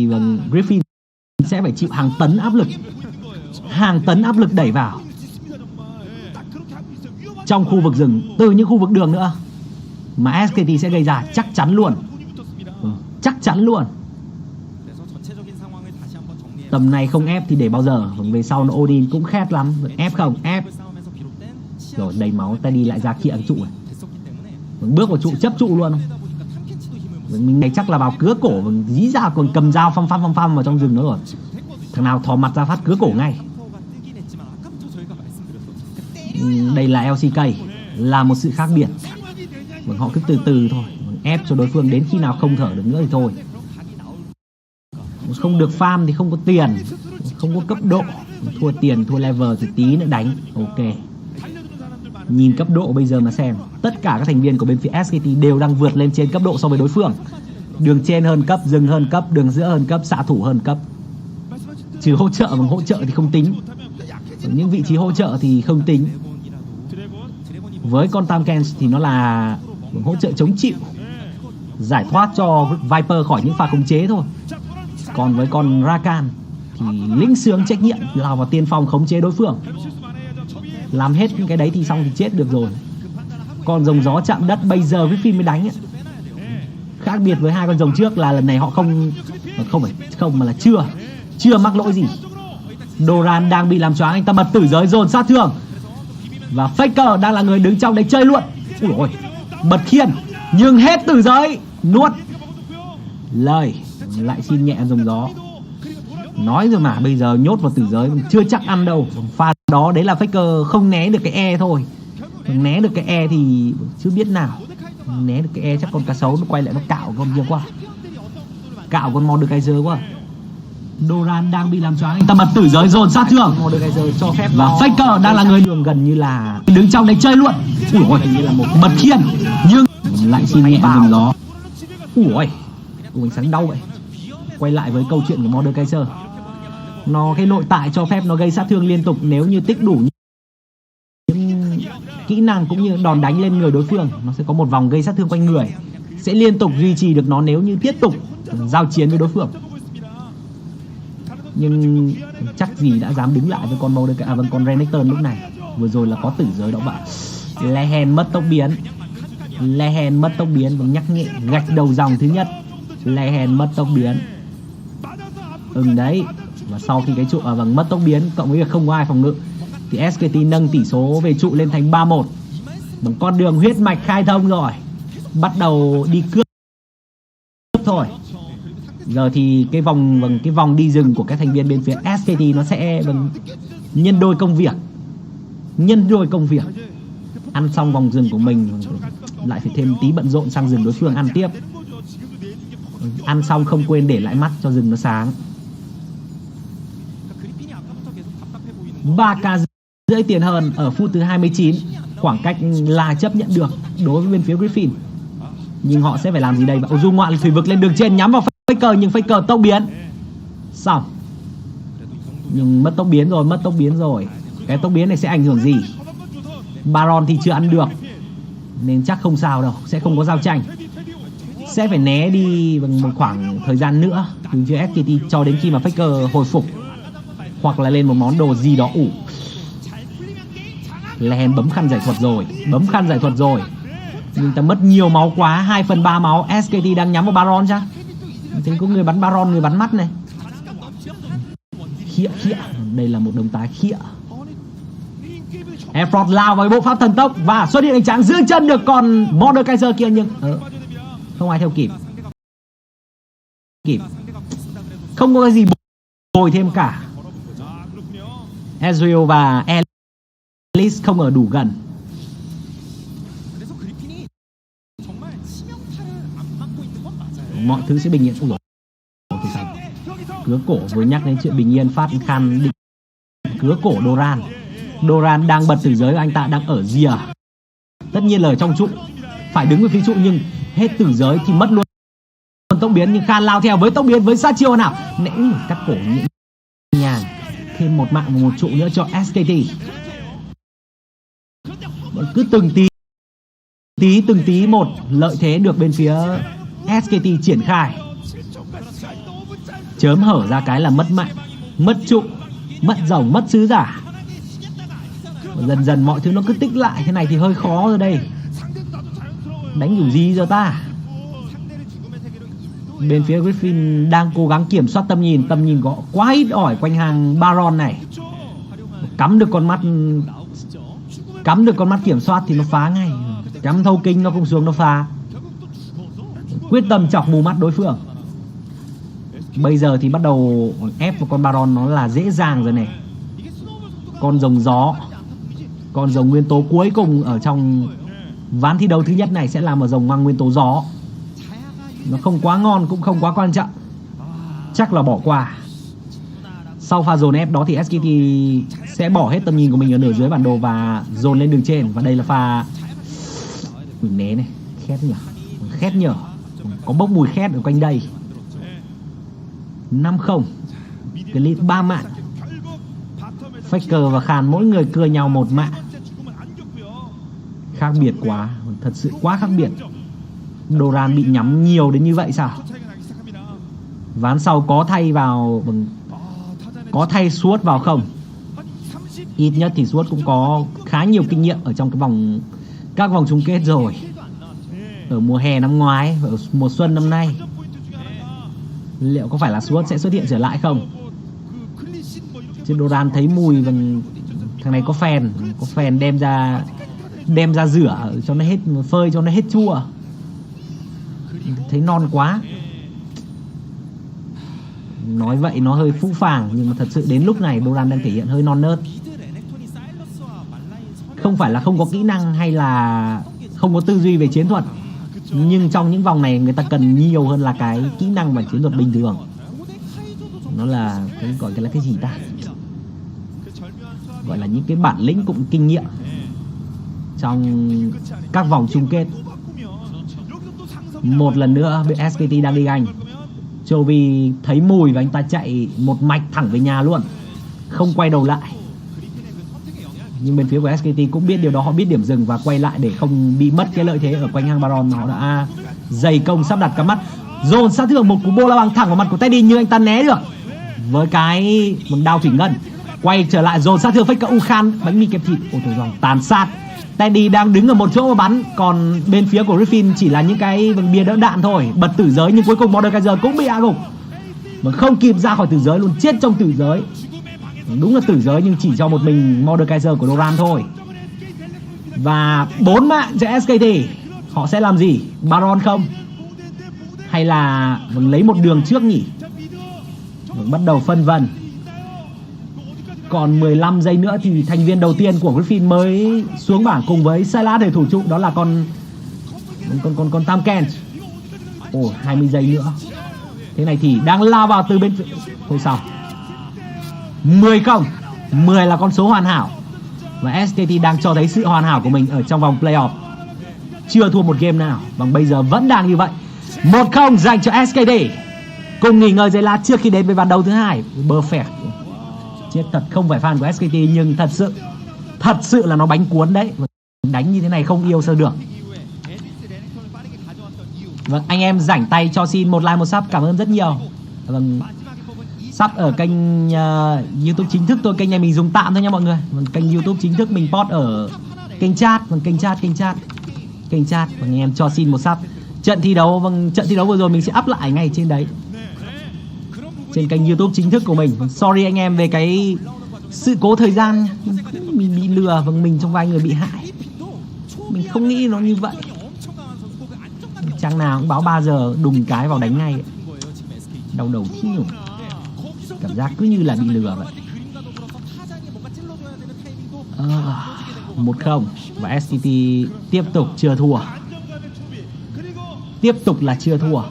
vâng, Griffin sẽ phải chịu hàng tấn áp lực đẩy vào trong khu vực rừng từ những khu vực đường nữa mà SKT sẽ gây ra, chắc chắn luôn. Tầm này không ép thì để bao giờ, về sau nó Odin cũng khét lắm. Ép không? Ép rồi, đầy máu, ta đi lại ra kia trụ này. Bước vào trụ, chấp trụ luôn. Mình này chắc là vào cứa cổ, dí ra còn cầm dao phăm vào trong rừng nữa rồi. Thằng nào thò mặt ra phát cứa cổ ngay. Đây là LCK, là một sự khác biệt. Họ cứ từ từ thôi, ép cho đối phương đến khi nào không thở được nữa thì thôi. Không được farm thì không có tiền, không có cấp độ, thua tiền, thua level thì tí nữa đánh. Ok. Nhìn cấp độ bây giờ mà xem, tất cả các thành viên của bên phía SKT đều đang vượt lên trên cấp độ so với đối phương. Đường trên hơn cấp, rừng hơn cấp, đường giữa hơn cấp, xạ thủ hơn cấp. Trừ hỗ trợ, mà hỗ trợ thì không tính. Những vị trí hỗ trợ thì không tính. Với con Tamken thì nó là hỗ trợ chống chịu, giải thoát cho Viper khỏi những pha khống chế thôi. Còn với con Rakan thì lĩnh sướng trách nhiệm lao vào tiên phong khống chế đối phương. Làm hết cái đấy thì xong thì chết được rồi. Con rồng gió chạm đất bây giờ với phim mới đánh ấy. Khác biệt với hai con rồng trước là lần này họ không mà là chưa mắc lỗi gì. Doran đang bị làm choáng, anh ta bật tử giới dồn sát thương. Và Faker đang là người đứng trong đấy chơi luận. Ui ôi, bật khiên nhưng hết tử giới, nuốt lời. Lại xin nhẹ rồng gió. Nói rồi mà, bây giờ nhốt vào tử giới chưa chắc ăn đâu. Pha đó đấy là Faker không né được cái E thôi. Né được cái E thì chưa biết nào. Né được cái E chắc con cá sấu nó quay lại nó cạo con kia quá. Cạo con Mordekaiser quá. Doran đang bị làm choáng, anh ta bật tử giới dồn sát thương. Mordekaiser cho phép. Và Faker đang là người đường gần như là đứng trong đấy chơi luận. Ui ôi, như là một bật khiên nhưng lại xin nhẹ rồng gió. Ui ôi, ánh sáng đau vậy. Quay lại với câu chuyện của Mordekaiser. Nó cái nội tại cho phép nó gây sát thương liên tục nếu như tích đủ những kỹ năng cũng như đòn đánh lên người đối phương. Nó sẽ có một vòng gây sát thương quanh người, sẽ liên tục duy trì được nó nếu như tiếp tục giao chiến với đối phương. Nhưng chắc gì đã dám đứng lại với con Mordekaiser, con Renekton lúc này. Vừa rồi là có tử giới đó bạn. Lehen mất tốc biến và nhắc nhẹ gạch đầu dòng thứ nhất. Lehen mất tốc biến. Đấy. Và sau khi cái trụ mất tốc biến cộng với việc không có ai phòng ngự thì SKT nâng tỷ số về trụ lên thành 3-1. Một con đường huyết mạch khai thông rồi. Bắt đầu đi cướp thôi. Giờ thì cái vòng đi rừng của các thành viên bên phía SKT nó sẽ nhân đôi công việc. Ăn xong vòng rừng của mình lại phải thêm tí bận rộn sang rừng đối phương ăn tiếp. Ăn xong không quên để lại mắt cho rừng nó sáng. 3k rưỡi tiền hơn ở phút thứ 29. Khoảng cách là chấp nhận được đối với bên phía Griffin. Nhưng họ sẽ phải làm gì đây? Và du ngoạn thủy vực lên đường trên nhắm vào Faker, nhưng Faker tốc biến. Xong. Nhưng mất tốc biến rồi. Cái tốc biến này sẽ ảnh hưởng gì? Baron thì chưa ăn được nên chắc không sao đâu, sẽ không có giao tranh. Sẽ phải né đi một khoảng thời gian nữa từ phía SKT cho đến khi mà Faker hồi phục, hoặc là lên một món đồ gì đó ủ. Lehen bấm khăn giải thuật rồi. Nhưng ta mất nhiều máu quá, 2/3 máu. SKT đang nhắm vào Baron chắc. Thế có người bắn Baron, người bắn mắt này. Khịa. Đây là một đồng tái khịa. Effort lao vào bộ pháp thần tốc và xuất hiện ánh trắng giữ chân được con Mordekaiser kia, nhưng không ai theo kịp. Không có cái gì bồi thêm cả. Ezreal và Alice không ở đủ gần. Mọi thứ sẽ bình yên. Cứa cổ, vừa nhắc đến chuyện bình yên phát khăn định cứa cổ Doran đang bật tử giới, anh ta đang ở rìa. Tất nhiên là ở trong trụ, phải đứng với phía trụ, nhưng hết tử giới thì mất luôn tốc biến. Nhưng Khan lao theo với tốc biến với sát chiêu nào nãy cắt cổ nhẹ nhàng. Thêm một mạng và một trụ nữa cho SKT. Cứ từng tí một lợi thế được bên phía SKT triển khai. Chớm hở ra cái là mất mạng, mất trụ, mất rồng, mất sứ giả. Dần dần mọi thứ nó cứ tích lại thế này thì hơi khó rồi đây. Đánh kiểu gì giờ ta? Bên phía Griffin đang cố gắng kiểm soát tầm nhìn có quá ít ỏi quanh hàng Baron này. Cắm được con mắt kiểm soát thì nó phá ngay. Cắm thâu kinh nó cũng xuống nó phá. Quyết tâm chọc mù mắt đối phương. Bây giờ thì bắt đầu ép vào con Baron nó là dễ dàng rồi này. Con rồng gió, con rồng nguyên tố cuối cùng ở trong ván thi đấu thứ nhất này sẽ là một rồng mang nguyên tố gió. Nó không quá ngon cũng không quá quan trọng, chắc là bỏ qua. Sau pha dồn ép đó thì SKT sẽ bỏ hết tầm nhìn của mình ở nửa dưới bản đồ và dồn lên đường trên. Và đây là pha mình né này, khét nhở, có bốc mùi khét ở quanh đây. 5-0, cái lead 3 mạng. Faker và Khan mỗi người cưa nhau 1 mạng. Khác biệt quá, thật sự quá khác biệt. Doran bị nhắm nhiều đến như vậy sao? Ván sau có thay Suốt vào không? Ít nhất thì Suốt cũng có khá nhiều kinh nghiệm ở trong các vòng chung kết rồi. Ở mùa hè năm ngoái, ở mùa xuân năm nay. Liệu có phải là Suốt sẽ xuất hiện trở lại không? Chứ Doran thấy mùi thằng này có phèn đem ra rửa cho nó hết, phơi cho nó hết chua. Thấy non quá. Nói vậy nó hơi phũ phàng, nhưng mà thật sự đến lúc này Doran đang thể hiện hơi non nớt. Không phải là không có kỹ năng hay là không có tư duy về chiến thuật, nhưng trong những vòng này người ta cần nhiều hơn là cái kỹ năng và chiến thuật bình thường. Nó là gọi là cái gì ta? Gọi là những cái bản lĩnh cũng kinh nghiệm trong các vòng chung kết. Một lần nữa bên SKT đang đi ganh. Chovy thấy mùi và anh ta chạy một mạch thẳng về nhà luôn, không quay đầu lại. Nhưng bên phía của SKT cũng biết điều đó, họ biết điểm dừng và quay lại để không bị mất cái lợi thế ở quanh hang Baron. Họ đã dày công sắp đặt cắm mắt, dồn sát thương một cú bola bằng thẳng vào mặt của Teddy, nhưng anh ta né được với cái đao thủy ngân. Quay trở lại dồn sát thương fake cả Khan, bánh mì kẹp thịt. Ôi trời ơi, tàn sát. Teddy đang đứng ở một chỗ mà bắn, còn bên phía của Griffin chỉ là những cái bia đỡ đạn thôi. Bật tử giới nhưng cuối cùng Mordekaiser cũng bị hạ gục mà không kịp ra khỏi tử giới luôn, chết trong tử giới. Đúng là tử giới nhưng chỉ cho một mình Mordekaiser của Doran thôi. Và 4 mạng cho SKT. Họ sẽ làm gì? Baron không? Hay là lấy một đường trước nhỉ? Bắt đầu phân vân. Còn 15 giây nữa thì thành viên đầu tiên của Griffin mới xuống bảng cùng với Silas để thủ trụ, đó là con Tam Ken. Ồ, 20 giây nữa. Thế này thì đang lao vào từ bên thôi sao? 10-0. 10 là con số hoàn hảo. Và SKT đang cho thấy sự hoàn hảo của mình ở trong vòng playoff. Chưa thua một game nào, và bây giờ vẫn đang như vậy. 1-0 dành cho SKT. Cùng nghỉ ngơi giây lát trước khi đến với ván đấu thứ hai. Perfect. Chết thật, không phải fan của SKT nhưng thật sự là nó bánh cuốn đấy. Đánh như thế này không yêu sao được. Vâng, anh em rảnh tay cho xin một like một sub, cảm ơn rất nhiều. Vâng, sub ở kênh YouTube chính thức thôi, kênh này mình dùng tạm thôi nha mọi người. Vâng, kênh YouTube chính thức mình post ở kênh chat. Vâng, kênh chat. Vâng, anh em cho xin một sub. Trận thi đấu vừa rồi mình sẽ up lại ngay trên đấy, trên kênh YouTube chính thức của mình. Sorry anh em về cái sự cố thời gian, mình bị lừa và mình trong vai người bị hại. Mình không nghĩ nó như vậy. Chẳng nào cũng báo 3 giờ đùng cái vào đánh ngay. Đau đầu thế nhỉ. Cảm giác cứ như là bị lừa vậy. 1-0 và SKT tiếp tục chưa thua. Tiếp tục là chưa thua.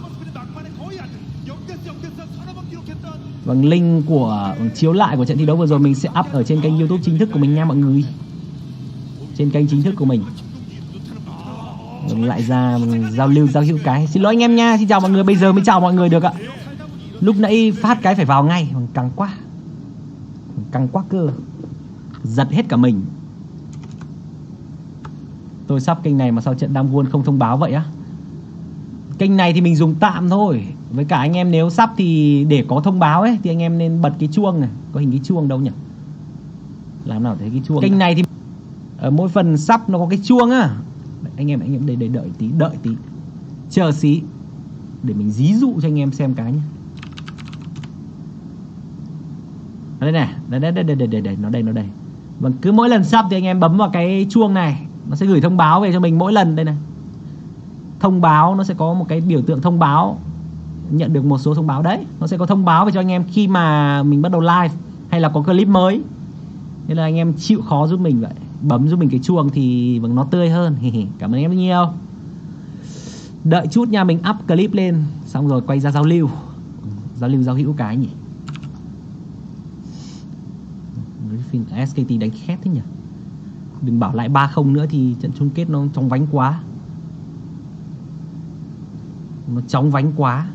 Vâng, link của chiếu lại của trận thi đấu vừa rồi mình sẽ up ở trên kênh YouTube chính thức của mình nha mọi người. Trên kênh chính thức của mình. Vâng, lại ra giao hữu cái. Xin lỗi anh em nha. Xin chào mọi người, bây giờ mới chào mọi người được ạ. Lúc nãy phát cái phải vào ngay. Vâng, căng quá cơ. Giật hết cả mình. Tôi sắp kênh này mà sao trận Đam Won không thông báo vậy á? Kênh này thì mình dùng tạm thôi. Với cả anh em nếu sắp thì để có thông báo ấy thì anh em nên bật cái chuông này. Có hình cái chuông đâu nhỉ? Làm nào thấy cái chuông. Kênh này thì ở mỗi phần sắp nó có cái chuông á. Anh em để đợi tí. Chờ xí. Để mình ví dụ cho anh em xem cái nhé. Đây này, đây, nó đây. Vâng, cứ mỗi lần sub thì anh em bấm vào cái chuông này, nó sẽ gửi thông báo về cho mình mỗi lần đây này. Thông báo nó sẽ có một cái biểu tượng thông báo, nhận được một số thông báo đấy, nó sẽ có thông báo về cho anh em khi mà mình bắt đầu live hay là có clip mới. Nên là anh em chịu khó giúp mình vậy, bấm giúp mình cái chuông thì nó tươi hơn. Cảm ơn anh em rất nhiều. Đợi chút nha, mình up clip lên xong rồi quay ra giao lưu giao hữu cái nhỉ. SKT đánh khét thế nhỉ. Đừng bảo lại 3-0 nữa thì trận chung kết nó chóng vánh quá. Nó chóng vánh quá.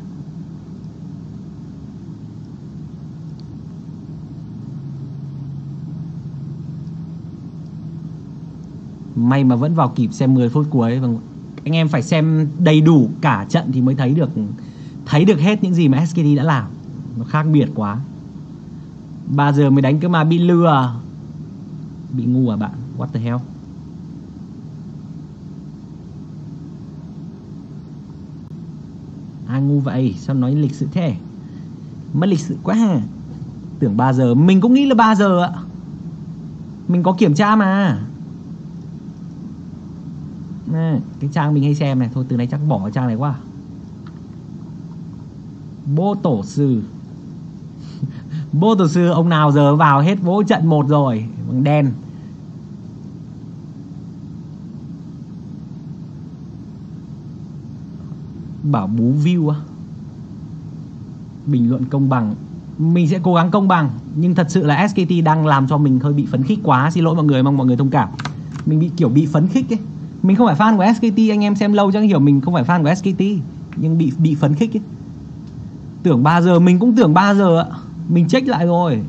May mà vẫn vào kịp xem 10 phút cuối. Vâng, anh em phải xem đầy đủ cả trận thì mới thấy được hết những gì mà SKT đã làm. Nó khác biệt quá. 3 giờ mới đánh cơ mà bị lừa. Bị ngu à bạn? What the hell? Ai ngu vậy? Sao nói lịch sự thế? Mất lịch sự quá ha. Tưởng 3 giờ. Mình cũng nghĩ là 3 giờ ạ. Mình có kiểm tra mà. Cái trang mình hay xem này. Thôi từ nay chắc bỏ cái trang này quá. Bố tổ sư. Bố tổ sư ông nào giờ vào hết vỗ trận 1 rồi. Bằng đen. Bảo bú view á. Bình luận công bằng. Mình sẽ cố gắng công bằng. Nhưng thật sự là SKT đang làm cho mình hơi bị phấn khích quá. Xin lỗi mọi người, mong mọi người thông cảm. Mình bị phấn khích ấy. Mình không phải fan của SKT. Anh em xem lâu chắc hiểu mình không phải fan của SKT. Nhưng bị phấn khích ấy. Tưởng 3 giờ, mình cũng tưởng 3 giờ ạ. Mình check lại rồi.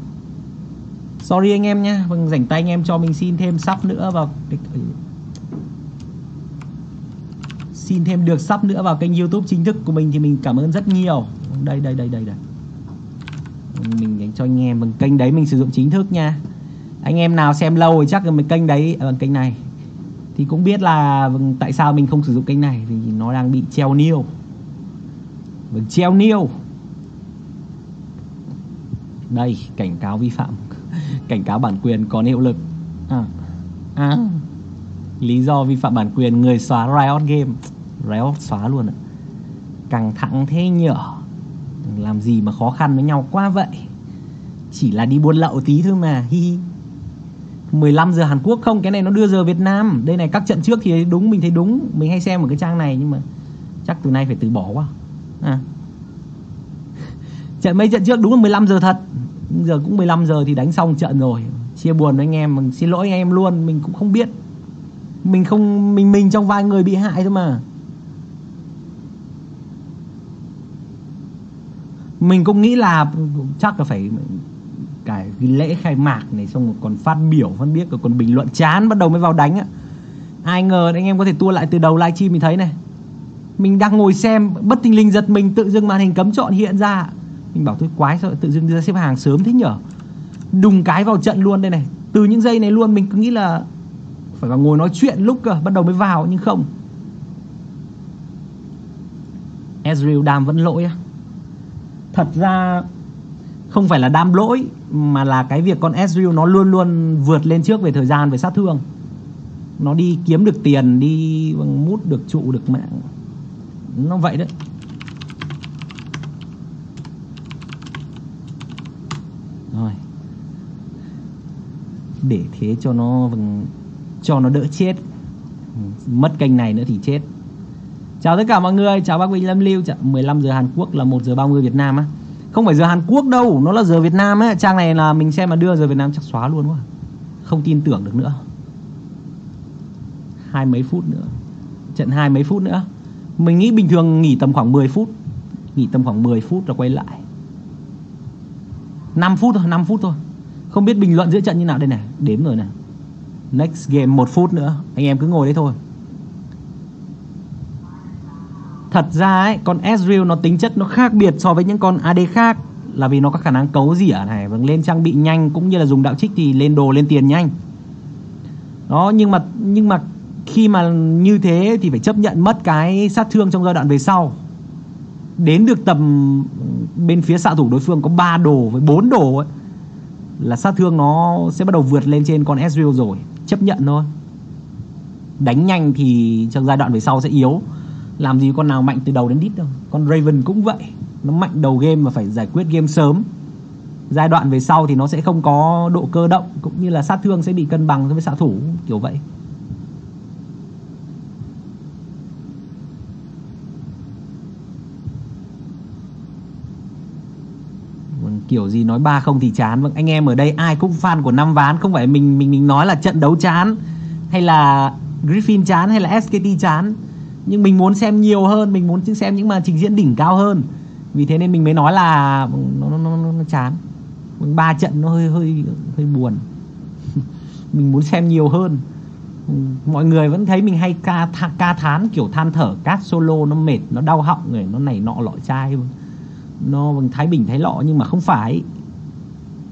Sorry anh em nhé. Vâng, rảnh tay anh em cho mình xin thêm sub nữa vào cái... Xin thêm được sub nữa vào kênh YouTube chính thức của mình thì mình cảm ơn rất nhiều. Đây. Mình cho anh em bằng kênh đấy mình sử dụng chính thức nha. Anh em nào xem lâu thì chắc là mình kênh đấy, kênh này thì cũng biết là tại sao mình không sử dụng kênh này, vì nó đang bị treo niêu. Treo niêu. Đây, cảnh cáo vi phạm. Cảnh cáo bản quyền còn hiệu lực. Lý do vi phạm bản quyền người xóa Riot Game. Riot xóa luôn ạ. Căng thẳng thế nhở. Làm gì mà khó khăn với nhau quá vậy. Chỉ là đi buôn lậu tí thôi mà. 15 giờ Hàn Quốc không. Cái này nó đưa giờ Việt Nam. Đây này, các trận trước thì đúng, mình thấy đúng. Mình hay xem ở cái trang này. Nhưng mà chắc từ nay phải từ bỏ quá. Mấy trận trước đúng là 15 giờ thật. Giờ cũng 15 giờ thì đánh xong trận rồi. Chia buồn với anh em. Xin lỗi anh em luôn. Mình cũng không biết. Mình trong vai người bị hại thôi mà. Mình cũng nghĩ là chắc là phải cái lễ khai mạc này, xong rồi còn phát biểu, biết rồi còn bình luận chán bắt đầu mới vào đánh á. Ai ngờ anh em có thể tua lại từ đầu livestream mình thấy này. Mình đang ngồi xem, bất thình lình giật mình, tự dưng màn hình cấm chọn hiện ra. Mình bảo thôi quái sao tự dưng ra xếp hàng sớm thế nhở. Đùng cái vào trận luôn đây này. Từ những giây này luôn mình cứ nghĩ là phải vào ngồi nói chuyện lúc cơ, bắt đầu mới vào, nhưng không. Ezreal đam vẫn lỗi á. Thật ra không phải là đam lỗi, mà là cái việc con Ezreal nó luôn luôn vượt lên trước về thời gian, về sát thương. Nó đi kiếm được tiền, đi mút được trụ, được mạng. Nó vậy đấy. Rồi. Để thế cho nó đỡ chết. Mất kênh này nữa thì chết. Chào tất cả mọi người, chào bác Binh Lâm Lưu. 15 giờ Hàn Quốc là 1 giờ 30 Việt Nam á. Không phải giờ Hàn Quốc đâu, nó là giờ Việt Nam á. Trang này là mình xem mà đưa giờ Việt Nam chắc xóa luôn quá. Không tin tưởng được nữa. 20 mấy phút nữa. Trận 20 mấy phút nữa. Mình nghĩ bình thường nghỉ tầm khoảng 10 phút. Nghỉ tầm khoảng 10 phút rồi quay lại. 5 phút thôi, 5 phút thôi. Không biết bình luận giữa trận như nào đây này. Đếm rồi này. Next game 1 phút nữa. Anh em cứ ngồi đấy thôi. Thật ra ấy, con Ezreal nó tính chất nó khác biệt so với những con AD khác, là vì nó có khả năng cấu rỉa này, và lên trang bị nhanh, cũng như là dùng đạo trích thì lên đồ lên tiền nhanh. Đó, nhưng mà khi mà như thế thì phải chấp nhận mất cái sát thương trong giai đoạn về sau. Đến được tầm bên phía xạ thủ đối phương có 3 đồ với 4 đồ ấy, là sát thương nó sẽ bắt đầu vượt lên trên con Ezreal rồi. Chấp nhận thôi. Đánh nhanh thì trong giai đoạn về sau sẽ yếu. Làm gì con nào mạnh từ đầu đến đít đâu. Con Raven cũng vậy, nó mạnh đầu game mà phải giải quyết game sớm. Giai đoạn về sau thì nó sẽ không có độ cơ động, cũng như là sát thương sẽ bị cân bằng với xạ thủ, kiểu vậy. Kiểu gì nói 3-0 thì chán. Vâng, anh em ở đây ai cũng fan của 5 ván. Không phải mình nói là trận đấu chán, hay là Griffin chán, hay là SKT chán. Nhưng mình muốn xem nhiều hơn, mình muốn xem những màn trình diễn đỉnh cao hơn. Vì thế nên mình mới nói là nó chán. 3 trận nó hơi buồn. Mình muốn xem nhiều hơn. Mọi người vẫn thấy mình hay ca thán, kiểu than thở cát solo nó mệt, nó đau họng rồi, nó này nọ lọ chai, nó thái bình thái lọ. Nhưng mà không phải,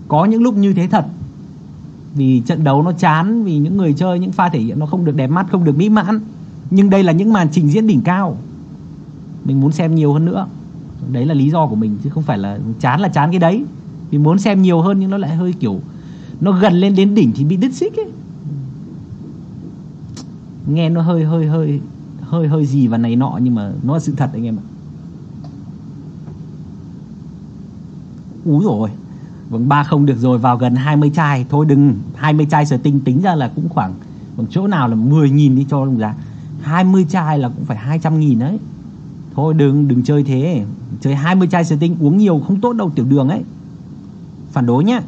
có những lúc như thế thật. Vì trận đấu nó chán, vì những người chơi, những pha thể hiện nó không được đẹp mắt, không được mỹ mãn. Nhưng đây là những màn trình diễn đỉnh cao, mình muốn xem nhiều hơn nữa. Đấy là lý do của mình, chứ không phải là chán cái đấy. Vì muốn xem nhiều hơn nhưng nó lại hơi kiểu nó gần lên đến đỉnh thì bị đứt xích ấy. Nghe nó hơi gì và này nọ, nhưng mà nó là sự thật anh em ạ. Úi rồi. Vâng, 3-0 được rồi, vào gần 20 chai. Thôi đừng, 20 chai sở tinh tính ra là cũng khoảng chỗ nào là 10.000 đi cho đồng giá. 20 chai là cũng phải 200.000 đấy. Thôi đừng chơi thế. Chơi 20 chai sở tinh uống nhiều không tốt đâu, tiểu đường ấy. Phản đối nhá.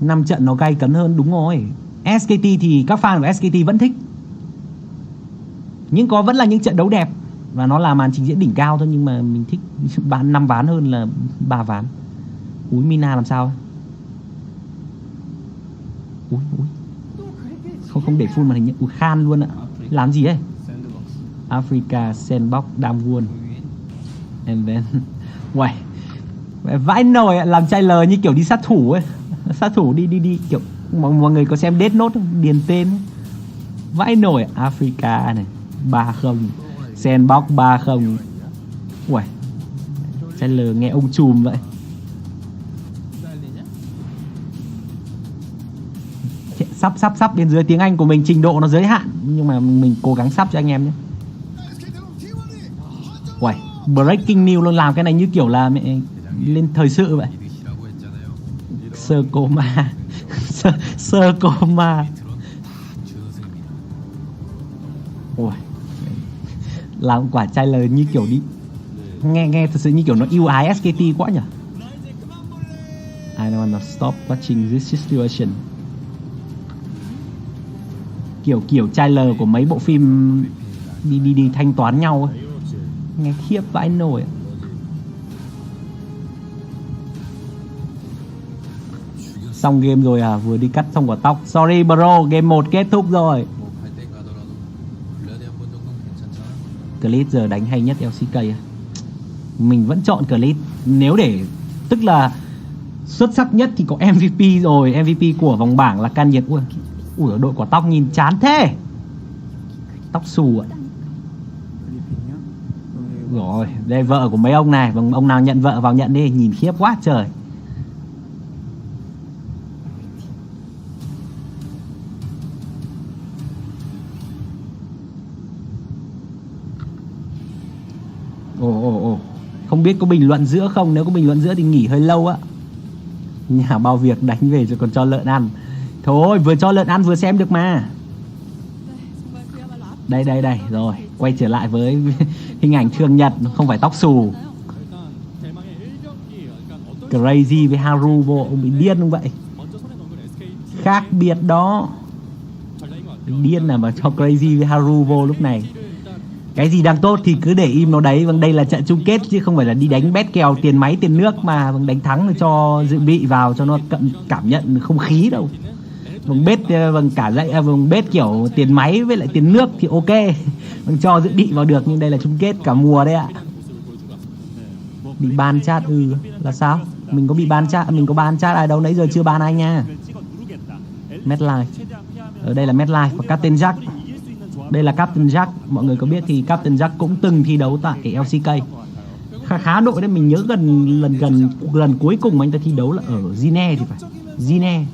5 trận nó gay cấn hơn, đúng rồi. SKT thì các fan của SKT vẫn thích. Nhưng vẫn là những trận đấu đẹp, và nó là màn trình diễn đỉnh cao thôi. Nhưng mà mình thích 5 ván hơn là 3 ván. Úi, Mina làm sao? Úi. Không để full màn hình. Úi, khan luôn ạ. Làm gì ấy? Africa Sandbox Damwon. And then Uầy, vãi nồi ạ. Làm chai lờ như kiểu đi sát thủ ấy. Sát thủ đi kiểu mọi người có xem Death Note không? Điền tên ấy. Vãi nồi. Africa này 3-0, Sandbox 3-0. Uầy, chai lờ nghe ông trùm vậy. Sắp bên dưới tiếng Anh của mình trình độ nó giới hạn, nhưng mà mình cố gắng sắp cho anh em nhé. Uầy, breaking news luôn, làm cái này như kiểu là mẹ lên thời sự vậy. Sơ coma. Ui, làm quả chai lời như kiểu đi. Nghe thật sự như kiểu nó yêu ái SKT quá nhỉ. I don't wanna stop watching this situation. Kiểu trailer của mấy bộ phim đi thanh toán nhau ấy. Nghe khiếp vãi nổi. Xong game rồi à? Vừa đi cắt xong quả tóc. Sorry bro, game 1 kết thúc rồi. Clip giờ đánh hay nhất LCK à? Mình vẫn chọn Clip. Nếu để, tức là xuất sắc nhất thì có MVP rồi. MVP của vòng bảng là Can Nhiệt. Ui, đội quả tóc nhìn chán thế. Tóc xù ạ. Rồi, đây vợ của mấy ông này. Ông nào nhận vợ vào nhận đi. Nhìn khiếp quá trời. Ồ. Không biết có bình luận giữa không? Nếu có bình luận giữa thì nghỉ hơi lâu á. Nhà bao việc đánh về rồi còn cho lợn ăn. Thôi, vừa cho lợn ăn vừa xem được mà. Đây. Rồi, quay trở lại với hình ảnh Thương Nhật. Không phải tóc xù. Crazy với Haru vô. Ông bị điên không vậy? Khác biệt đó. Điên là mà cho Crazy với Haru vô lúc này. Cái gì đang tốt thì cứ để im nó đấy. Vâng, đây là trận chung kết chứ không phải là đi đánh bet kèo tiền máy tiền nước mà. Vâng, đánh thắng cho dự bị vào cho nó cảm nhận không khí đâu. Vâng bết, vâng cả dãy, vâng bết kiểu tiền máy với lại tiền nước thì ok. Vâng cho dự bị vào được, nhưng đây là chung kết cả mùa đấy ạ. Bị ban chat là sao? Mình có bị ban chat, mình có ban chat ai đâu, nãy giờ chưa ban ai nha. MetLife. Ở đây là MetLife và Captain Jack. Đây là Captain Jack, mọi người có biết thì Captain Jack cũng từng thi đấu tại LCK. Khá đội đấy, mình nhớ lần cuối cùng anh ta thi đấu là ở Gine thì phải. Gine.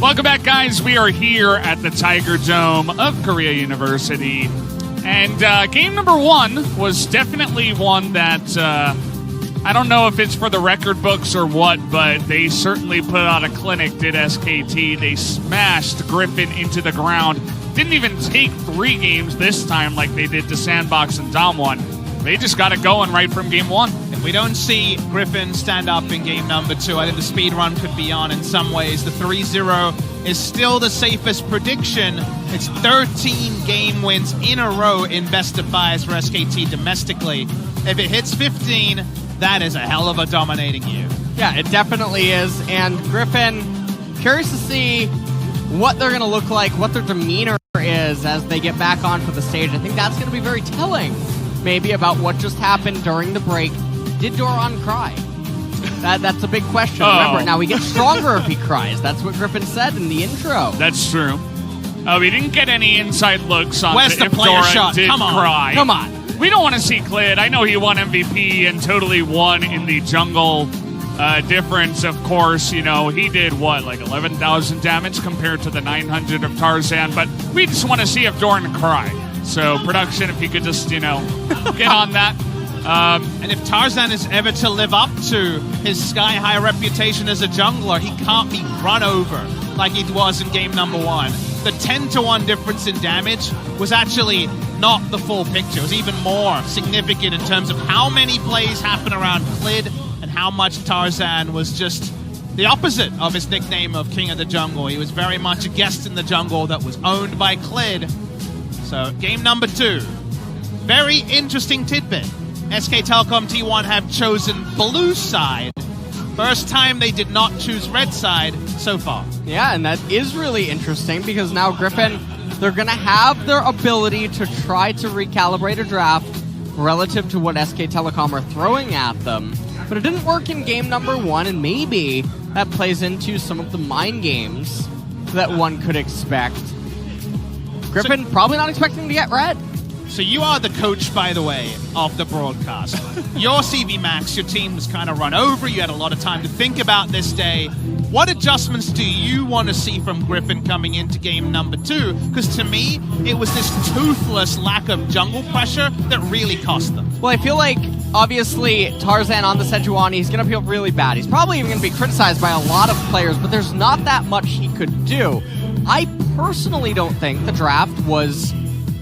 Welcome back, guys. We are here at the Tiger Dome of Korea University. And game number one was definitely one that I don't know if it's for the record books or what, but they certainly put out a clinic, did SKT. They smashed Griffin into the ground. Didn't even take 3 games this time like they did to Sandbox and Damwon. they just got it going right from game one. If we don't see Griffin stand up in game number 2, I think the speed run could be on in some ways. The 3-0 is still the safest prediction. It's 13 game wins in a row in best of 5s for SKT domestically. If it hits 15, that is a hell of a dominating year. Yeah, it definitely is. And Griffin, curious to see what they're going to look like, what their demeanor is as they get back onto the stage. I think that's going to be very telling, maybe, about what just happened during the break. Did Doran cry? That's a big question. Remember, now he gets stronger if he cries. That's what Griffin said in the intro. That's true. We didn't get any inside looks on Where's the if player Doran shot? did Come on. cry. Come on. We don't want to see Clid. I know he won MVP and totally won in the jungle difference, of course. You know, he did, what, like 11,000 damage compared to the 900 of Tarzan. But we just want to see if Doran cried. So, production, if you could just, you know, get on that. And if Tarzan is ever to live up to his sky-high reputation as a jungler, he can't be run over like he was in game number 1. The 10-to-1 difference in damage was actually not the full picture. It was even more significant in terms of how many plays happen around Clid and how much Tarzan was just the opposite of his nickname of King of the Jungle. He was very much a guest in the jungle that was owned by Clid. So, game number 2. Very interesting tidbit. SK Telecom T1 have chosen blue side. First time they did not choose red side so far. Yeah, and that is really interesting because now Griffin, they're going to have their ability to try to recalibrate a draft relative to what SK Telecom are throwing at them. But it didn't work in game number 1, and maybe that plays into some of the mind games that one could expect. Griffin probably not expecting to get red. So you are the coach, by the way, of the broadcast. Your CV Max, your team was kind of run over. You had a lot of time to think about this day. What adjustments do you want to see from Griffin coming into game number 2? Because to me, it was this toothless lack of jungle pressure that really cost them. Well, I feel like, obviously, Tarzan on the Sejuani, he's going to feel really bad. He's probably even going to be criticized by a lot of players, but there's not that much he could do. I personally don't think the draft was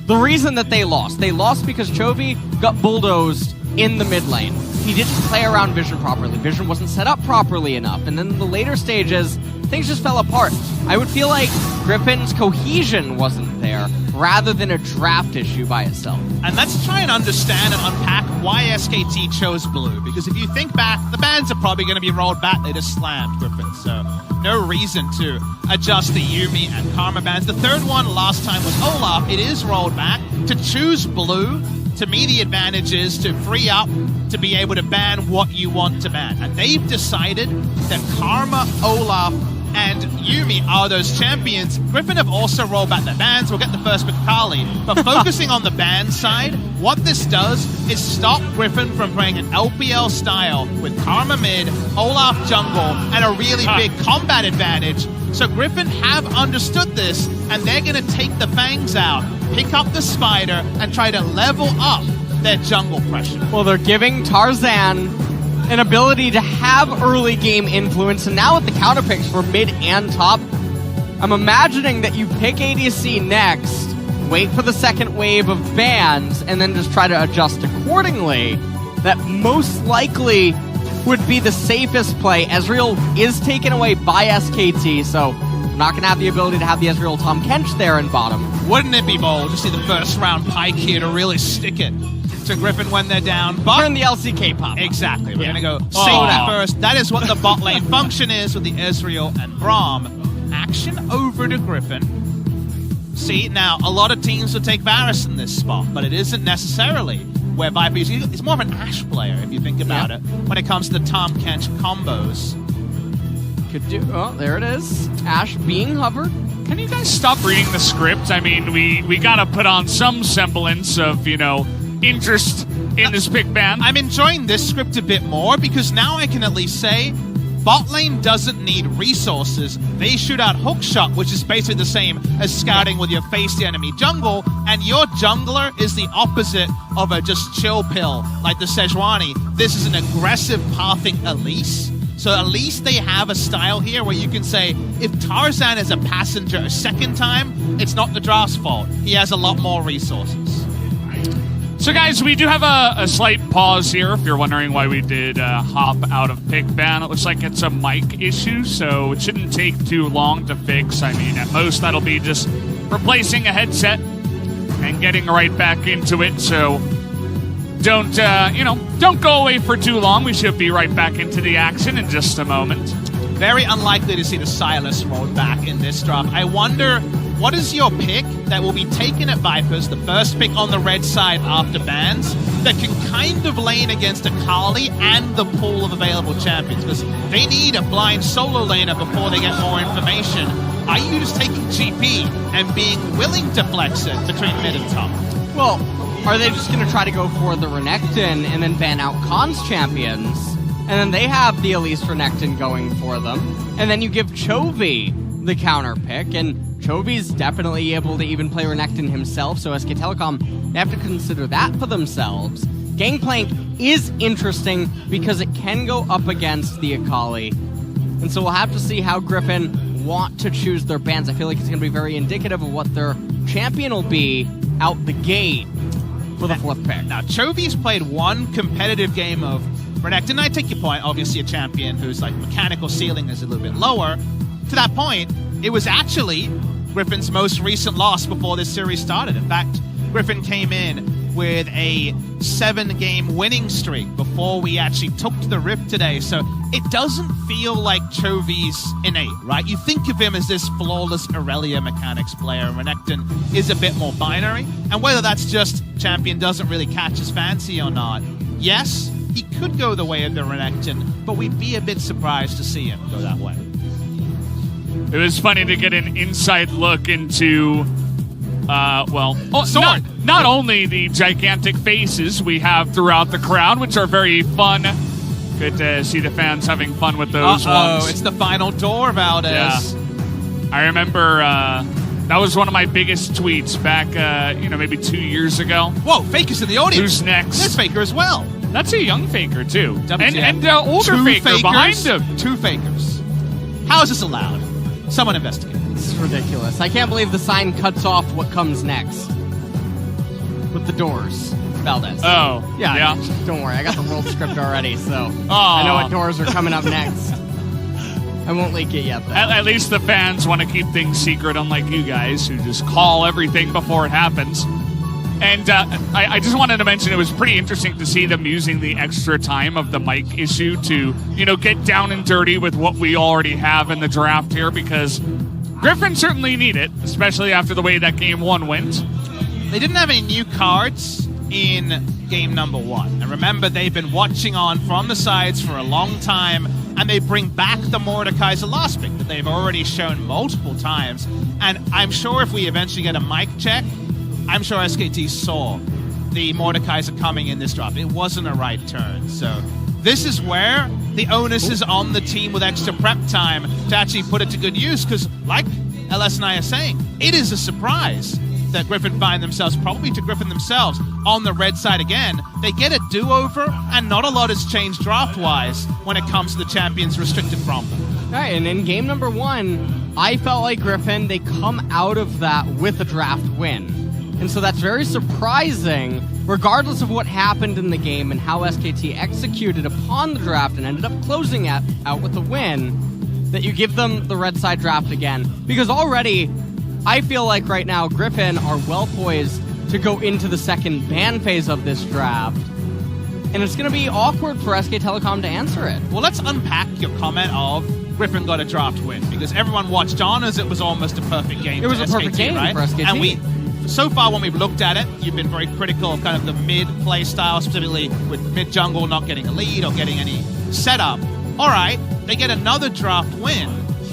the reason that they lost. They lost because Chovy got bulldozed in the mid lane. He didn't play around Vision properly. Vision wasn't set up properly enough. And then in the later stages, things just fell apart. I would feel like Griffin's cohesion wasn't there, rather than a draft issue by itself. And let's try and understand and unpack why SKT chose blue. Because if you think back, the bans are probably going to be rolled back. They just slammed Griffin. So no reason to adjust the Yuumi and Karma bans. The third one last time was Olaf. It is rolled back. To choose blue, to me the advantage is to free up to be able to ban what you want to ban. And they've decided that Karma, Olaf, and Yuumi are those champions. Griffin have also rolled back their bans. We'll get the first with Kali. But focusing on the ban side, what this does is stop Griffin from playing an LPL style with Karma mid, Olaf jungle, and a really big combat advantage. So Griffin have understood this, and they're going to take the Fangs out, pick up the Spider, and try to level up their jungle pressure. Well, they're giving Tarzan an ability to have early game influence, and now with the counter picks for mid and top, I'm imagining that you pick ADC next, wait for the second wave of bans, and then just try to adjust accordingly. That most likely would be the safest play. Ezreal is taken away by SKT, so I'm not going to have the ability to have the Ezreal Tom Kench there in bottom. Wouldn't it be bold to see the first round Pike here to really stick it to Griffin when they're down? But Turn the LCK pop. Exactly. We're going to go Oh. safe first. That is what the bot lane function is with the Ezreal and Braum. Action over to Griffin. See, now, a lot of teams will take Varus in this spot, but it isn't necessarily where Viper is. He's more of an Ashe player, if you think about it, when it comes to Tom Kench combos. Could do. Oh, there it is. Ashe being hovered. Can you guys stop reading the script? I mean, we got to put on some semblance of, you know, interest in this big ban. I'm enjoying this script a bit more because now I can at least say bot lane doesn't need resources. They shoot out hookshot, which is basically the same as scouting with your face the enemy jungle, and your jungler is the opposite of a just chill pill like the Sejuani. This is an aggressive pathing Elise. So at least they have a style here where you can say, if Tarzan is a passenger a second time, it's not the draft's fault. He has a lot more resources. So guys, we do have a slight pause here. If you're wondering why we did hop out of pick ban, it looks like it's a mic issue, so it shouldn't take too long to fix. I mean, at most that'll be just replacing a headset and getting right back into it. So don't go away for too long. We should be right back into the action in just a moment. Very unlikely to see the Silas rolled back in this draft. I wonder, what is your pick that will be taken at Vipers, the first pick on the red side after bans, that can kind of lane against Akali and the pool of available champions? Because they need a blind solo laner before they get more information. Are you just taking GP and being willing to flex it between mid and top? Well, are they just going to try to go for the Renekton and then ban out Khan's champions? And then they have the Elise Renekton going for them. And then you give Chovy the counter pick, and Chovy's definitely able to even play Renekton himself, so SK Telecom, they have to consider that for themselves. Gangplank is interesting because it can go up against the Akali. And so we'll have to see how Griffin want to choose their bans. I feel like it's going to be very indicative of what their champion will be out the gate for the fourth pick. Now, Chovy's played one competitive game of Renekton. I take your point, obviously a champion whose like mechanical ceiling is a little bit lower. To that point, it was actually Griffin's most recent loss before this series started. In fact, Griffin came in with a 7-game winning streak before we actually took to the Rift today. So it doesn't feel like Chovy's innate, right? You think of him as this flawless Aurelia mechanics player, and Renekton is a bit more binary. And whether that's just champion doesn't really catch his fancy or not, yes, he could go the way of the Renekton, but we'd be a bit surprised to see him go that way. It was funny to get an inside look into, not only the gigantic faces we have throughout the crowd, which are very fun. Good to see the fans having fun with those ones. It's the final door, Valdez. Yeah. I remember that was one of my biggest tweets back, maybe 2 years ago. Whoa, Faker's in the audience. Who's next? There's Faker as well. That's a young Faker, too. WTF. And older Faker behind him. 2 Fakers. How is this allowed? Someone investigate. This is ridiculous. I can't believe the sign cuts off what comes next. With the doors. Valdez. Oh. Yeah. Don't worry, I got the world script already, so I know what doors are coming up next. I won't leak it yet, though. At least the fans want to keep things secret, unlike you guys, who just call everything before it happens. And I just wanted to mention it was pretty interesting to see them using the extra time of the mic issue to, get down and dirty with what we already have in the draft here, because Griffin certainly need it, especially after the way that game 1 went. They didn't have any new cards in game number 1. And remember, they've been watching on from the sides for a long time, and they bring back the Mordekaiser last pick that they've already shown multiple times. And I'm sure if we eventually get a mic check, I'm sure SKT saw the Mordekaiser coming in this draft. It wasn't a right turn. So this is where the onus is on the team with extra prep time to actually put it to good use, because like LS and I are saying, it is a surprise that Griffin find themselves, probably to Griffin themselves, on the red side again. They get a do-over, and not a lot has changed draft-wise when it comes to the champions restricted from them. All right, and in game number 1, I felt like Griffin, they come out of that with a draft win. And so that's very surprising, regardless of what happened in the game and how SKT executed upon the draft and ended up closing out with a win, that you give them the red side draft again. Because already, I feel like right now, Griffin are well poised to go into the second ban phase of this draft. And it's going to be awkward for SK Telecom to answer it. Well, let's unpack your comment of Griffin got a draft win, because everyone watched on as it was almost a perfect game. It was a perfect game right? for SKT. And so far when we've looked at it, you've been very critical of kind of the mid play style, specifically with mid jungle not getting a lead or getting any setup. All right, they get another draft win.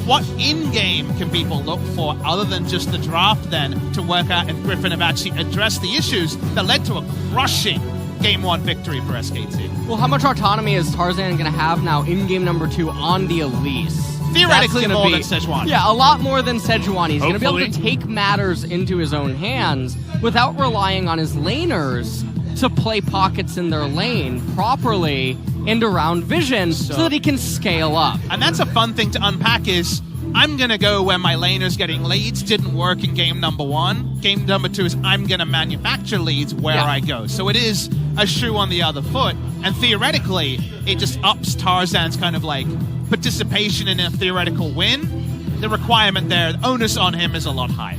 What in-game can people look for other than just the draft then to work out if Griffin have actually addressed the issues that led to a crushing Game 1 victory for SKT? Well, how much autonomy is Tarzan going to have now in game number 2 on the Elise? Theoretically more than Sejuani. Yeah, a lot more than Sejuani. He's going to be able to Hopefully. take matters into his own hands without relying on his laners to play pockets in their lane properly and around vision so that he can scale up. And that's a fun thing to unpack is, I'm going to go where my laner's getting leads. Didn't work in game number 1. Game number 2 is I'm going to manufacture leads where I go. So it is a shoe on the other foot. And theoretically, it just ups Tarzan's kind of like participation in a theoretical win. The requirement there, the onus on him is a lot higher.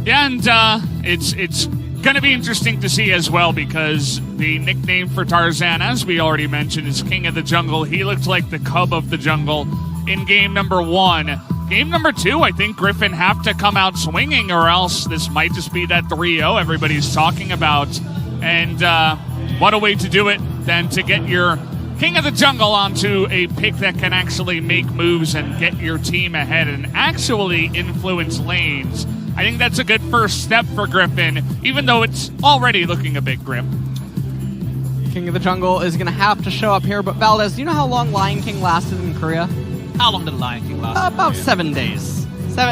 Yeah, and it's going to be interesting to see as well, because the nickname for Tarzan, as we already mentioned, is King of the Jungle. He looked like the cub of the jungle in game number 1. Game number 2, I think Griffin have to come out swinging, or else this might just be that 3-0 everybody's talking about. And what a way to do it than to get your King of the Jungle onto a pick that can actually make moves and get your team ahead and actually influence lanes. I think that's a good first step for Griffin, even though it's already looking a bit grim. King of the Jungle is going to have to show up here, but Valdez, do you know how long Lion King lasted in Korea? How long did Lion King last? About 7 days.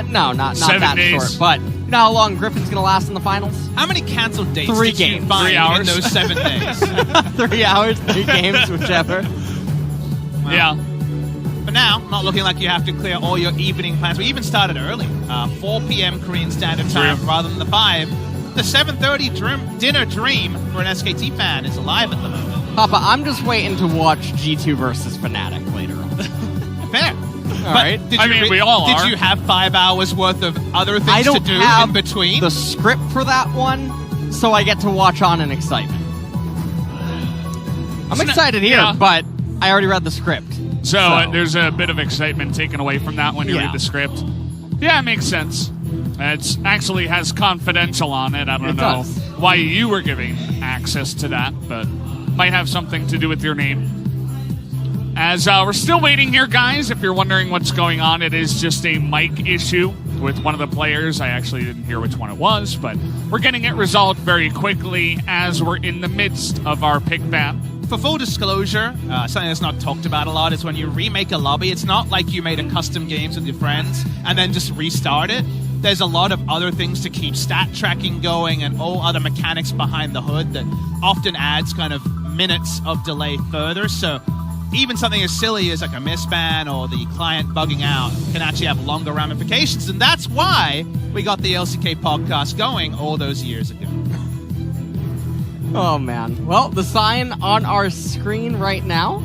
No, not 7 that days. short, but you know how long Griffin's going to last in the finals? How many canceled dates 3 did games. you find 3 hours. in those 7 days? 3 hours, 3 games, whichever. Yeah. But now, not looking like you have to clear all your evening plans. We even started early, 4 p.m. Korean Standard Time rather than the 5. The 7:30 dinner dream for an SKT fan is alive at the moment. Papa, I'm just waiting to watch G2 versus Fnatic later on. Fair. All right. Did we all are. Did you have 5 hours worth of other I things to don't do have in between? the script for that one, so I get to watch on in excitement. I'm excited here, yeah. but I already read the script. So there's a bit of excitement taken away from that when you read the script. Yeah, it makes sense. It actually has confidential on it. I don't know does. why you were giving access to that, but might have something to do with your name. As we're still waiting here, guys, if you're wondering what's going on, it is just a mic issue with one of the players. I actually didn't hear which one it was, but we're getting it resolved very quickly as we're in the midst of our pick ban. For full disclosure, something that's not talked about a lot is when you remake a lobby, it's not like you made a custom games with your friends and then just restart it. There's a lot of other things to keep stat tracking going and all other mechanics behind the hood that often adds kind of minutes of delay further. So even something as silly as like a misban or the client bugging out can actually have longer ramifications. And that's why we got the LCK podcast going all those years ago. Oh, man. Well, the sign on our screen right now.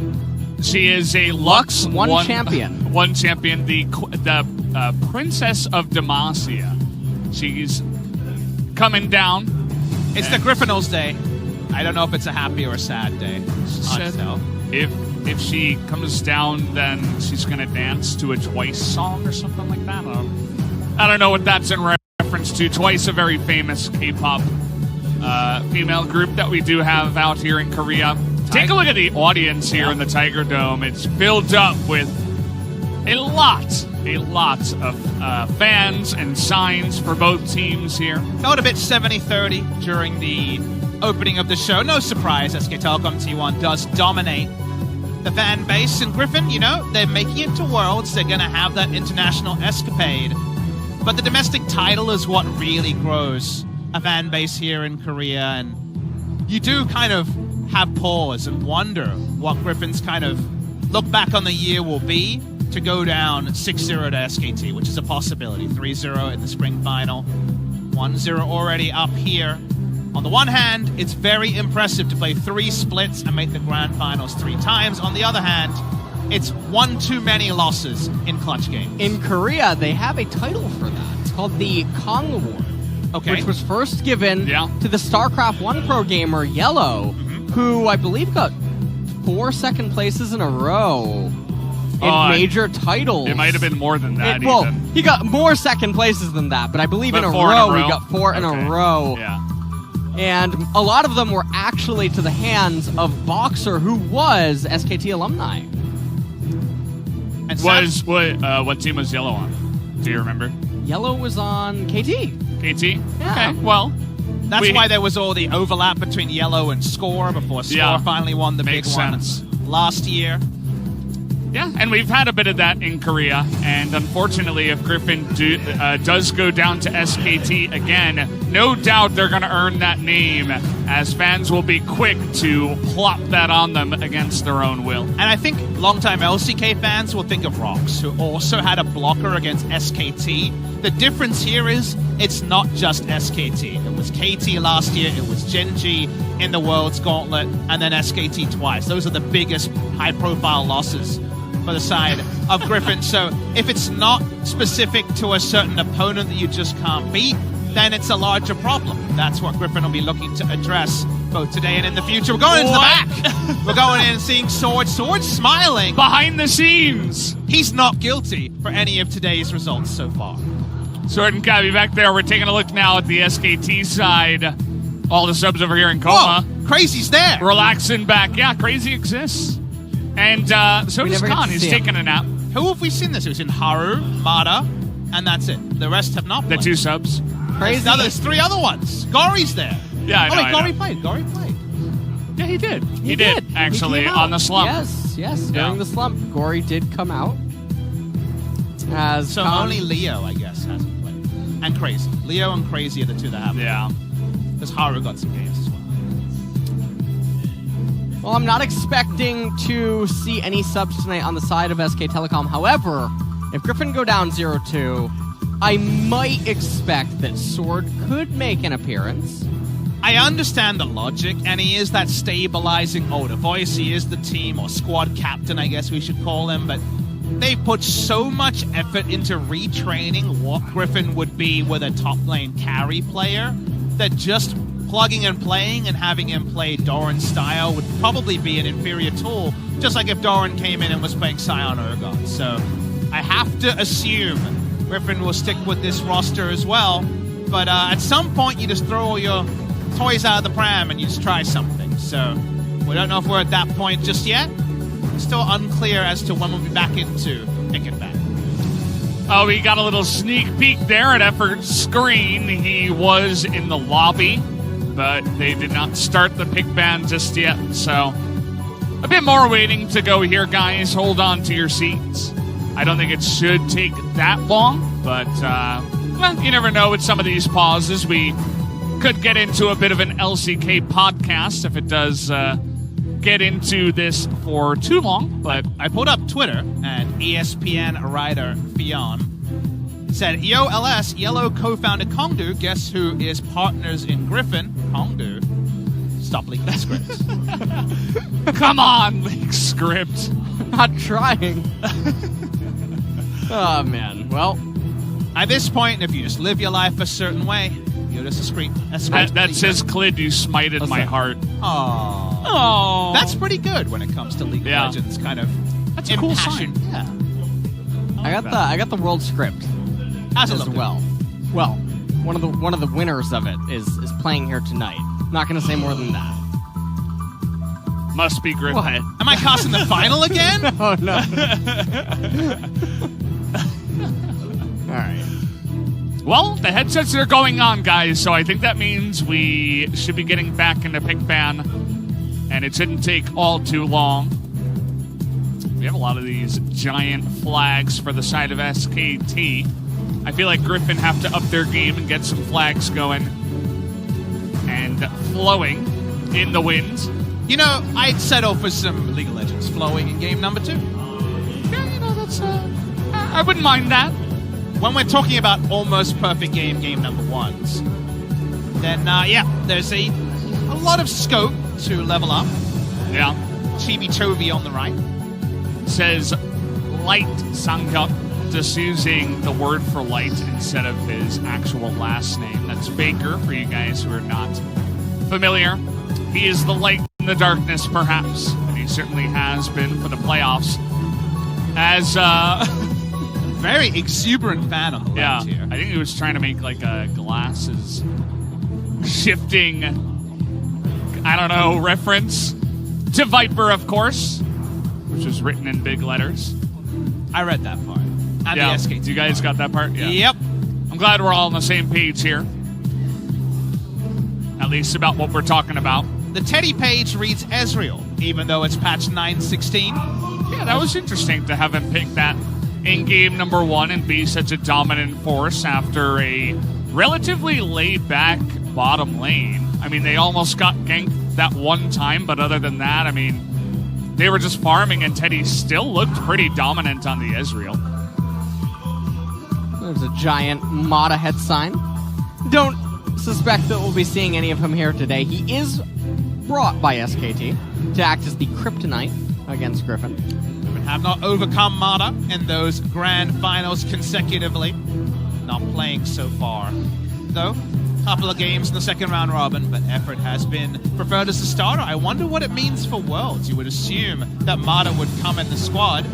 She is a Lux one champion. One champion, the Princess of Demacia. She's coming down. It's the Griffinals Day. I don't know if it's a happy or a sad day. Said if she comes down, then she's going to dance to a Twice song or something like that. I don't know what that's in reference to. Twice, a very famous K-pop female group that we do have out here in Korea. Take a look at the audience here in the Tiger Dome. It's filled up with a lot of fans and signs for both teams here. Felt a bit 70-30 during the opening of the show. No surprise, SK Telecom T1 does dominate the fan base. And Griffin, you know, they're making it to Worlds. They're going to have that international escapade. But the domestic title is what really grows a fan base here in Korea. And you do kind of have pause and wonder what Griffin's kind of look back on the year will be to go down 6-0 to SKT, which is a possibility. 3-0 in the spring final. 1-0 already up here. On the one hand, it's very impressive to play 3 splits and make the grand finals 3 times. On the other hand, it's one too many losses in clutch games. In Korea, they have a title for that. It's called the Kong Award, which was first given to the StarCraft 1 pro gamer, Yellow, who I believe got 4 second places in a row in major titles. It might have been more than that. Well, he got more second places than that, but I believe in a row he got 4 in a row. Yeah. And a lot of them were actually to the hands of Boxer, who was SKT alumni. And what team was Yellow on? Do you remember? Yellow was on KT. KT? Yeah. Okay, well. That's why there was all the overlap between Yellow and Score before Score finally won the big one last year. Yeah, and we've had a bit of that in Korea, and unfortunately, if Griffin does go down to SKT again, no doubt they're going to earn that name, as fans will be quick to plop that on them against their own will. And I think longtime LCK fans will think of Rox, who also had a blocker against SKT. The difference here is it's not just SKT. It was KT last year, it was Genji in the World's Gauntlet, and then SKT twice. Those are the biggest high-profile losses for the side of Griffin. So if it's not specific to a certain opponent that you just can't beat, then it's a larger problem. That's what Griffin will be looking to address both today and in the future. We're going into the back. We're going in and seeing Sword. Sword smiling. Behind the scenes. He's not guilty for any of today's results so far. Sword and Kabi back there. We're taking a look now at the SKT side. All the subs over here in Coma. Whoa, Crazy's there. Relaxing back. Yeah, Crazy exists. And so does Khan. He's taking a nap. Who have we seen this? It was in Haru, Mada, and that's it. The rest have not played. The 2 subs. Crazy. Now there's 3 other ones. Gori's there. Yeah, I know. Gori played. Gori played. Yeah, he did. He did, actually, on the slump. Yes. During the slump, Gori did come out. So only Leo, I guess, hasn't played. And Crazy. Leo and Crazy are the 2 that haven't. Yeah. Because Haru got some games as well. Well, I'm not expecting to see any subs tonight on the side of SK Telecom. However, if Griffin go down 0-2, I might expect that Sword could make an appearance. I understand the logic, and he is that stabilizing older voice. He is the team or squad captain, I guess we should call him, but they put so much effort into retraining what Griffin would be with a top lane carry player that just plugging and playing and having him play Doran style would probably be an inferior tool, just like if Doran came in and was playing Scion Urgot. So I have to assume Griffin will stick with this roster as well, but at some point you just throw all your toys out of the pram and you just try something. So we don't know if we're at that point just yet. Still unclear as to when we'll be back into pick and back. Oh, we got a little sneak peek there at Effort's screen. He was in the lobby, but they did not start the pick ban just yet. So a bit more waiting to go here, guys. Hold on to your seats. I don't think it should take that long, but well, you never know with some of these pauses. We could get into a bit of an LCK podcast if it does get into this for too long. But I pulled up Twitter, and ESPN writer Fionn said, "Yo, LS, Yellow co-founder Kongdu, guess who is partners in Griffin? Kongdu. Stop leaking the script." Come on, leak script. Not trying. Oh, man. Well, at this point, if you just live your life a certain way, you're just a scream. That says, Clid, you smited my heart. Oh, that's pretty good when it comes to League of Legends. Kind of, that's a cool sign. Yeah, I got the world script as well. Well, one of the winners of it is playing here tonight. Not going to say more than that. Must be Griffin. What? Am I casting the final again? Oh no! All right. Well, the headsets are going on, guys, so I think that means we should be getting back into pick ban, and it shouldn't take all too long. We have a lot of these giant flags for the side of SKT. I feel like Griffin have to up their game and get some flags going and flowing in the wind. You know, I'd settle for some League of Legends flowing in game number 2. Yeah, you know, that's I wouldn't mind that. When we're talking about almost perfect game number 1s, then yeah, there's a lot of scope to level up. Yeah. Chibi Chovy on the right. Says Light Sangyuk, just using the word for light instead of his actual last name. That's Baker, for you guys who are not familiar. He is the light in the darkness, perhaps, and he certainly has been for the playoffs. As very exuberant fan on the left here. I think he was trying to make like a glasses shifting, I don't know, reference to Viper, of course, which was written in big letters. I read that part. And the SKT you guys got that part? Yeah. Yep. I'm glad we're all on the same page here. At least about what we're talking about. The Teddy page reads Ezreal, even though it's patch 9.16. Yeah, Yeah, that was interesting to have him pick that in game number 1 and be such a dominant force after a relatively laid-back bottom lane. I mean, they almost got ganked that one time, but other than that, I mean, they were just farming, and Teddy still looked pretty dominant on the Ezreal. There's a giant Mata head sign. Don't suspect that we'll be seeing any of him here today. He is brought by SKT to act as the kryptonite against Griffin. Have not overcome Mata in those grand finals consecutively. Not playing so far. Though, couple of games in the second round robin, but Effort has been preferred as the starter. I wonder what it means for Worlds. You would assume that Mata would come in the squad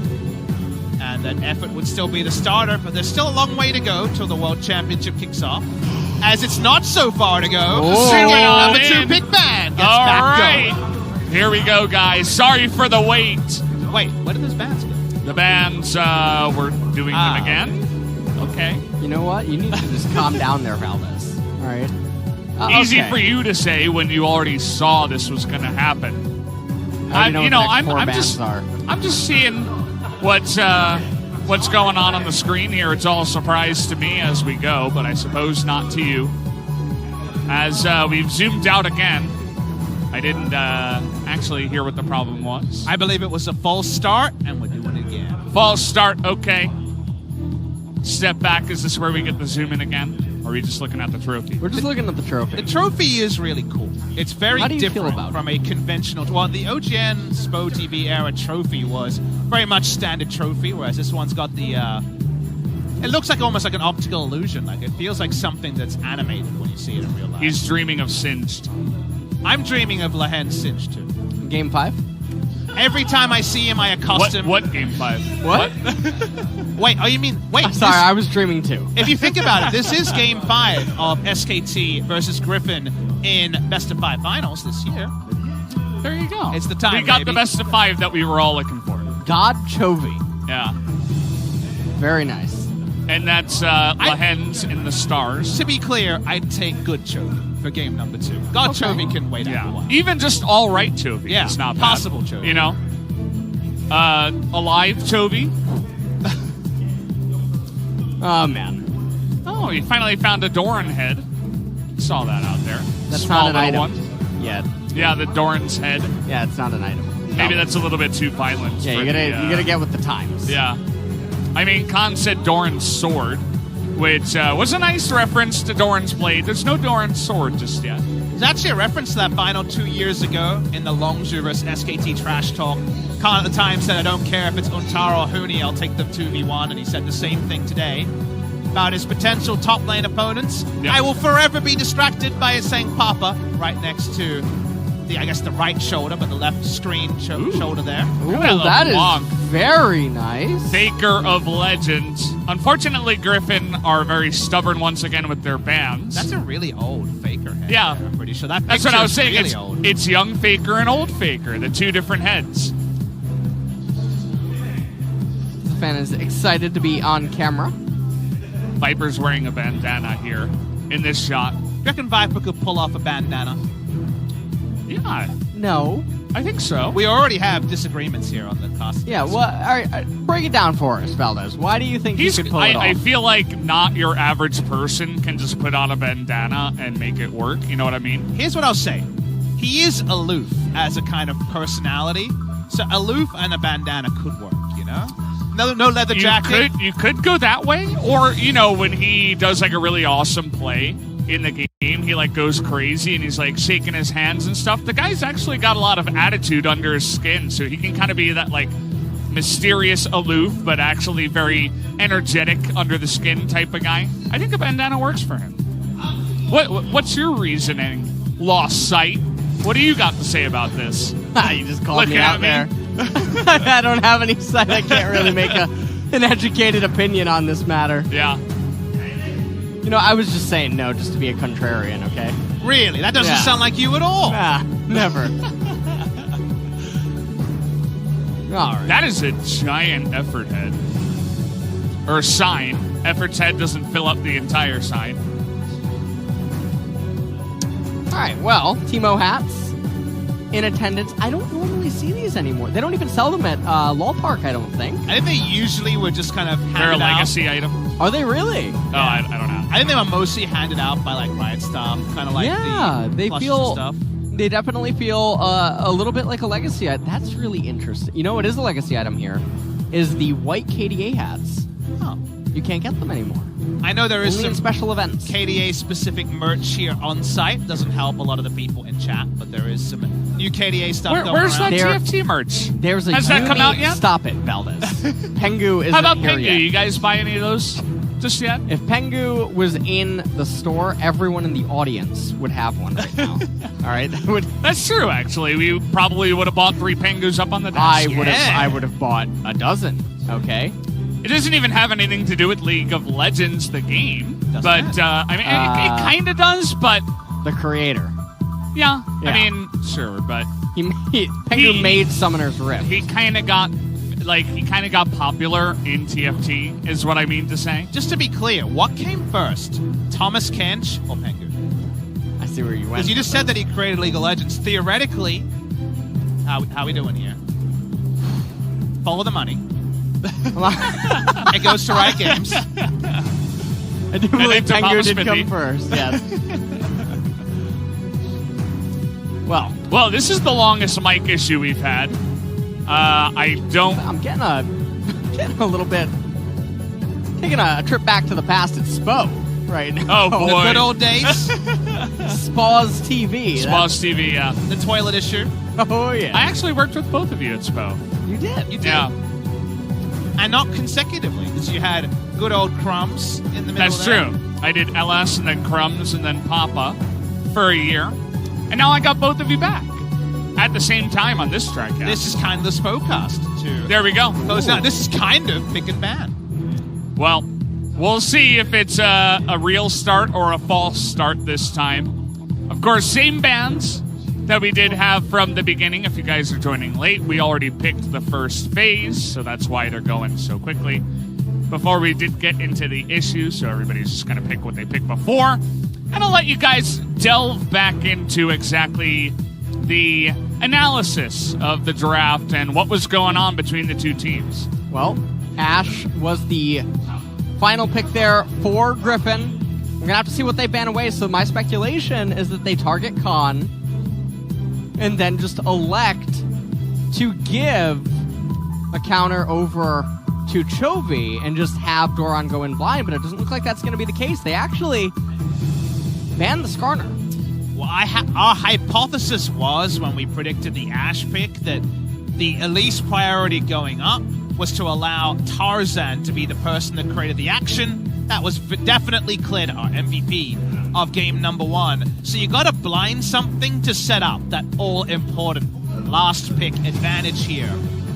and that Effort would still be the starter, but there's still a long way to go till the World Championship kicks off. As it's not so far to go. Number 2 pick ban gets All back right. going. Here we go, guys. Sorry for the wait. Wait, where did those bans go? The bands, we're doing them again. Okay. You know what? You need to just calm down there, Valdez. All right. Easy Okay. for you to say when you already saw this was going to happen. I already know what the next 4 I'm bans just, are. I'm just seeing what's going on the screen here. It's all a surprise to me as we go, but I suppose not to you. As we've zoomed out again, I didn't actually hear what the problem was. I believe it was a false start, and we're doing it again. False start, okay. Step back, is this where we get the zoom in again? Or are we just looking at the trophy? We're just looking at the trophy. The trophy is really cool. It's very How do you feel different about it? from a conventional... Well, the OGN Spo TV era trophy was very much standard trophy, whereas this one's got the... it looks like almost like an optical illusion. Like, it feels like something that's animated when you see it in real life. He's dreaming of Singed. I'm dreaming of Lahen Singe, too. Game 5? Every time I see him, I accost him. What game 5? What? Wait, oh, you mean... Wait, I'm sorry, I was dreaming too. If you think about it, this is Game 5 of SKT versus Griffin in Best of 5 finals this year. There you go. It's the time, We got baby. the best of 5 that we were all looking for. God Chovy. Yeah. Very nice. And that's Lahen's in the stars. To be clear, I'd take good Chovy for game number 2. God Okay. Chovy can wait out a while. Even just all right Chovy. Yeah, It's not possible bad. Chovy. You know? Alive Chovy. Oh, man. Oh, you finally found a Doran head. Saw that out there. That's Small not an little item. one. Yeah. Yeah, the Doran's head. Yeah, it's not an item. Maybe No. that's a little bit too violent. Yeah, for you gotta the, get with the times. Yeah. I mean, Khan said Doran's sword, which was a nice reference to Doran's blade. There's no Doran's sword just yet. There's actually a reference to that final 2 years ago in the Longzhu vs SKT Trash Talk. Khan at the time said, I don't care if it's Untaro or Huni, I'll take the 2v1, and he said the same thing today about his potential top lane opponents. Yep. I will forever be distracted by his saying Papa right next to the, I guess, the right shoulder, but the left screen shoulder there. Ooh, Look at that is LeBlanc. very nice. Faker of Legends. Unfortunately, Griffin are very stubborn once again with their bans. That's a really old Faker head. Yeah. there, I'm pretty sure. That That's what I was picture's saying. Really old. It's young Faker and old Faker, the two different heads. The fan is excited to be on camera. Viper's wearing a bandana here in this shot. Do you reckon Viper could pull off a bandana? Yeah, No. I think so. We already have disagreements here on the costume. Yeah, well, all right, break it down for us, Valdez. Why do you think he could pull it off? I feel like not your average person can just put on a bandana and make it work. You know what I mean? Here's what I'll say. He is aloof as a kind of personality. So aloof and a bandana could work, you know? No leather jacket. You could go that way, or you know, when he does like a really awesome play in the game, he like goes crazy and he's like shaking his hands and stuff. The guy's actually got a lot of attitude under his skin, so he can kind of be that like mysterious aloof, but actually very energetic under the skin type of guy. I think a bandana works for him. What's your reasoning? Lost sight. What do you got to say about this? You just called Look me at out me. there. I don't have any sight. I can't really make an educated opinion on this matter. Yeah. You know, I was just saying no just to be a contrarian, okay? Really? That doesn't Yeah. sound like you at all. Ah, never. All right. That is a giant effort head. Or sign. Effort's head doesn't fill up the entire sign. All right, well, Teemo hats. in attendance. I don't normally see these anymore. They don't even sell them at Law Park, I don't think. I think they usually were just kind of handed They're a out. legacy item. Are they really? Oh, I don't know. I think they were mostly handed out by like Riot staff, kind of like they plushes feel. and stuff. They definitely feel a little bit like a legacy item. That's really interesting. You know what is a legacy item here? Is the white KDA hats. Oh. You can't get them anymore. I know there is Only some in special events. KDA specific merch here on site. Doesn't help a lot of the people in chat, but there is some new KDA stuff going Where's around. that There- TFT merch? There's a Has that come out yet? Stop it, Valdez. Pengu isn't How about here Pengu? yet. You guys buy any of those just yet? If Pengu was in the store, everyone in the audience would have one right now. All right, that would. That's true, actually. We probably would have bought 3 Pengus up on the desk. I would have bought a dozen. Okay. It doesn't even have anything to do with League of Legends, the game. Doesn't But, it? I mean, it kind of does, but The creator. yeah. Yeah. I mean, sure, but Pengu made Summoner's Rift. he kind of got popular in TFT, is what I mean to say. Just to be clear, what came first? Thomas Kench or Pengu? I see where you went. Because you just said that he created League of Legends. Theoretically, how we doing here? Follow the money. It goes to Riot Games. I do then believe to Pengu Papa did Smithy. come first. Yes. Well, this is the longest mic issue we've had. I don't. I'm getting a little bit, taking a trip back to the past at SPO right now. Oh boy. The good old days. SPA's TV. Boss TV, yeah. The toilet issue. Oh yeah. I actually worked with both of you at SPO. You did. You did. Yeah, And not consecutively, because you had good old Crumbs in the middle that's of that. true. I did LS and then Crumbs and then Papa for a year. And now I got both of you back at the same time on this strikeout. This is kind of the Spocast, too. There we go. This is kind of pick and ban. Well, we'll see if it's a real start or a false start this time. Of course, same bands that we did have from the beginning. If you guys are joining late, we already picked the first phase, so that's why they're going so quickly. Before we did get into the issues, so everybody's just going to pick what they picked before. And I'll let you guys delve back into exactly the analysis of the draft and what was going on between the two teams. Well, Ash was the final pick there for Griffin. We're going to have to see what they ban away. So my speculation is that they target Khan and then just elect to give a counter over to Chovy and just have Doran go in blind. But it doesn't look like that's going to be the case. They actually banned the Skarner. Well, our hypothesis was, when we predicted the Ash pick, that the least priority going up was to allow Tarzan to be the person that created the action. That was definitely cleared our MVP of game number 1. So you got to blind something to set up that all-important last pick advantage here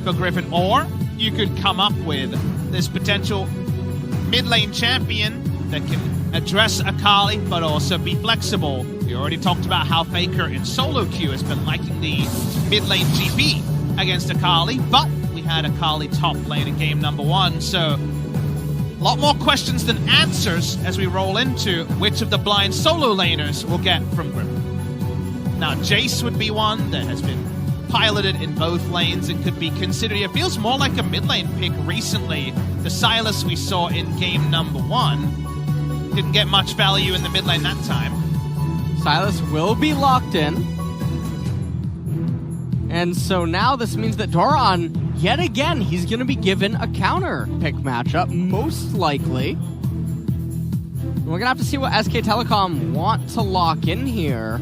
for Griffin. Or you could come up with this potential mid-lane champion that can address Akali, but also be flexible. We already talked about how Faker in solo queue has been liking the mid-lane GP against Akali, but we had Akali top lane in game number 1, so a lot more questions than answers as we roll into which of the blind solo laners we'll get from Griffin. Now, Jace would be one that has been piloted in both lanes and could be considered. It feels more like a mid lane pick recently. The Sylas we saw in game number 1 didn't get much value in the mid lane that time. Silas will be locked in. And so now this means that Doran, yet again, he's going to be given a counter pick matchup, most likely. We're going to have to see what SK Telecom want to lock in here.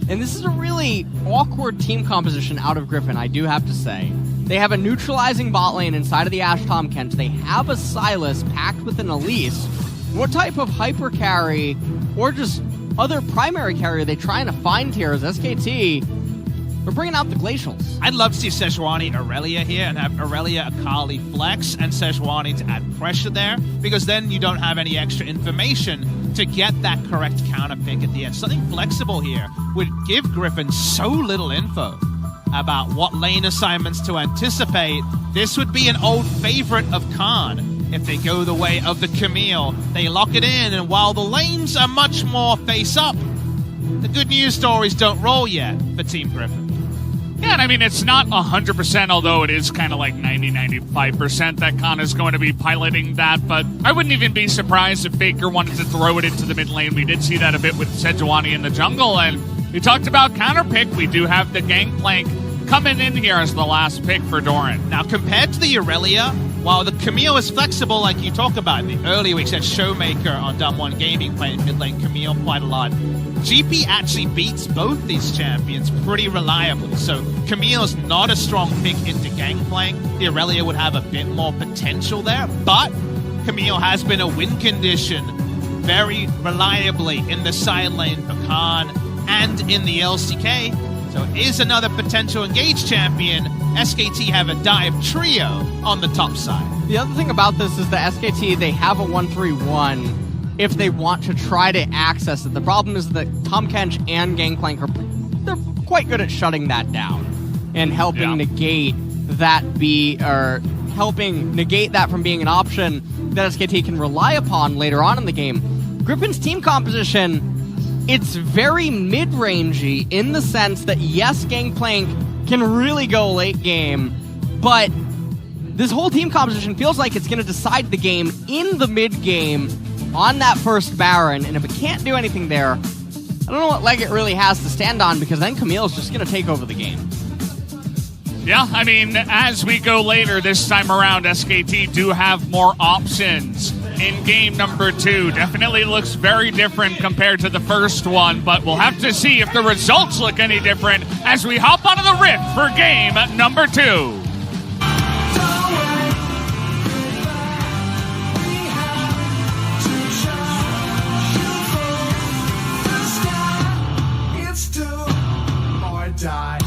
And this is a really awkward team composition out of Griffin, I do have to say. They have a neutralizing bot lane inside of the Ashe Tom Kent. They have a Sylas packed with an Elise. What type of hyper carry or just other primary carry are they trying to find here as SKT? We're bringing out the Glacials. I'd love to see Sejuani Aurelia here and have Aurelia Akali flex and Sejuani to add pressure there, because then you don't have any extra information to get that correct counter pick at the end. Something flexible here would give Griffin so little info about what lane assignments to anticipate. This would be an old favorite of Khan. If they go the way of the Camille, they lock it in, and while the lanes are much more face up, the good news stories don't roll yet for Team Griffin. Yeah, and I mean, it's not 100%, although it is kind of like 90-95% that Khan is going to be piloting that, but I wouldn't even be surprised if Faker wanted to throw it into the mid lane. We did see that a bit with Sejuani in the jungle, and we talked about counterpick. We do have the Gangplank coming in here as the last pick for Doran. Now, compared to the Aurelia, while the Camille is flexible, like you talk about in the earlier weeks, that Showmaker on Dumb One Gaming playing mid lane Camille quite a lot. GP actually beats both these champions pretty reliably, so Camille's not a strong pick into Gangplank. The Aurelia would have a bit more potential there, but Camille has been a win condition very reliably in the side lane for Khan and in the LCK. So it is another potential engaged champion. SKT have a dive trio on the top side. The other thing about this is the SKT, they have a 1-3-1 if they want to try to access it. The problem is that Tahm Kench and Gangplank they're quite good at shutting that down and helping negate that helping negate that from being an option that SKT can rely upon later on in the game. Griffin's team composition, it's very mid-rangey in the sense that, yes, Gangplank can really go late game, but this whole team composition feels like it's going to decide the game in the mid-game on that first Baron, and if it can't do anything there, I don't know what leg it really has to stand on, because then Camille's just going to take over the game. Yeah, I mean, as we go later this time around, SKT do have more options in game number 2. Definitely looks very different compared to the first one, but we'll have to see if the results look any different as we hop onto the Rift for game number 2. Die.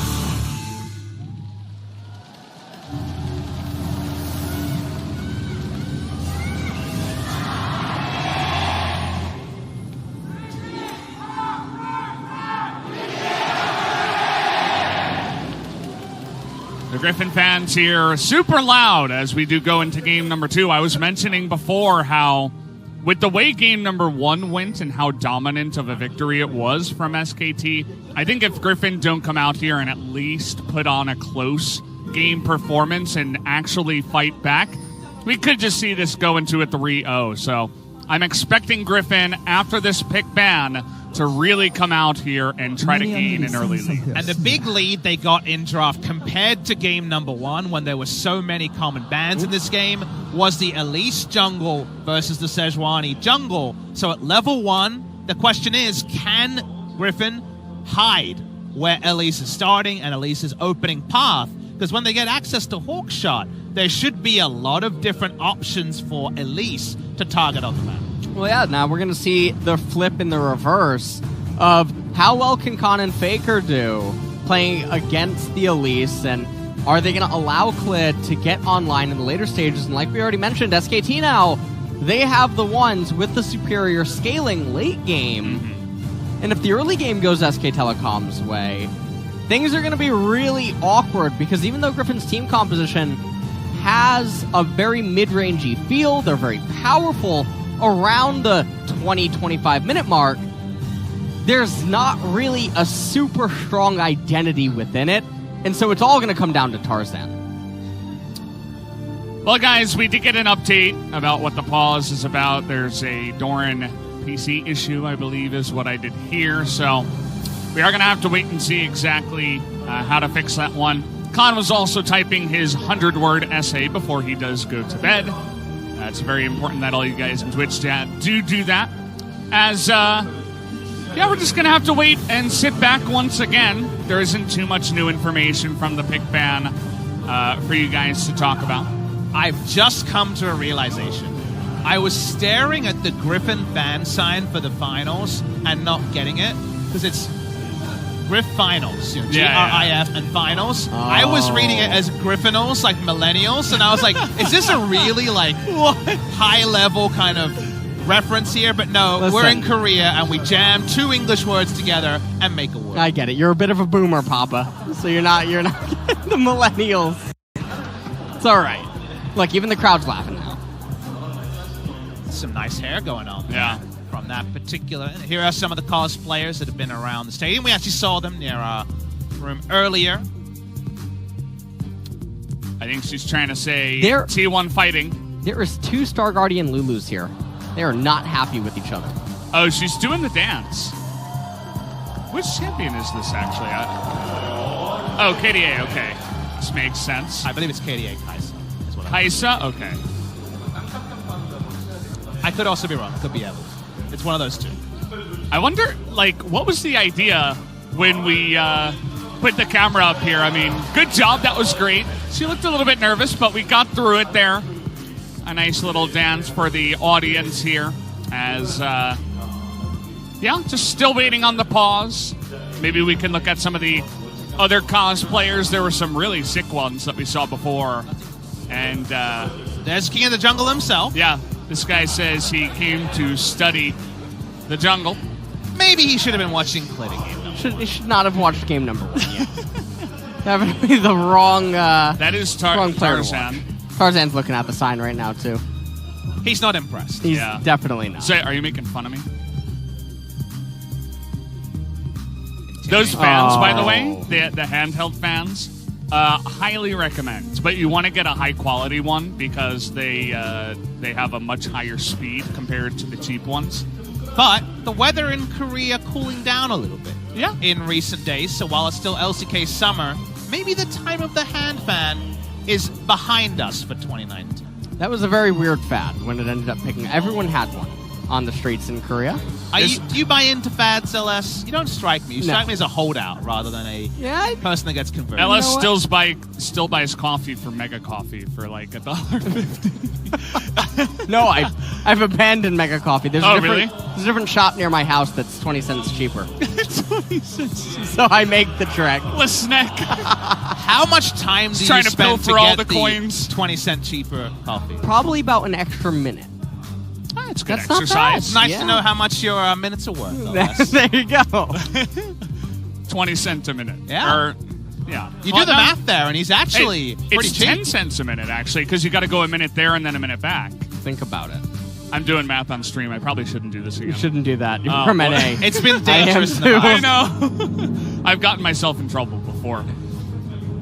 The Griffin fans here super loud as we do go into game number 2. I was mentioning before how with the way game number 1 went and how dominant of a victory it was from SKT, I think if Griffin don't come out here and at least put on a close game performance and actually fight back, we could just see this go into a 3-0. So I'm expecting Griffin, after this pick ban, to really come out here and try to gain an early lead. And the big lead they got in draft compared to game number 1, when there were so many common bans in this game, was the Elise jungle versus the Sejuani jungle. So at level 1, the question is, can Griffin hide where Elise is starting and Elise's opening path? Because when they get access to Hawkshot, there should be a lot of different options for Elise to target on the map. Well, yeah, now we're going to see the flip in the reverse of how well can Khan and Faker do playing against the Elise, and are they going to allow Klid to get online in the later stages? And like we already mentioned, SKT now, they have the ones with the superior scaling late game. And if the early game goes SK Telecom's way, things are going to be really awkward, because even though Griffin's team composition has a very mid-rangey feel, they're very powerful around the 20-25 minute mark, there's not really a super strong identity within it, and so it's all going to come down to Tarzan. Well, guys, we did get an update about what the pause is about. There's a Doran PC issue, I believe, is what I did hear, so we are going to have to wait and see exactly how to fix that one. Khan was also typing his 100-word essay before he does go to bed. It's very important that all you guys in Twitch chat do that. As, we're just going to have to wait and sit back once again. There isn't too much new information from the pick ban for you guys to talk about. I've just come to a realization. I was staring at the Griffin fan sign for the finals and not getting it, because it's Griff Finals, you know, GRIF and Finals. Oh. I was reading it as Griffinals, like millennials, and I was like, is this a really like high-level kind of reference here? But no, listen, we're in Korea and we jam 2 English words together and make a word. I get it. You're a bit of a boomer, Papa. So you're not the millennials. It's all right. Look, even the crowd's laughing now. Some nice hair going on there. Yeah. From that particular. Here are some of the cosplayers that have been around the stadium. We actually saw them near our room earlier. I think she's trying to say There- T1 fighting. There is 2 Star Guardian Lulus here. They are not happy with each other. Oh, she's doing the dance. Which champion is this, actually? Oh, KDA, okay. This makes sense. I believe it's KDA Kaisa. Is what Kaisa? Okay. I could also be wrong. It could be Evelyn. It's one of those two. I wonder, like, what was the idea when we put the camera up here? I mean, good job. That was great. She looked a little bit nervous, but we got through it there. A nice little dance for the audience here as, yeah, just still waiting on the pause. Maybe we can look at some of the other cosplayers. There were some really sick ones that we saw before. And, There's King of the Jungle himself. yeah, this guy says he came to study the jungle. Maybe he should have been watching Clitting. He should not have watched game number 1 yet. Definitely the wrong, That is wrong player to Tarzan. watch. Tarzan's looking at the sign right now, too. He's not impressed. He's Yeah. definitely not. So, are you making fun of me? Those fans, by the way, the handheld fans, highly recommend. But you want to get a high quality one because they have a much higher speed compared to the cheap ones. But the weather in Korea cooling down a little bit. Yeah. In recent days, so while it's still LCK summer, maybe the time of the hand fan is behind us for 2019. That was a very weird fad when it ended up picking. Everyone had one on the streets in Korea. Do you buy into fads, LS? You don't strike me. You strike me as a holdout rather than a person that gets converted. LS know what? still buys coffee for Mega Coffee for like $1.50. No, I've abandoned Mega Coffee. There's Oh, a different, really? There's a different shop near my house that's 20 cents cheaper. 20 cents. So I make the trek. Let's snack. How much time do you Trying to spend pilfer to all get the coins. 20-cent cheaper coffee? Probably about an extra minute. It's good That's not exercise. It's nice Yeah. to know how much your minutes are worth. LS. There you go. 20 cents a minute. Yeah. Or, yeah. You Well, do the no, math there, and he's actually pretty it's cheap. 10 cents a minute, actually, because you got to go a minute there and then a minute back. Think about it. I'm doing math on stream. I probably shouldn't do this again. You shouldn't do that. You're Oh, from boy. NA. It's been I am dangerous in the too. past. I know. I've gotten myself in trouble before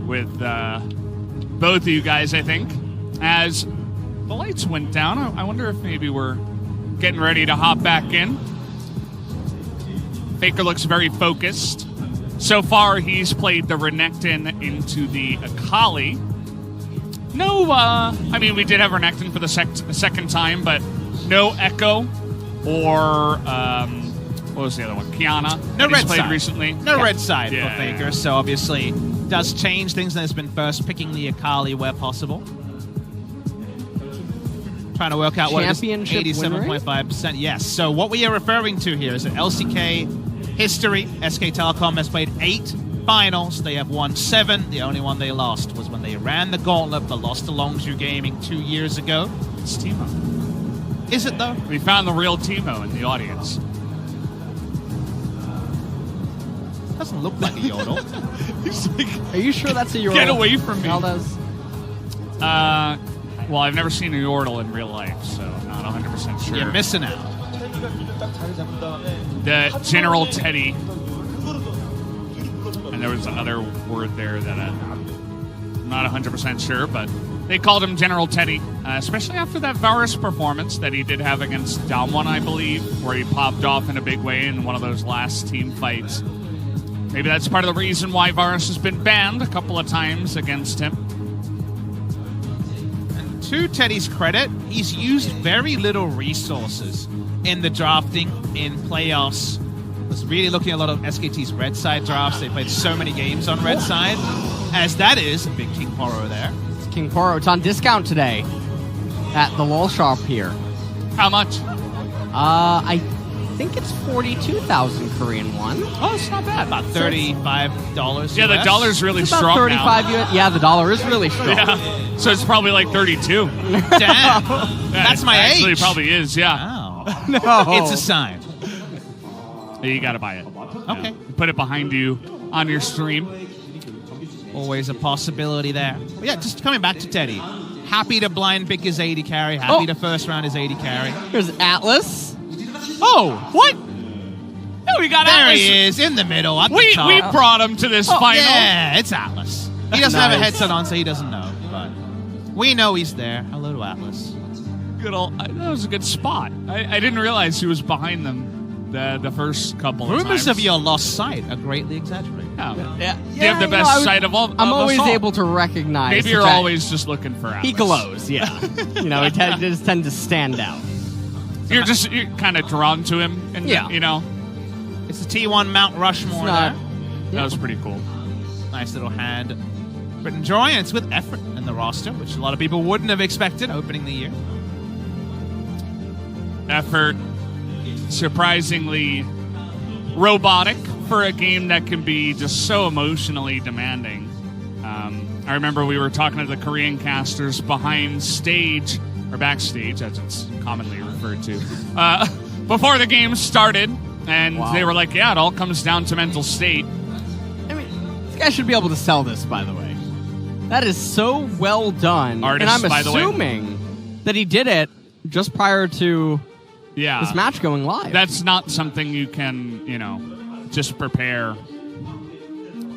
with both of you guys, I think. As the lights went down, I wonder if maybe we're getting ready to hop back in. Faker looks very focused. So far, he's played the Renekton into the Akali. No, I mean, we did have Renekton for the second time, but no Echo or, what was the other one? Kiana. No that he's red played side. recently. No red side Yeah. for Faker, so obviously does change things and has been first picking the Akali where possible. Trying to work out what it is. Championship win rate? 87.5%. Yes. So what we are referring to here is that LCK history. SK Telecom has played 8 finals. They have won 7. The only one they lost was when they ran the gauntlet but lost to Longzhu Gaming 2 years ago. It's Timo. Is it though? We found the real Timo in the audience. Doesn't look like a yodel. He's like, Are you sure that's a Euro? get away from me. Valdez? Well, I've never seen a Yordle in real life, so I'm not 100% sure. You're missing out. The General Teddy. And there was another word there that I'm not 100% sure, but they called him General Teddy, especially after that Varus performance that he did have against Damwon, I believe, where he popped off in a big way in one of those last team fights. Maybe that's part of the reason why Varus has been banned a couple of times against him. And to Teddy's credit, he's used very little resources in the drafting in playoffs. Was really looking at a lot of SKT's red side drafts. They played so many games on red side, as that is a big King Poro there. It's King Poro. It's on discount today at the LOL shop here. How much? I think it's 42,000 Korean won. Oh, it's not bad. About $35. Yeah, the dollar's really It's about strong 35 now. US. Yeah, the dollar is really strong. Yeah, so it's probably like 32. Damn. Yeah, That's my actually, age. It probably is, yeah. Wow. No. It's a sign. You gotta buy it. Okay. Yeah. Put it behind you on your stream. Always a possibility there. But yeah, just coming back to Teddy. Happy to blind pick his 80 carry. Happy to first round his 80 carry. Here's Atlas. Oh, what? No, we got There Atlas. he is, in the middle, at the We top. brought him to this final. Yeah, it's Atlas. He doesn't have a Nice. headset on, so he doesn't know. But We know he's there. Hello to Atlas. Good old. That was a good spot. I didn't realize he was behind them the first couple of times. Rumors of your lost sight are greatly exaggerated. Yeah. You have the best sight of all. I'm of always us all. able to recognize. Maybe you're the fact- always just looking for Atlas. He glows, yeah. He just tend to stand out. You're kind of drawn to him, and Yeah. It's the T1 Mount Rushmore It's not- there. That was pretty cool. Nice little hand. But enjoy, and it's with effort in the roster, which a lot of people wouldn't have expected opening the year. Effort, surprisingly robotic for a game that can be just so emotionally demanding. I remember we were talking to the Korean casters behind stage, or backstage, as it's commonly referred to, before the game started, and Wow. they were like, yeah, it all comes down to mental state. I mean, this guy should be able to sell this, by the way. That is so well done. Artist, and I'm by the way. assuming that he did it just prior to Yeah. this match going live. That's not something you can, just prepare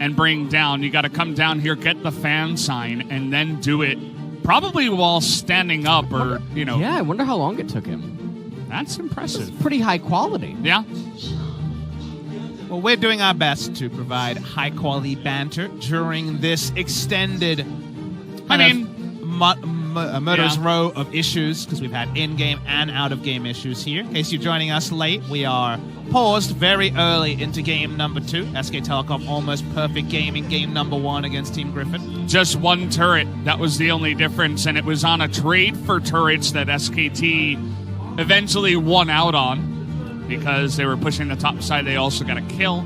and bring down. You got to come down here, get the fan sign, and then do it probably while standing up or, Yeah, I wonder how long it took him. That's impressive. Pretty high quality. Yeah. Well, we're doing our best to provide high-quality banter during this extended Murder's Yeah. Row of issues, because we've had in-game and out-of-game issues here. In case you're joining us late, we are paused very early into game number 2. SK Telecom almost perfect game in game number 1 against Team Griffin. Just one turret. That was the only difference, and it was on a trade for turrets that SKT eventually won out on because they were pushing the top side. They also got a kill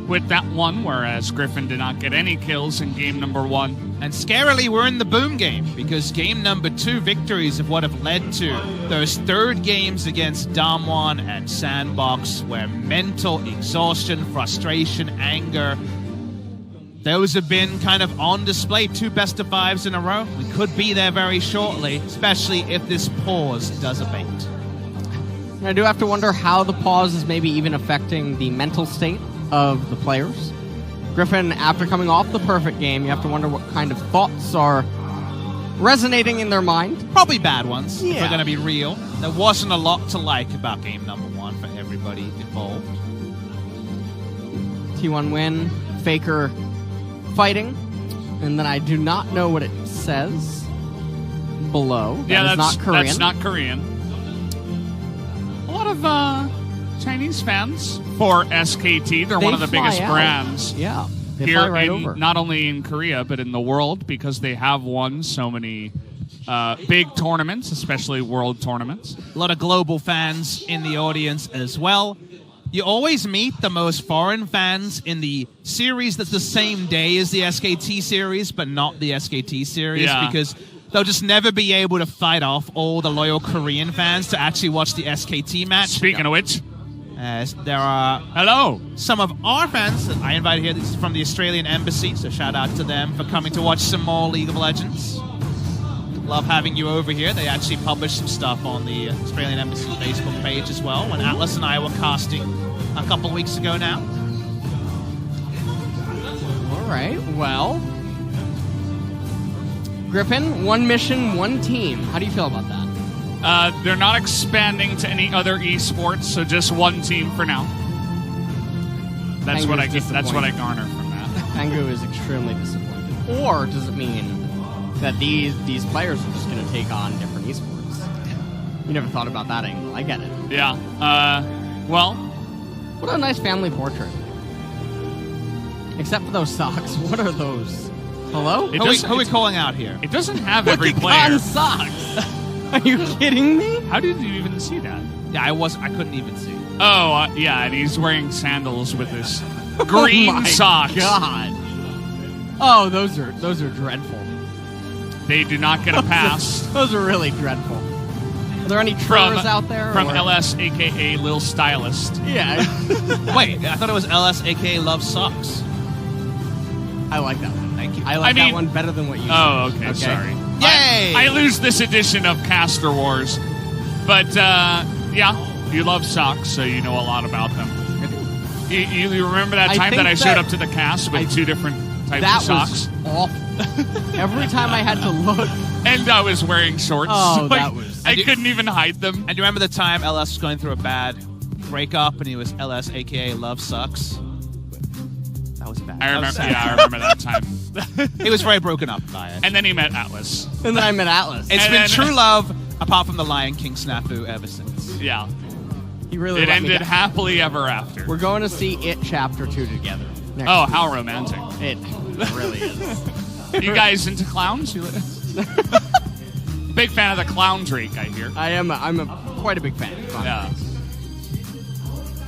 with that one, whereas Griffin did not get any kills in game number 1. And scarily, we're in the boom game, because game number 2 victories of what have led to those third games against Damwon and Sandbox, where mental exhaustion, frustration, anger, those have been kind of on display. 2 best of 5s in a row. We could be there very shortly, especially if this pause does abate. And I do have to wonder how the pause is maybe even affecting the mental state of the players. Griffin, after coming off the perfect game, you have to wonder what kind of thoughts are resonating in their mind. Probably bad ones, if Yeah. we're going to be real. There wasn't a lot to like about game number 1 for everybody involved. T1 win, Faker fighting, and then I do not know what it says below. That is not Korean. That's not Korean. A lot of Chinese fans for SKT. They're one of the fly biggest out. brands. Yeah, they Here fly right in, over. not only in Korea but in the world, because they have won so many big tournaments, especially world tournaments. A lot of global fans in the audience as well. You always meet the most foreign fans in the series that's the same day as the SKT series, but not the SKT series, Yeah. because they'll just never be able to fight off all the loyal Korean fans to actually watch the SKT match. Speaking of which, As there are hello. some of our fans that I invited here. This is from the Australian Embassy, so shout out to them for coming to watch some more League of Legends. Love having you over here. They actually published some stuff on the Australian Embassy Facebook page as well when Atlas and I were casting a couple weeks ago now. All right, well, Griffin, 1 mission, 1 team. How do you feel about that? They're not expanding to any other esports, so just one team for now. That's what I Anger's get. That's what I disappointed. garner from that. Pangu is extremely disappointed. Or does it mean that these players are just going to take on different esports? You never thought about that angle. I get it. Yeah. Well, What a nice family portrait. Except for those socks. What are those? Hello? It Who are doesn't- we calling out here? it doesn't have every Look player. at socks. Are you kidding me? How did you even see that? Yeah, I couldn't even see. Oh, yeah, and he's wearing sandals with his green oh my socks. God. Oh, those are dreadful. They do not get a pass Those are really dreadful. Are there any from trolls out there? from or- LS, aka Lil Stylist. Yeah, Wait, I thought it was LS, aka Love Socks. I like that one. Thank you. I like I mean- that one better than what you Oh, said. okay, sorry. Yay! I lose this edition of Caster Wars, but yeah, you love socks, so you know a lot about them. You remember that I time think that I showed that- up to the cast with 2 different type That of socks. was awful. Every time I had to look. And I was wearing shorts. Oh, Like, that was... I couldn't even hide them. And you remember the time LS was going through a bad breakup and he was LS, aka Love Sucks? That was bad. I remember that time. He was very broken up by it. And then he met Atlas. And then I met Atlas. It's and been then- true love, apart from the Lion King snafu ever since. Yeah. He really It let me ended down. happily ever after. We're going to see It Chapter 2 together. Next Oh, week. how romantic. It really is. You guys into clowns? Big fan of the clown Drake, I hear. I'm quite a big fan. Of Yeah.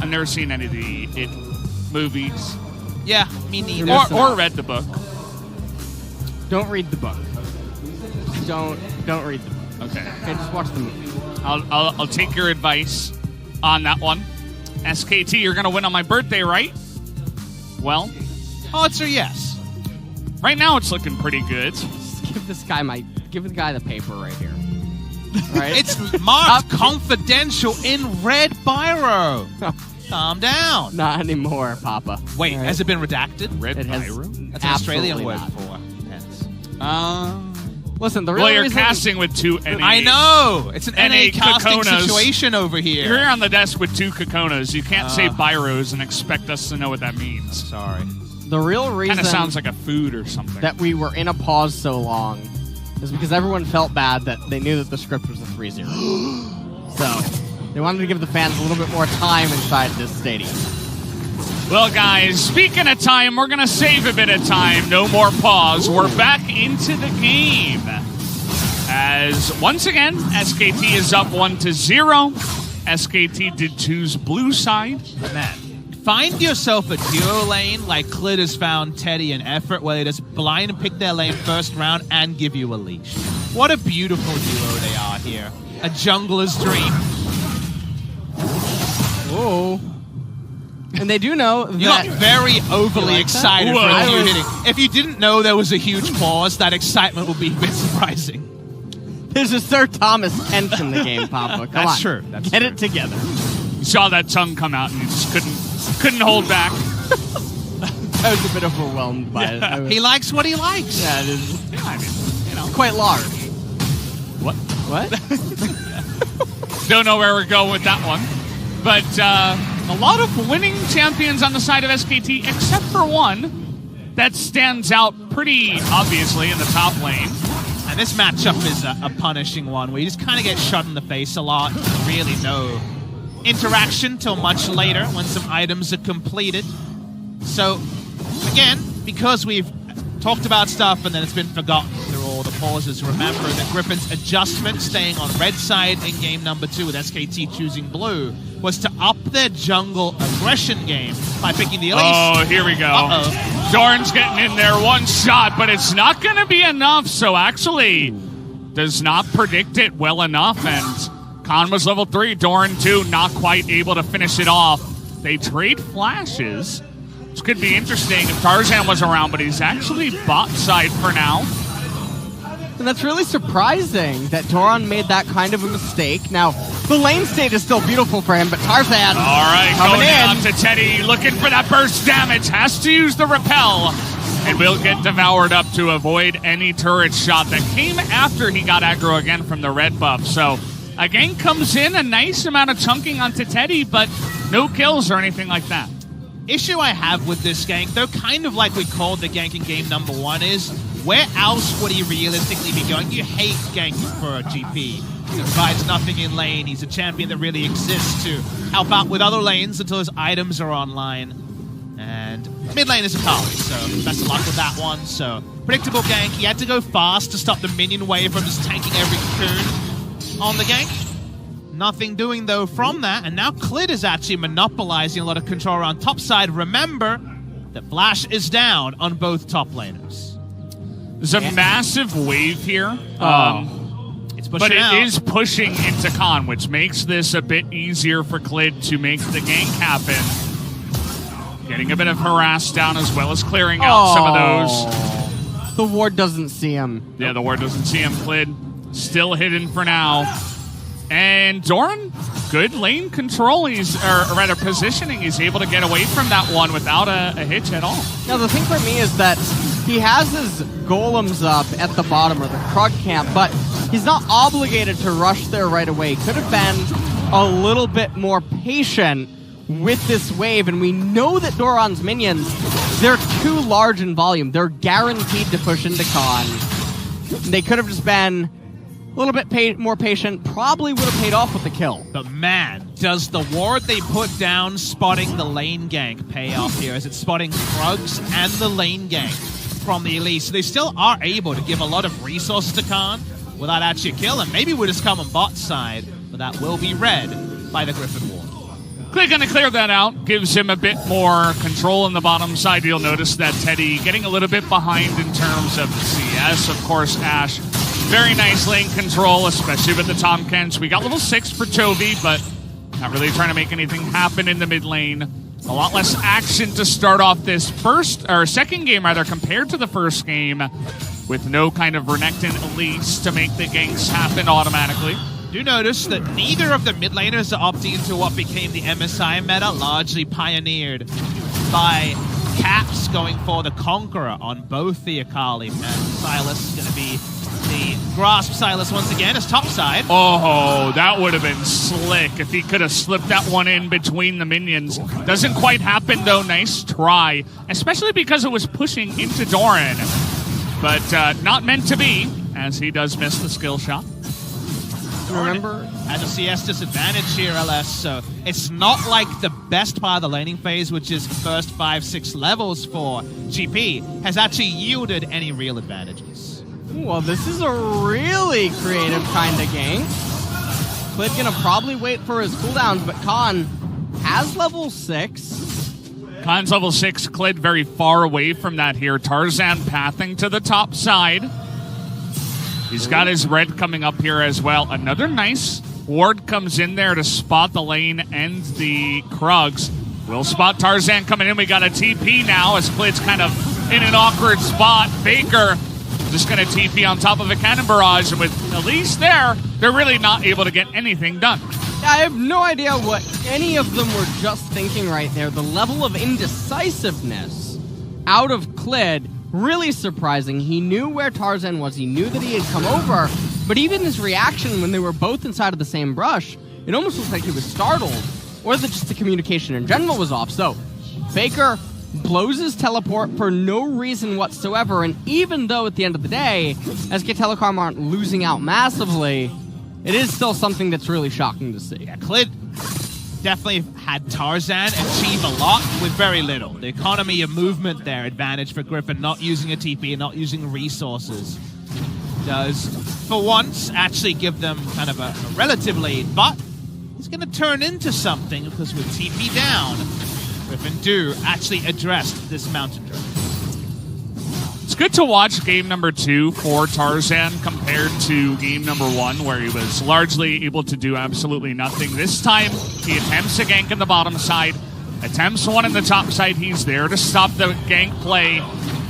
I've never seen any of the It movies. Yeah, me neither. Or read the book. Don't read the book. Don't read the book. Okay. Okay, just watch the movie. I'll take your advice on that one. SKT, you're going to win on my birthday, right? Well, Odds are yes. right now it's looking pretty good. Just give the guy the paper right here. Right? It's marked confidential in red biro. Calm down. Not anymore, Papa. Wait, All right? has it been redacted? Red It has Biro? That's an Australian absolutely word not. for pens. Listen, the real Well, you're reason casting with two NA. I know. It's an NA casting Kokonas. situation over You're here. here on the desk with two Kokonas. You can't say Biros and expect us to know what that means. Sorry. the real reason Kind of sounds like a food or something. that we were in a pause so long is because everyone felt bad that they knew that the script was a 3-0. So they wanted to give the fans a little bit more time inside this stadium. Well, guys, speaking of time, we're going to save a bit of time. No more pause. We're back into the game. As, once again, SKT is up 1-0. SKT did choose blue side. Man, find yourself a duo lane like Clid has found Teddy and Effort, where they just blind pick their lane first round and give you a leash. What a beautiful duo they are here. A jungler's dream. Oh. And they do know that... You got very overly that? excited Whoa. for a I few was- hitting. If you didn't know there was a huge pause, that excitement would be a bit surprising. There's a Sir Thomas Kent in the game, Papa. Come That's on. true. That's Get true. it together. You saw that tongue come out and you just couldn't hold back. I was a bit overwhelmed by it. I was- He likes what he likes. yeah, it is I mean, you know. quite large. What? What? Don't know where we're going with that one. But a lot of winning champions on the side of SKT, except for one that stands out pretty obviously in the top lane. And this matchup is a punishing one where you just kind of get shot in the face a lot. Really no interaction till much later when some items are completed. So, again, because we've talked about stuff and then it's been forgotten through all the pauses, remember that Griffin's adjustment staying on red side in game number 2 with SKT choosing blue was to up their jungle aggression game by picking the Elise. Oh, here we go. Uh-oh. Dorn's getting in there, one shot, but it's not going to be enough. So actually, does not predict it well enough. And Khan was level 3, Dorn 2, not quite able to finish it off. They trade flashes. This could be interesting if Tarzan was around, but he's actually bot side for now. And that's really surprising that Doran made that kind of a mistake. Now, the lane state is still beautiful for him, but Tarzan All right, coming going in. out to Teddy, looking for that burst damage. Has to use the repel, and will get devoured up to avoid any turret shot that came after he got aggro again from the red buff. So, again, comes in a nice amount of chunking onto Teddy, but no kills or anything like that. Issue I have with this gank, though, kind of like we called the gank in game number 1, is where else would he realistically be going? You hate ganking for a GP. He provides nothing in lane. He's a champion that really exists to help out with other lanes until his items are online. And mid lane is a Kali, so best of luck with that one. So, predictable gank. He had to go fast to stop the minion wave from just tanking every cocoon on the gank. Nothing doing, though, from that. And now Clid is actually monopolizing a lot of control around top side. Remember that Flash is down on both top laners. There's a massive wave here. It's pushing But it out. is pushing into Khan, which makes this a bit easier for Clid to make the gank happen. Getting a bit of harass down as well as clearing out some of those. The ward doesn't see him. Yeah, the ward doesn't see him. Clid still hidden for now. And Doran, good lane control. Or rather positioning. He's able to get away from that one without a hitch at all. Now, the thing for me is that he has his golems up at the bottom, or the Krug camp, but he's not obligated to rush there right away. Could have been a little bit more patient with this wave, and we know that Doran's minions, they're too large in volume. They're guaranteed to push into Khan. They could have just been a little bit more patient, probably would have paid off with the kill. But man, does the ward they put down spotting the lane gank pay off here, as it's spotting Krugs and the lane gank from the Elite. So they still are able to give a lot of resources to Khan without actually a kill, and maybe we'll just come on bot side, but that will be read by the Griffin ward. Click gonna clear that out, gives him a bit more control on the bottom side. You'll notice that Teddy getting a little bit behind in terms of the CS. Of course, Ash, very nice lane control, especially with the Tomkins. We got level 6 for Chovy, but not really trying to make anything happen in the mid lane. A lot less action to start off this second game rather, compared to the first game, with no kind of Renekton elites to make the ganks happen automatically. Do notice that neither of the mid laners are opting into what became the MSI meta, largely pioneered by Caps going for the Conqueror on both the Akali. And Silas is going to be the Grasp Silas once again as topside. Oh, that would have been slick if he could have slipped that one in between the minions. Doesn't quite happen though. Nice try, especially because it was pushing into Doran. But not meant to be, as he does miss the skill shot. Remember, has a CS disadvantage here, LS, so it's not like the best part of the laning phase, which is first 5-6 levels for GP, has actually yielded any real advantages. well, this is a really creative kind of gank. Clid gonna probably wait for his cooldowns, but Khan has level 6. Khan's level 6, Clid very far away from that here. Tarzan pathing to the top side. He's got his red coming up here as well. Another nice ward comes in there to spot the lane and the Krugs. We'll spot Tarzan coming in. We got a TP now as Clid's kind of in an awkward spot. Faker just going to TP on top of a cannon barrage. And with Elise there, they're really not able to get anything done. I have no idea what any of them were just thinking right there. The level of indecisiveness out of Clid, really surprising. He knew where Tarzan was. He knew that he had come over. But even his reaction when they were both inside of the same brush, it almost looked like he was startled. Or that just the communication in general was off. So, Faker blows his teleport for no reason whatsoever. And even though at the end of the day, SK Telecom aren't losing out massively, it is still something that's really shocking to see. Yeah, Clid definitely had Tarzan achieve a lot with very little. The economy of movement there, advantage for Griffin, not using a TP and not using resources, does, for once, actually give them kind of a relative lead, but it's going to turn into something because with TP down, Griffin do actually address this mountain drone. It's good to watch game number 2 for Tarzan compared to game number 1, where he was largely able to do absolutely nothing. This time, he attempts a gank in the bottom side, attempts one in the top side. He's there to stop the gank play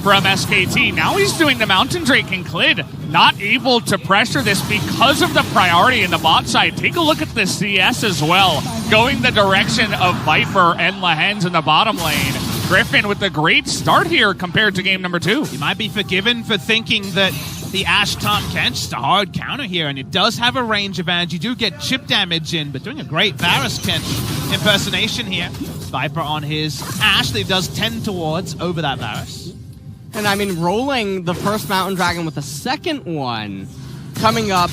from SKT. Now he's doing the Mountain Drake, and Clid not able to pressure this because of the priority in the bot side. Take a look at the CS as well, going the direction of Viper and Lehens in the bottom lane. Griffin with a great start here compared to game number 2. You might be forgiven for thinking that the Ash Tom Kench is a hard counter here, and it does have a range advantage. You do get chip damage in, but doing a great Varus Kench impersonation here. Viper on his Ash, that does tend towards over that Varus. And I mean, rolling the first Mountain Dragon with the second one coming up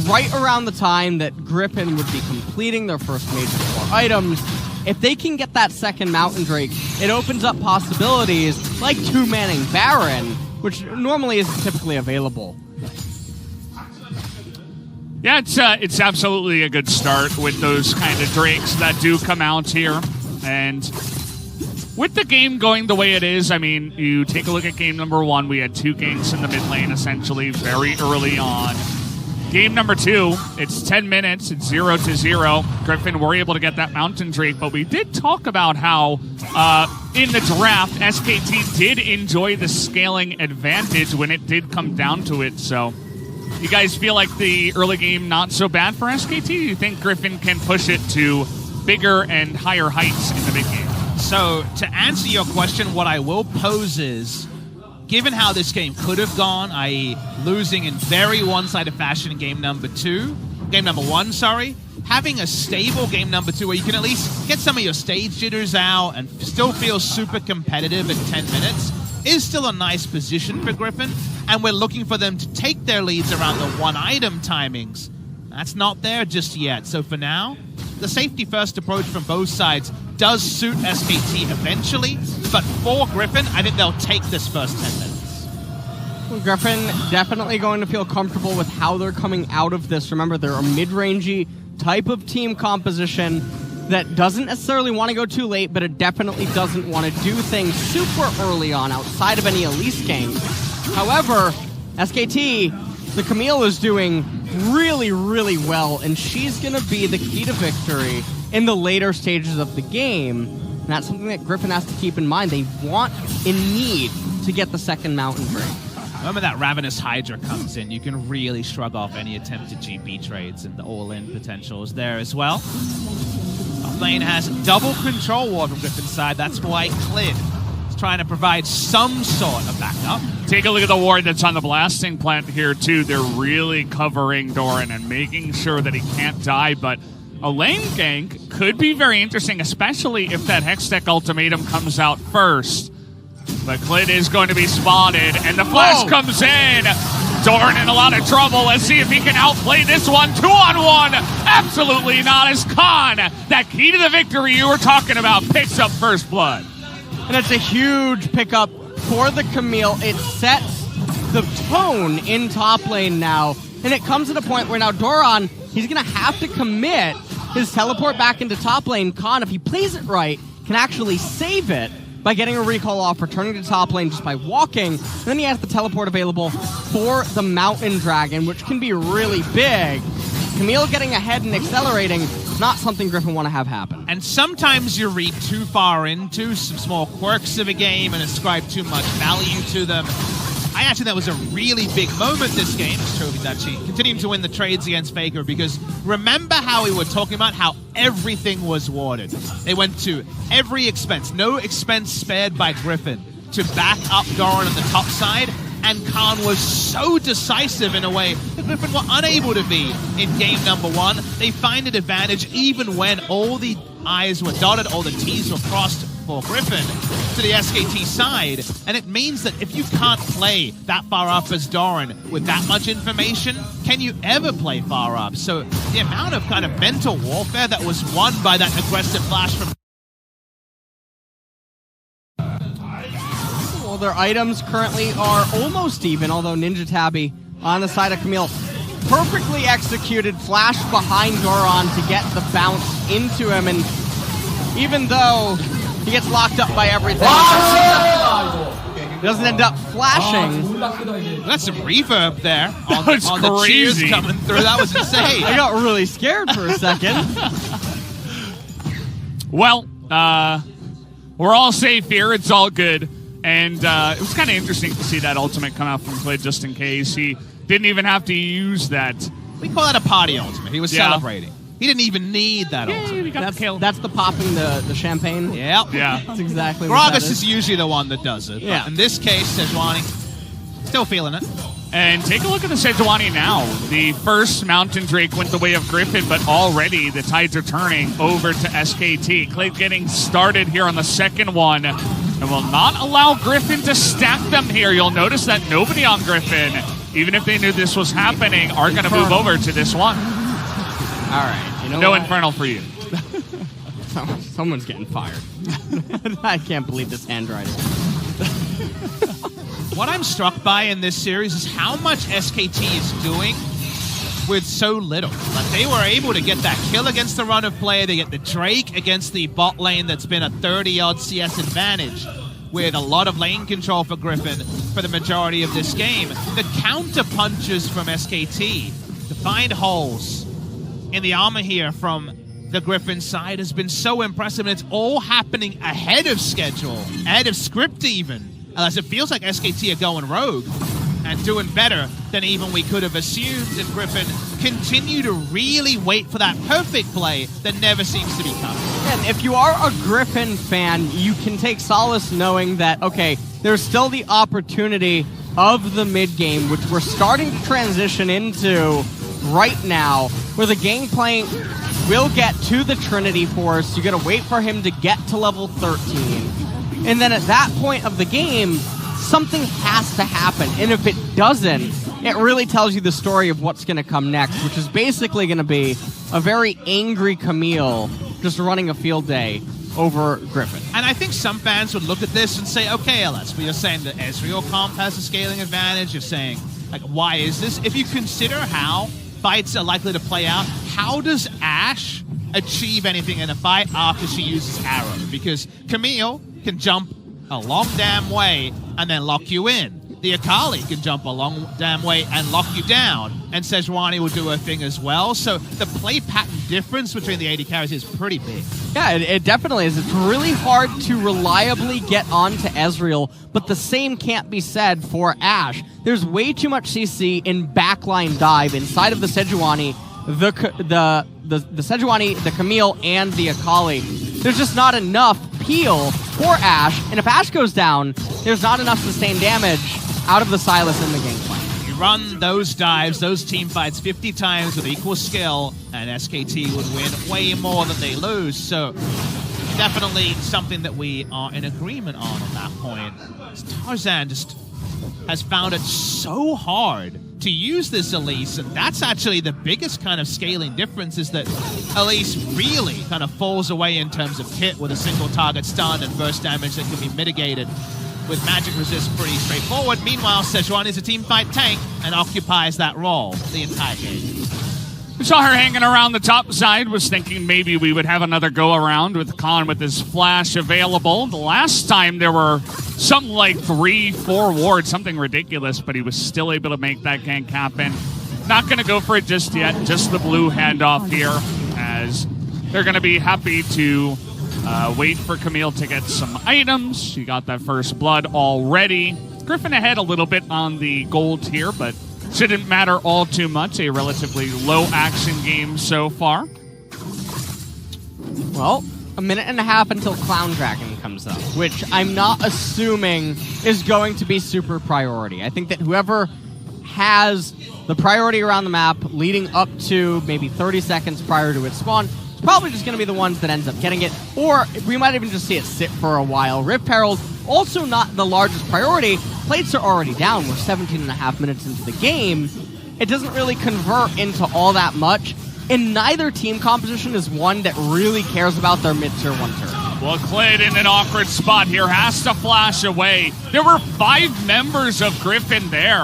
right around the time that Griffin would be completing their first major 4 items. If they can get that second Mountain Drake, it opens up possibilities like 2-manning Baron, which normally isn't typically available. Yeah, it's absolutely a good start with those kind of Drakes that do come out here. And with the game going the way it is, I mean, you take a look at game number 1, we had 2 ganks in the mid lane, essentially, very early on. Game number 2, it's 10 minutes, it's 0-0. Griffin were able to get that Mountain Drake, but we did talk about how in the draft, SKT did enjoy the scaling advantage when it did come down to it. So you guys feel like the early game not so bad for SKT? You think Griffin can push it to bigger and higher heights in the big game? So to answer your question, what I will pose is, given how this game could have gone, i.e. losing in very one-sided fashion in game number one, having a stable game number 2 where you can at least get some of your stage jitters out and still feel super competitive in 10 minutes is still a nice position for Griffin, and we're looking for them to take their leads around the one-item timings. That's not there just yet, so for now, the safety-first approach from both sides does suit SKT eventually, but for Griffin, I think they'll take this first 10 minutes. Well, Griffin definitely going to feel comfortable with how they're coming out of this. Remember, they're a mid-rangey type of team composition that doesn't necessarily want to go too late, but it definitely doesn't want to do things super early on outside of any Elise ganks. However, SKT, the Camille is doing really, really well, and she's going to be the key to victory in the later stages of the game. And that's something that Griffin has to keep in mind. They want and need to get the second mountain break. Remember that Ravenous Hydra comes in, you can really shrug off any attempted GP trades, and the all-in potential is there as well. Lane has double control war from Griffin's side. That's why Clid is trying to provide some sort of backup. Take a look at the ward that's on the blasting plant here, too. They're really covering Doran and making sure that he can't die, but a lane gank could be very interesting, especially if that Hextech ultimatum comes out first. But Clid is going to be spotted, and the flash comes in. Doran in a lot of trouble. Let's see if he can outplay this one. 2-on-1. Absolutely not. As Khan, that key to the victory you were talking about, picks up first blood. And it's a huge pickup for the Camille. It sets the tone in top lane now. And it comes at a point where now Doran, he's going to have to commit his teleport back into top lane. Khan, if he plays it right, can actually save it by getting a recall off, returning to top lane just by walking. And then he has the teleport available for the Mountain Dragon, which can be really big. Camille getting ahead and accelerating, not something Griffin want to have happen. And sometimes you read too far into some small quirks of a game and ascribe too much value to them. I actually think that was a really big moment this game, as Chovidachi continuing to win the trades against Faker, because remember how we were talking about how everything was warded. They went to every expense, no expense spared by Griffin, to back up Doran on the top side, and Khan was so decisive in a way that Griffin were unable to be in game number 1. They find an advantage even when all the I's were dotted, all the T's were crossed for Griffin to the SKT side, and it means that if you can't play that far up as Doran with that much information, can you ever play far up? So the amount of kind of mental warfare that was won by that aggressive flash from... Well, their items currently are almost even, although Ninja Tabby on the side of Camille. Perfectly executed flash behind Doran to get the bounce into him, and even though he gets locked up by everything, doesn't end up flashing. That's some reverb there on the cheers coming through. That was insane. I got really scared for a second. Well, we're all safe here. It's all good. And it was kind of interesting to see that ultimate come out from Clid just in case. He didn't even have to use that. We call that a party ultimate. He was celebrating. He didn't even need that ultimate. That's the popping the champagne. Yep. Yeah. That's exactly what that Gragas is usually the one that does it. Yeah. But in this case, Sejuani still feeling it. And take a look at the Sejuani now. The first Mountain Drake went the way of Griffin, but already the tides are turning over to SKT. Clid getting started here on the second one, and will not allow Griffin to stack them here. You'll notice that nobody on Griffin, even if they knew this was happening, are going to move over to this one. All right. You know no what? Infernal for you. Someone's getting fired. I can't believe this handwriting. What I'm struck by in this series is how much SKT is doing with so little. Like, they were able to get that kill against the run of play. They get the Drake against the bot lane that's been a 30-odd CS advantage, with a lot of lane control for Griffin for the majority of this game. The counter punches from SKT to find holes in the armor here from the Griffin side has been so impressive, and it's all happening ahead of schedule, ahead of script even. As it feels like SKT are going rogue and doing better than even we could have assumed, and Griffin continue to really wait for that perfect play that never seems to be coming. And if you are a Griffin fan, you can take solace knowing that, okay, there's still the opportunity of the mid-game, which we're starting to transition into right now, where the gameplay will get to the Trinity Force. You gotta wait for him to get to level 13. And then at that point of the game, something has to happen. And if it doesn't, it really tells you the story of what's gonna come next, which is basically gonna be a very angry Camille just running a field day over Griffin. And I think some fans would look at this and say, okay, LS, you're saying that Ezreal comp has a scaling advantage. You're saying, like, why is this? If you consider how fights are likely to play out, how does Ashe achieve anything in a fight after she uses arrow? Because Camille can jump a long damn way and then lock you in. The Akali can jump a long damn way and lock you down, and Sejuani will do her thing as well. So the play pattern difference between the AD carries is pretty big. Yeah, it definitely is. It's really hard to reliably get onto Ezreal, but the same can't be said for Ashe. There's way too much CC in backline dive inside of the Sejuani, the Sejuani, the Camille, and the Akali. There's just not enough peel for Ashe, and if Ashe goes down, there's not enough sustained damage out of the Sylas in the gameplay. You run those dives, those team fights 50 times with equal skill, and SKT would win way more than they lose. So definitely something that we are in agreement on that point. Tarzan just has found it so hard to use this Elise, and that's actually the biggest kind of scaling difference, is that Elise really kind of falls away in terms of kit with a single target stun and burst damage that can be mitigated with magic resist pretty straightforward. Meanwhile, Sejuani is a teamfight tank and occupies that role the entire game. We saw her hanging around the top side, was thinking maybe we would have another go-around with Khan with his flash available. The last time there were something like 3-4 wards, something ridiculous, but he was still able to make that gank happen. Not going to go for it just yet, just the blue handoff here, as they're going to be happy to wait for Camille to get some items. She got that first blood already. Griffin ahead a little bit on the gold here, but shouldn't matter all too much. A relatively low action game so far. Well, a minute and a half until Clown Dragon comes up, which I'm not assuming is going to be super priority. I think that whoever has the priority around the map leading up to maybe 30 seconds prior to its spawn, it's probably just going to be the ones that ends up getting it, or we might even just see it sit for a while. Rift Herald, also not the largest priority. Plates are already down. We're 17 and a half minutes into the game. It doesn't really convert into all that much, and neither team composition is one that really cares about their mid-tier 1 turret. Well, Clid in an awkward spot here, has to flash away. There were 5 members of Griffin there,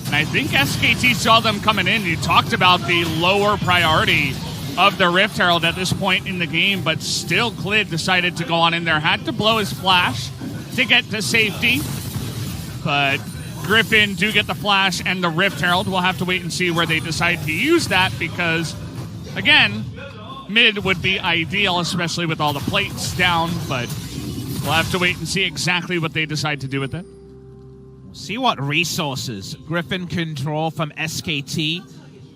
and I think SKT saw them coming in. You talked about the lower priority of the Rift Herald at this point in the game, but still Clid decided to go on in there, had to blow his flash to get to safety, but Griffin do get the flash and the Rift Herald. We'll have to wait and see where they decide to use that, because, again, mid would be ideal, especially with all the plates down, but we'll have to wait and see exactly what they decide to do with it. See what resources Griffin can draw from SKT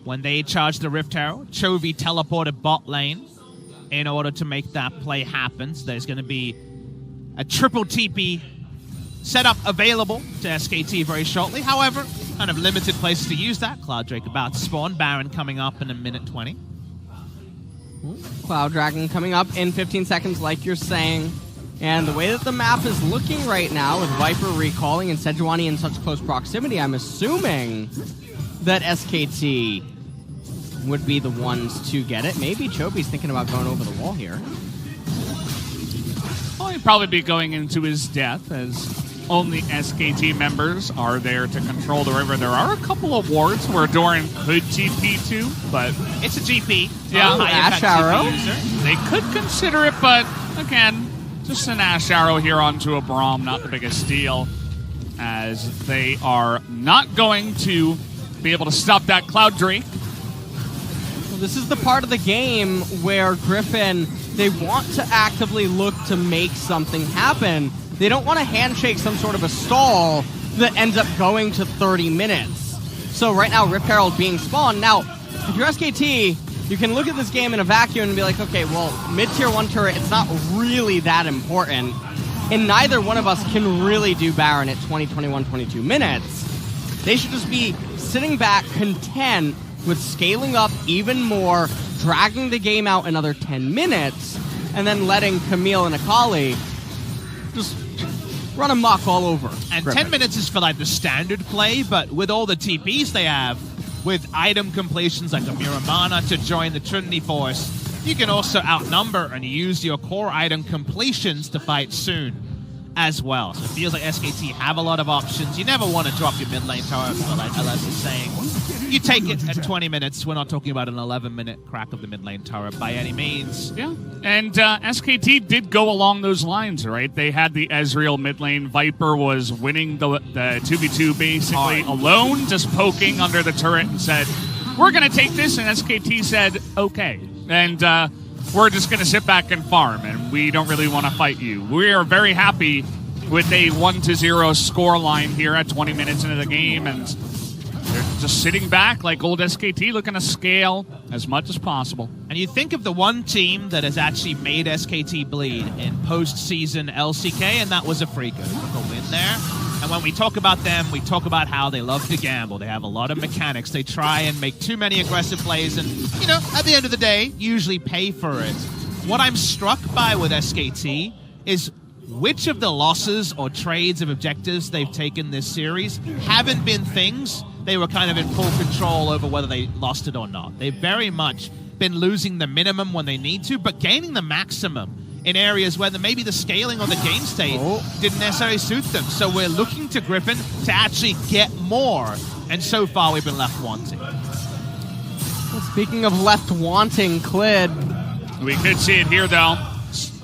when they charge the Rift Herald. Chovy teleported bot lane in order to make that play happen. So there's going to be a triple TP setup available to SKT very shortly. However, kind of limited places to use that. Cloud Drake about to spawn. Baron coming up in a minute 20. Cloud Dragon coming up in 15 seconds, like you're saying. And the way that the map is looking right now, with Viper recalling and Sejuani in such close proximity, I'm assuming that SKT would be the ones to get it. Maybe Chovy's thinking about going over the wall here. Well, he'd probably be going into his death, as only SKT members are there to control the river. There are a couple of wards where Doran could TP to, but it's a GP. Yeah, Ashe Arrow. They could consider it, but again, just an Ashe Arrow here onto a Braum, not the biggest deal, as they are not going to be able to stop that Cloud Drake. Well, this is the part of the game where Griffin, they want to actively look to make something happen. They don't want to handshake some sort of a stall that ends up going to 30 minutes. So right now, Rift Herald being spawned. Now, if you're SKT, you can look at this game in a vacuum and be like, okay, well, mid-tier 1 turret, it's not really that important. And neither one of us can really do Baron at 20, 21, 22 minutes. They should just be sitting back, content with scaling up even more, dragging the game out another 10 minutes, and then letting Camille and Akali just run amok all over. And Griffin. 10 minutes is for like the standard play, but with all the TPs they have, with item completions like a Miramana to join the Trinity Force, you can also outnumber and use your core item completions to fight soon as well. So it feels like SKT have a lot of options. You never want to drop your mid lane tower, but like LS is saying, you take it at 20 minutes. We're not talking about an 11-minute crack of the mid lane tower by any means. Yeah, and SKT did go along those lines, right? They had the Ezreal mid lane. Viper was winning the 2v2 basically alone, just poking under the turret and said, we're going to take this, and SKT said, okay. And we're just going to sit back and farm, and we don't really want to fight you. We are very happy with a 1-0 score line here at 20 minutes into the game, and they're just sitting back like old SKT, looking to scale as much as possible. And you think of the one team that has actually made SKT bleed in postseason LCK, and that was Afrika. They took a win there. And when we talk about them, we talk about how they love to gamble. They have a lot of mechanics. They try and make too many aggressive plays and, you know, at the end of the day, usually pay for it. What I'm struck by with SKT is which of the losses or trades of objectives they've taken this series haven't been things they were kind of in full control over whether they lost it or not. They've very much been losing the minimum when they need to, but gaining the maximum in areas where maybe the scaling or the game state didn't necessarily suit them. So we're looking to Griffin to actually get more, and so far we've been left wanting. Well, speaking of left wanting, Clid. We could see it here, though.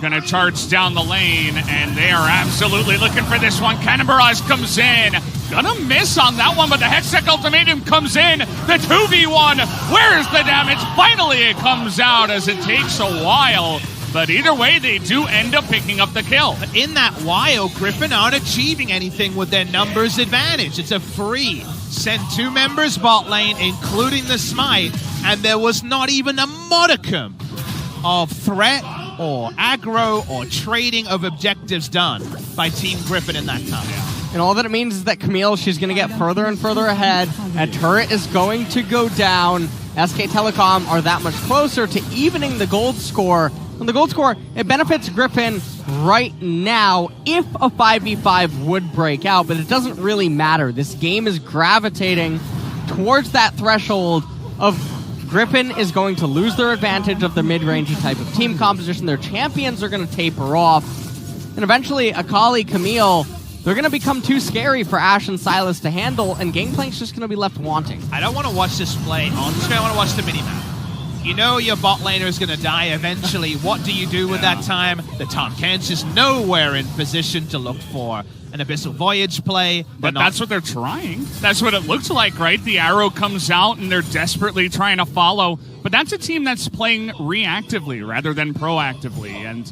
Gonna charge down the lane, and they are absolutely looking for this one. Cannon Barrage comes in. Gonna miss on that one, but the Hextech Ultimatum comes in. The 2v1. Where's the damage? Finally, it comes out as it takes a while. But either way, they do end up picking up the kill. But in that while, Griffin aren't achieving anything with their numbers advantage. It's a free send 2 members bot lane, including the Smite, and there was not even a modicum of threat or aggro or trading of objectives done by Team Griffin in that time. And all that it means is that Camille, she's going to get further and further ahead. A turret is going to go down. SK Telecom are that much closer to evening the gold score. And the gold score, it benefits Griffin right now if a 5v5 would break out, but it doesn't really matter. This game is gravitating towards that threshold of Griffin is going to lose their advantage of the mid-rangey type of team composition. Their champions are going to taper off. And eventually, Akali, Camille, they're going to become too scary for Ashe and Silas to handle, and Gangplank's just going to be left wanting. I don't want to watch this play on screen. I want to watch the minimap. You know your bot laner is going to die eventually. What do you do with that time? The Tomcans is nowhere in position to look for an Abyssal Voyage play. But that's what they're trying. That's what it looks like, right? The arrow comes out and they're desperately trying to follow. But that's a team that's playing reactively rather than proactively. And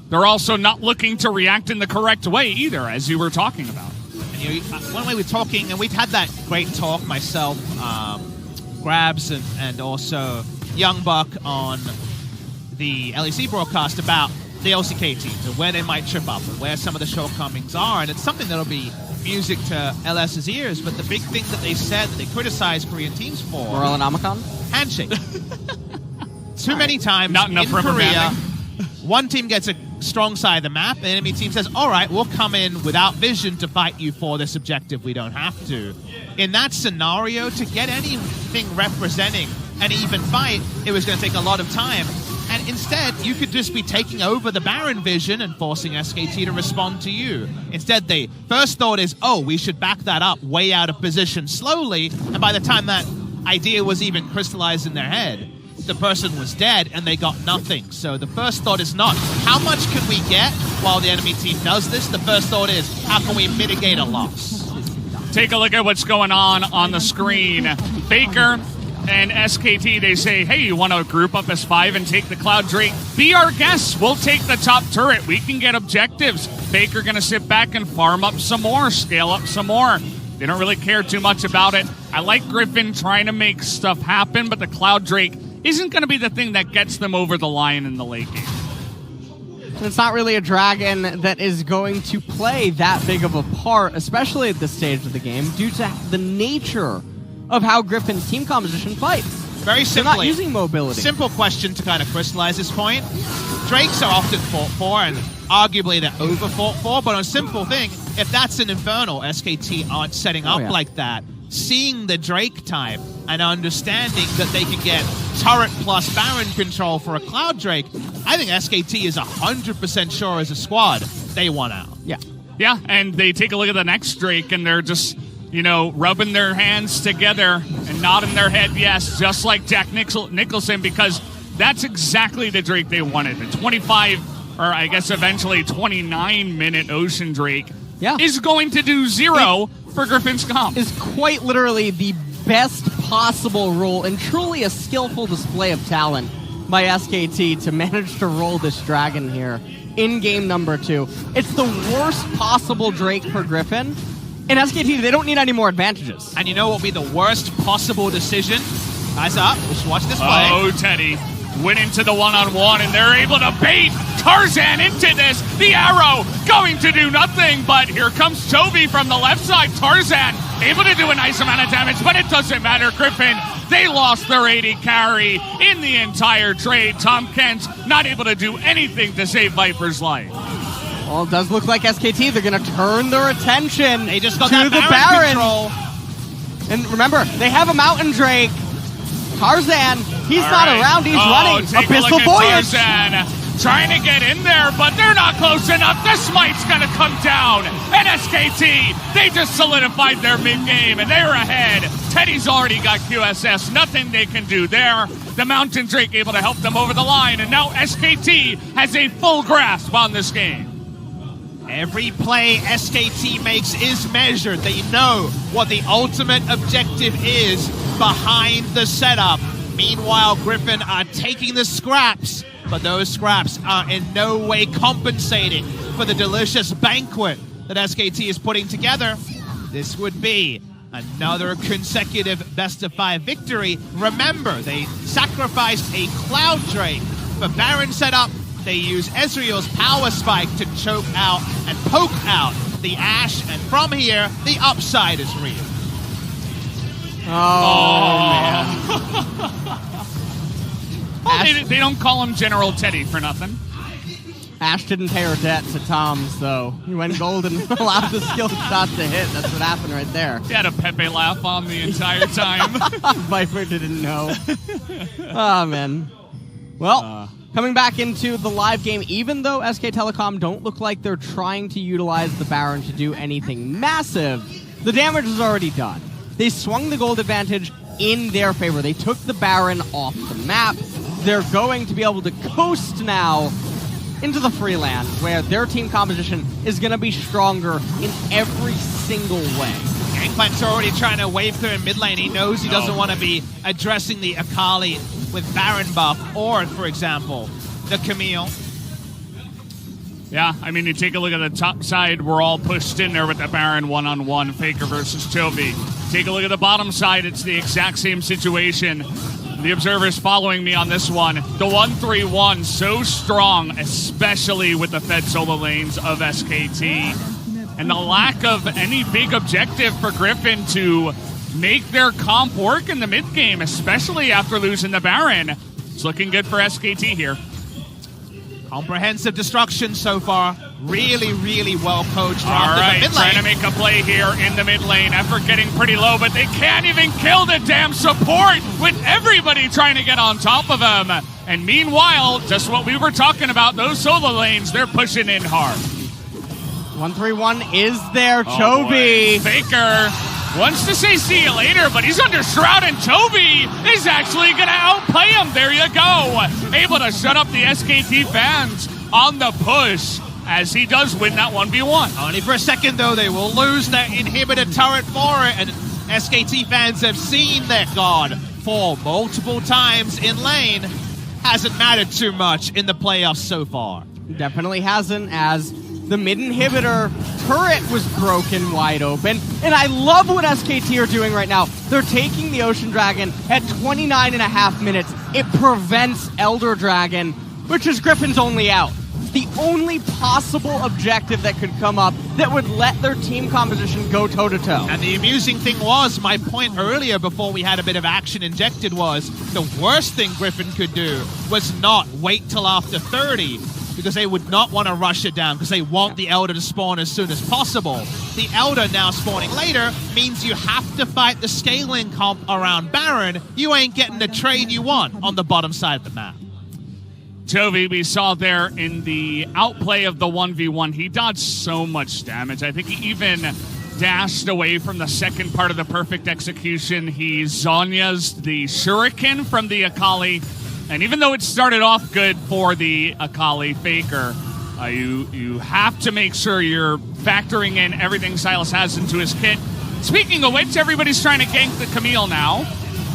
they're also not looking to react in the correct way either, as you were talking about. And one way we're talking, and we've had that great talk myself, Grabs and also Young Buck on the LEC broadcast about the LCK teams and where they might trip up and where some of the shortcomings are. And it's something that'll be music to LS's ears. But the big thing that they said that they criticized Korean teams for... Moralenomicon? Handshake. Too many times Not enough in rubber Korea, banding. one team gets a strong side of the map, the enemy team says, all right, we'll come in without vision to fight you for this objective. We don't have to. In that scenario, to get anything representing an even fight, it was going to take a lot of time. And instead, you could just be taking over the Baron vision and forcing SKT to respond to you. Instead, they first thought is, oh, we should back that up way out of position slowly. And by the time that idea was even crystallized in their head, the person was dead and they got nothing. So the first thought is not, how much can we get while the enemy team does this? The first thought is, how can we mitigate a loss? Take a look at what's going on the screen. Faker and SKT, they say, hey, you want to group up as 5 and take the Cloud Drake? Be our guests. We'll take the top turret. We can get objectives. Faker going to sit back and farm up some more, scale up some more. They don't really care too much about it. I like Griffin trying to make stuff happen, but the Cloud Drake isn't going to be the thing that gets them over the line in the late game. It's not really a dragon that is going to play that big of a part, especially at this stage of the game, due to the nature of how Griffin's team composition fights. Very They're simply, not using mobility. Simple question to kind of crystallize this point. Drakes are often fought for, and arguably they're over fought for, but on a simple thing, if that's an Infernal, SKT aren't setting up like that. Seeing the Drake type and understanding that they can get turret plus Baron control for a Cloud Drake, I think SKT is 100% sure as a squad they won out. Yeah. Yeah, and they take a look at the next Drake, and they're just, you know, rubbing their hands together and nodding their head yes, just like Jack Nicholson, because that's exactly the Drake they wanted. The 25, or I guess eventually 29-minute Ocean Drake is going to do 0 for Griffin's comp. Is quite literally the best possible role and truly a skillful display of talent by SKT to manage to roll this dragon here in game number 2. It's the worst possible Drake for Griffin. In SKT, they don't need any more advantages. And you know what will be the worst possible decision? Eyes up, just watch this play. Oh, Teddy went into the one-on-one, and they're able to bait Tarzan into this. The arrow going to do nothing, but here comes Toby from the left side. Tarzan able to do a nice amount of damage, but it doesn't matter. Griffin, they lost their 80 carry in the entire trade. Tom Kent not able to do anything to save Viper's life. Well, it does look like SKT, they're going to turn their attention They just got to that the Baron Baron. And remember, they have a Mountain Drake. Tarzan, he's not around, he's running. Take Abyssal a look at Voyage. Tarzan trying to get in there, but they're not close enough. The smite's going to come down. And SKT, they just solidified their mid-game, and they're ahead. Teddy's already got QSS. Nothing they can do there. The Mountain Drake able to help them over the line, and now SKT has a full grasp on this game. Every play SKT makes is measured. They know what the ultimate objective is behind the setup. Meanwhile, Griffin are taking the scraps, but those scraps are in no way compensating for the delicious banquet that SKT is putting together. This would be another consecutive best-of-5 victory. Remember, they sacrificed a Cloud Drake for Baron setup. They use Ezreal's Power Spike to choke out and poke out the Ashe, and from here, the upside is real. Man. Well, they don't call him General Teddy for nothing. Ashe didn't pay her debt to Tom's, though. He went gold and allowed the skill shot to hit. That's what happened right there. He had a Pepe laugh on the entire time. Viper didn't know. Oh, man. Well, coming back into the live game, even though SK Telecom don't look like they're trying to utilize the Baron to do anything massive, the damage is already done. They swung the gold advantage in their favor. They took the Baron off the map. They're going to be able to coast now into the free land, where their team composition is going to be stronger in every single way. Gangplank's already trying to wave through in mid lane. He knows he doesn't want to be addressing the Akali with Baron buff, or, for example, the Camille. Yeah, I mean, you take a look at the top side, we're all pushed in there with the Baron one-on-one, Faker versus Toby. Take a look at the bottom side, it's the exact same situation. The observers following me on this one. The 1-3-1, so strong, especially with the fed solo lanes of SKT. And the lack of any big objective for Griffin to make their comp work in the mid game, especially after losing the Baron. It's looking good for SKT here. Comprehensive destruction so far. Really, really well coached. All right, trying to make a play here in the mid lane. Effort getting pretty low, but they can't even kill the damn support with everybody trying to get on top of them. And meanwhile, just what we were talking about, those solo lanes, they're pushing in hard. 1-3-1 is there, Toby. Faker wants to say see you later, but he's under Shroud, and Toby is actually going to outplay him. There you go. Able to shut up the SKT fans on the push as he does win that 1v1. Only for a second, though. They will lose that inhibitor turret for it, and SKT fans have seen their god fall multiple times in lane. Hasn't mattered too much in the playoffs so far. Definitely hasn't, as The mid inhibitor turret was broken wide open. And I love what SKT are doing right now. They're taking the Ocean Dragon at 29.5 minutes. It prevents Elder Dragon, which is Griffin's only out. The only possible objective that could come up that would let their team composition go toe-to-toe. And the amusing thing was, my point earlier before we had a bit of action injected was, the worst thing Griffin could do was not wait till after 30, because they would not want to rush it down, because they want the Elder to spawn as soon as possible. The Elder now spawning later means you have to fight the scaling comp around Baron. You ain't getting the trade you want on the bottom side of the map. Toby, we saw there in the outplay of the 1v1, he dodged so much damage. I think he even dashed away from the second part of the perfect execution. He Zonya's the shuriken from the Akali. And even though it started off good for the Akali Faker, you have to make sure you're factoring in everything Silas has into his kit. Speaking of which, everybody's trying to gank the Camille now.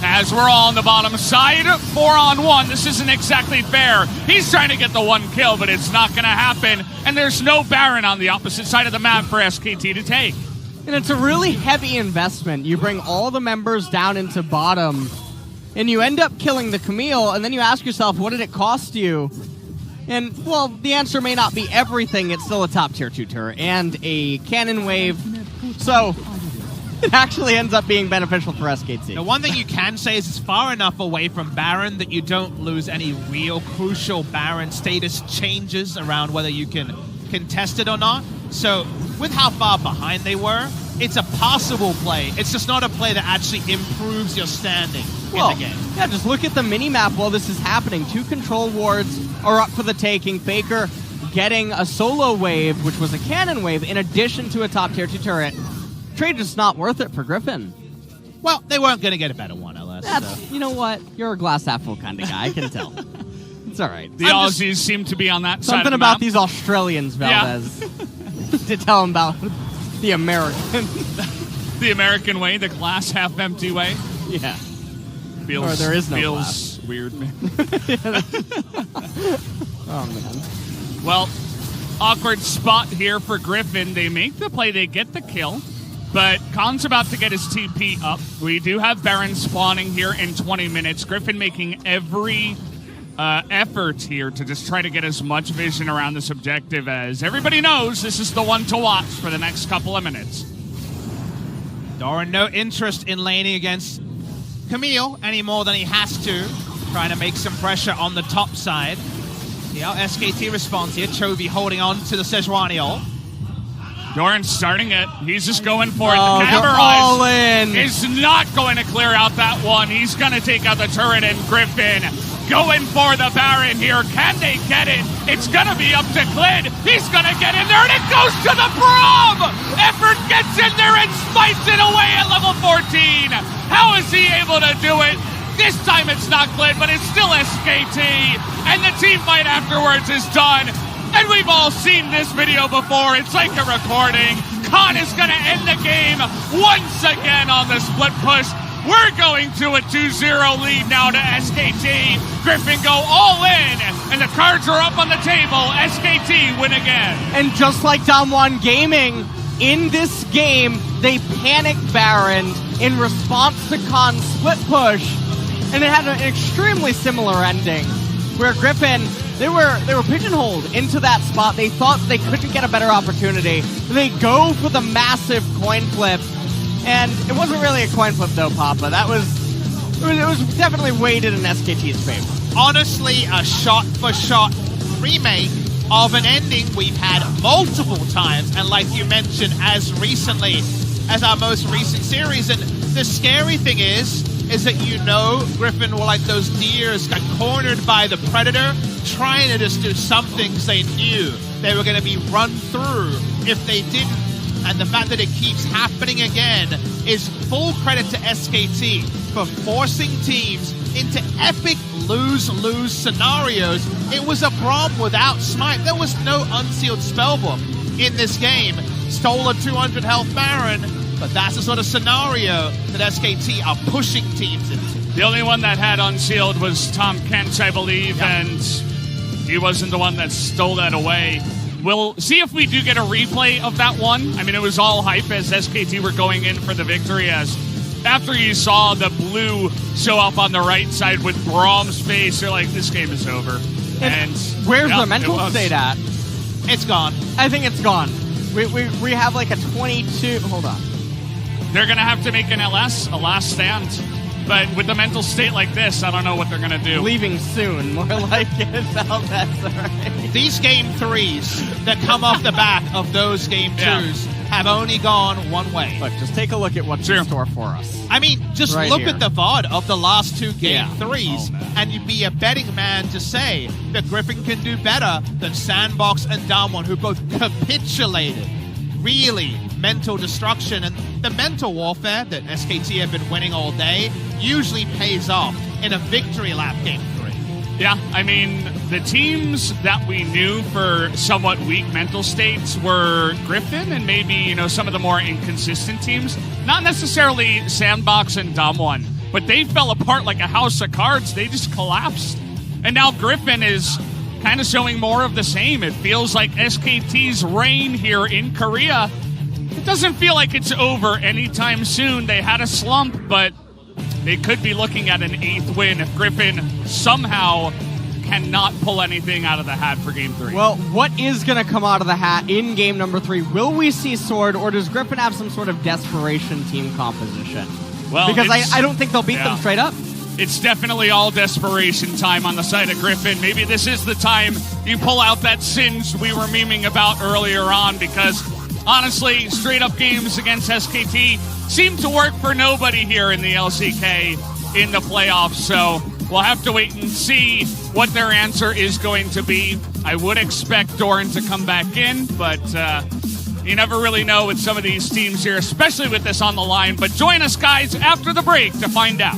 As we're all on the bottom side, 4-on-1. This isn't exactly fair. He's trying to get the one kill, but it's not going to happen. And there's no Baron on the opposite side of the map for SKT to take. And it's a really heavy investment. You bring all the members down into bottom, and you end up killing the Camille, and then you ask yourself, what did it cost you? And, well, the answer may not be everything. It's still a top tier 2 turret and a cannon wave. So it actually ends up being beneficial for SKT. The one thing you can say is it's far enough away from Baron that you don't lose any real crucial Baron status changes around whether you can contest it or not. So with how far behind they were, it's a possible play. It's just not a play that actually improves your standing in the game. Yeah, just look at the mini-map while this is happening. 2 control wards are up for the taking. Faker getting a solo wave, which was a cannon wave, in addition to a top tier 2 turret. Trade is not worth it for Griffin. Well, they weren't going to get a better one, LS. You know what? You're a glass half full kind of guy. I can tell. It's all right. The Aussies seem to be on that side of Something the about map. these Australians, Valdez. To tell them about the American. The American way, the glass half empty way. Yeah. Feels, or there is no feels glass. Weird, man. Oh, man. Well, awkward spot here for Griffin. They make the play, they get the kill, but Khan's about to get his TP up. We do have Baron spawning here in 20 minutes. Griffin making every effort here to just try to get as much vision around this objective, as everybody knows this is the one to watch for the next couple of minutes. Doran, no interest in laning against Camille any more than he has to. Trying to make some pressure on the top side. See how SKT responds here. Chovy holding on to the Sejuani ult. Doran's starting it. He's just going for it. Oh, The they're all in. is not going to clear out that one. He's going to take out the turret, and Griffin going for the Baron here. Can they get it? It's going to be up to Clid. He's going to get in there, and it goes to the Prom! Effort gets in there and smites it away at level 14. How is he able to do it? This time it's not Clid, but it's still SKT. And the team fight afterwards is done. And we've all seen this video before. It's like a recording. Khan is going to end the game once again on the split push. We're going to a 2-0 lead now to SKT. Griffin go all in, and the cards are up on the table. SKT win again. And just like Damwon Gaming, in this game, they panicked Baron in response to Khan's split push, and it had an extremely similar ending, where Griffin, they were pigeonholed into that spot. They thought they couldn't get a better opportunity. They go for the massive coin flip, and it wasn't really a coin flip though, Papa. It was definitely weighted in SKT's favor. Honestly, a shot-for-shot remake of an ending we've had multiple times, and like you mentioned, as recently as our most recent series. And the scary thing is that Griffin were like those deers got cornered by the Predator, trying to just do something because they knew they were going to be run through if they didn't. And the fact that it keeps happening again is full credit to SKT for forcing teams into epic lose-lose scenarios. It was a Braum without smite. There was no unsealed spellbook in this game. Stole a 200 health Baron, but that's the sort of scenario that SKT are pushing teams into. The only one that had unsealed was Tom Kent, I believe, Yep. and he wasn't the one that stole that away. we'll see if we do get a replay of that one. I mean, it was all hype as SKT were going in for the victory, as after you saw the blue show up on the right side with Brahm's face, you're like, this game is over. And where's the mental state at? It's gone. I think it's gone. We have like a 22. Hold on. They're going to have to make an LS, a last stand. But with the mental state like this, I don't know what they're going to do. Leaving soon, more like it. That's right. These game threes that come off the back of those game twos have only gone one way. Look, just take a look at what's in store for us. I mean, just Right look here. at the VOD of the last two game Yeah. threes, Oh, man. and you'd be a betting man to say that Griffin can do better than Sandbox and Damwon, who both capitulated. Really mental destruction, and the mental warfare that SKT have been winning all day usually pays off in a victory lap game 3. Yeah, I mean, the teams that we knew for somewhat weak mental states were Griffin and maybe, you know, some of the more inconsistent teams. Not necessarily Sandbox and Damwon, but they fell apart like a house of cards. They just collapsed. And now Griffin is kind of showing more of the same. It feels like SKT's reign here in Korea. It doesn't feel like it's over anytime soon. They had a slump, but they could be looking at an 8th win if Griffin somehow cannot pull anything out of the hat for game 3. Well, what is going to come out of the hat in game number 3? Will we see Sword, or does Griffin have some sort of desperation team composition? Well, because it's- I don't think they'll beat them straight up. It's definitely all desperation time on the side of Griffin. Maybe this is the time you pull out that Singe we were memeing about earlier on, because honestly, straight up games against SKT seem to work for nobody here in the LCK in the playoffs. So we'll have to wait and see what their answer is going to be. I would expect Doran to come back in, but you never really know with some of these teams here, especially with this on the line. But join us, guys, after the break to find out.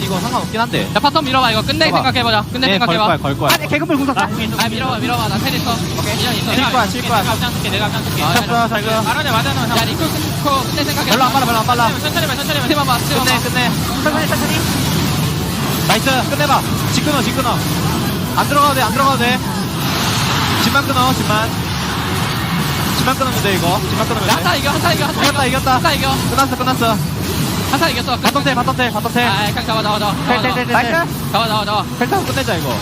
상관없긴 한데. 자, 바텀 밀어봐. 이거 끝내 생각해보자. 끝내 네, 걸 생각해봐. 거야, 걸 거야. 아니, 개그물 공격. 밀어봐. 나 텔 있어. 오케이. 인연 있어. 칠 거야, 칠 거야. 내가 앞장 쓸게. 내가 앞장 쓸게. 쳤어, 잘 가. 말하자. 야, 리콜 끊고 끝내 생각해. 별로 안 빨라, 별로 안 빨라. 천천히 해봐. 끝내. 천천히. 나이스, 끝내봐. 집 끊어. 안 들어가도 돼. 집만 끊어, 집만. 집만 끊으면 돼, 이거. 집만 끊으면 돼. 한타 이겨. 이겼다. 한타 이겨. 끝났어. 한타 이겼어. 바텀 텔. 아, 그냥 잡아. 텔. 잡아. 텔 타고 끝내자, 이거.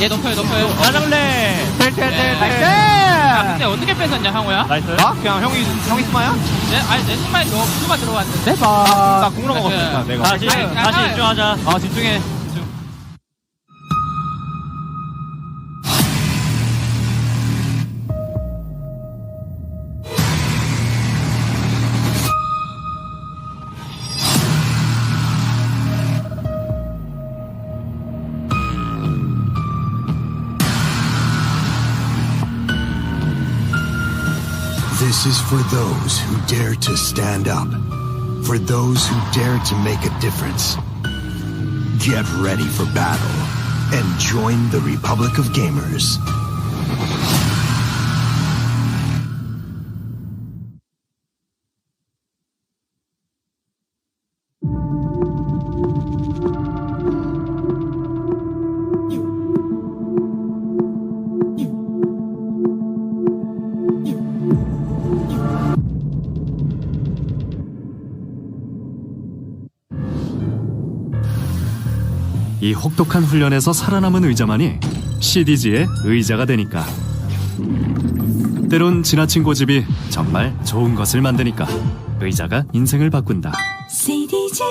얘 높여요. 나장래. 텔. 근데 어떻게 뺏었냐, 항우야? 나이스. 그냥 형이 스마야? 내 신발 너 누가 들어왔는데? 나 국로 먹었으니까, 내가. 다시 집중하자. 집중해. This is for those who dare to stand up, for those who dare to make a difference. Get ready for battle and join the Republic of Gamers. 이 혹독한 훈련에서 살아남은 의자만이 CDG의 의자가 되니까. 때론 지나친 고집이 정말 좋은 것을 만드니까 의자가 인생을 바꾼다. CDG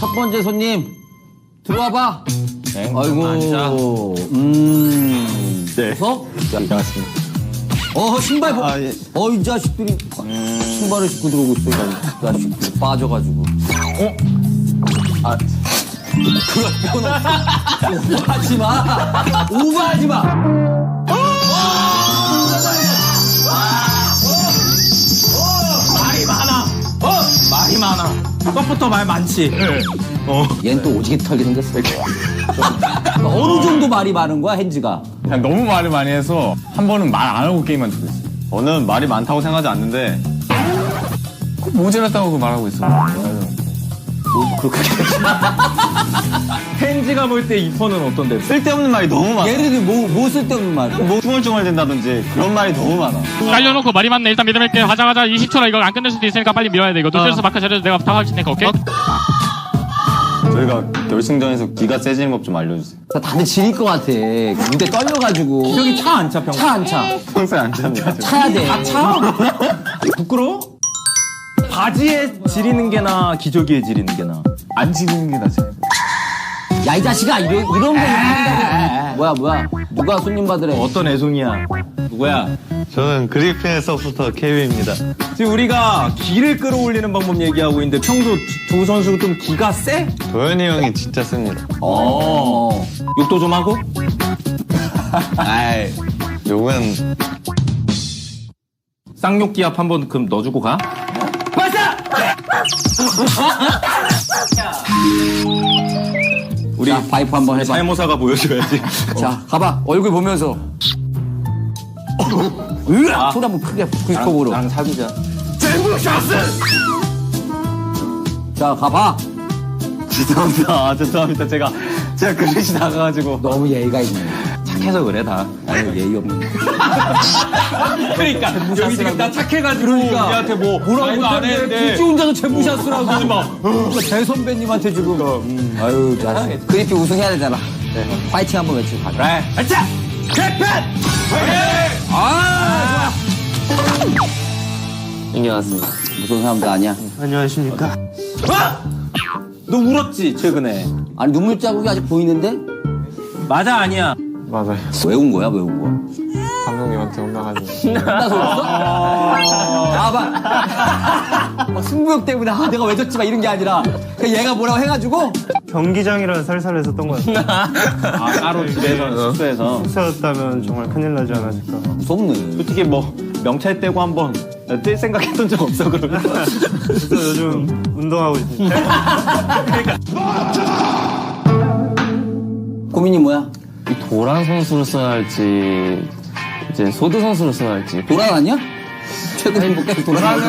첫 번째 손님 들어와봐. 네. 아이고. 네. 어서? 반갑습니다. 신발 아, 예. 이 자식들이 신발을 신고 들어오고 있어. 이 자식들이 빠져가지고. 그런 오버하지 마. 오버하지 마. 말이 많아. 말이 많아. 떡부터 말 많지. 얘는 또 오지게 털게 생겼어. 어느 정도 말이 많은 거야, 헨지가? 그냥 너무 말을 많이 해서 한 번은 말 안 하고 게임만 두고 있어요. 저는 말이 많다고 생각하지 않는데 모자랐다고 말하고 있어. 그렇게. 팬지가 볼 때 이퍼는 어떤데? 쓸데없는 말이 너무 많아. 예를 들어 뭐 쓸데없는 말. 뭐 중얼중얼 된다든지 그런 말이 너무 많아. 깔려놓고 말이 많네. 일단 믿어볼게. 하자 20초라. 이거 안 끝낼 수도 있으니까 빨리 밀어야 돼. 이거 노트에서 마크 잘해서 내가 부탁할 테니까. 오케이? 저희가 결승전에서 기가 세지는 법 좀 알려주세요. 다들 지릴 것 같아. 무대 떨려가지고. 여기 차 안 차, 평소. 차 안 차. 평소에 안 찹니다. 차야 돼. 부끄러워? 바지에 지리는 게나 기저귀에 지리는 게나. 안 지르는 게 낫지. 야, 이 자식아, 이런 거 한다고. 뭐야. 누가 손님 받으래? 어떤 애송이야? 누구야? 저는 그리핀의 서포터 케이비입니다. 지금 우리가 기를 끌어올리는 방법 얘기하고 있는데 평소 두 선수가 좀 기가 세? 도현이 형이 진짜 셉니다. 욕도 좀 하고? 아이, 욕은 쌍욕기합 한번 그럼 넣어주고 가? 우리 바이프 한번 해봐. 살모사가 보여줘야지. 자, 가봐. 얼굴 보면서. 소리 한번 크게 불스톱으로. 나랑 사귀자. 자, 가봐. 죄송합니다. 제가 그릇이 나가가지고. 너무 예의가 있네. 착해서 그래, 다. 아유, 예의 없네. 그러니까 여기 지금 나 착해가지고 우리한테 뭐라고 안 했는데 굳이 혼자서 제부샷을 하고 막 대선배님한테 지금. 아유, 자식. 그리피 우승해야 되잖아. 네. 파이팅 한번 외치고 가자. 그래. 아차! 개팬! 아, 좋아. 안녕하세요. 무서운 사람도 아니야. 안녕하십니까. 너 울었지 최근에? 아니, 눈물 자국이 아직 보이는데? 맞아 아니야? 맞아요. 왜 온 거야? 왜 온 거야? 감독님한테 혼나가지고. 혼나서 울었어? 승부욕 때문에 내가 왜 졌지 막 이런 게 아니라 그냥 얘가 뭐라고 해가지고 경기장이라 살살했었던 것 같아요. 따로 집에서 숙소에서. 숙소였다면 정말 큰일 나지 않았을까. 무섭네. 솔직히 뭐 명찰 떼고 한번 뛸 생각했던 적 없어 그러면. 그래서 요즘 운동하고 있습니다. 고민이 뭐야? 도란 선수를 써야 할지 이제 소드 선수를 써야 할지. 도란 아니야? 최근 행복해 도란.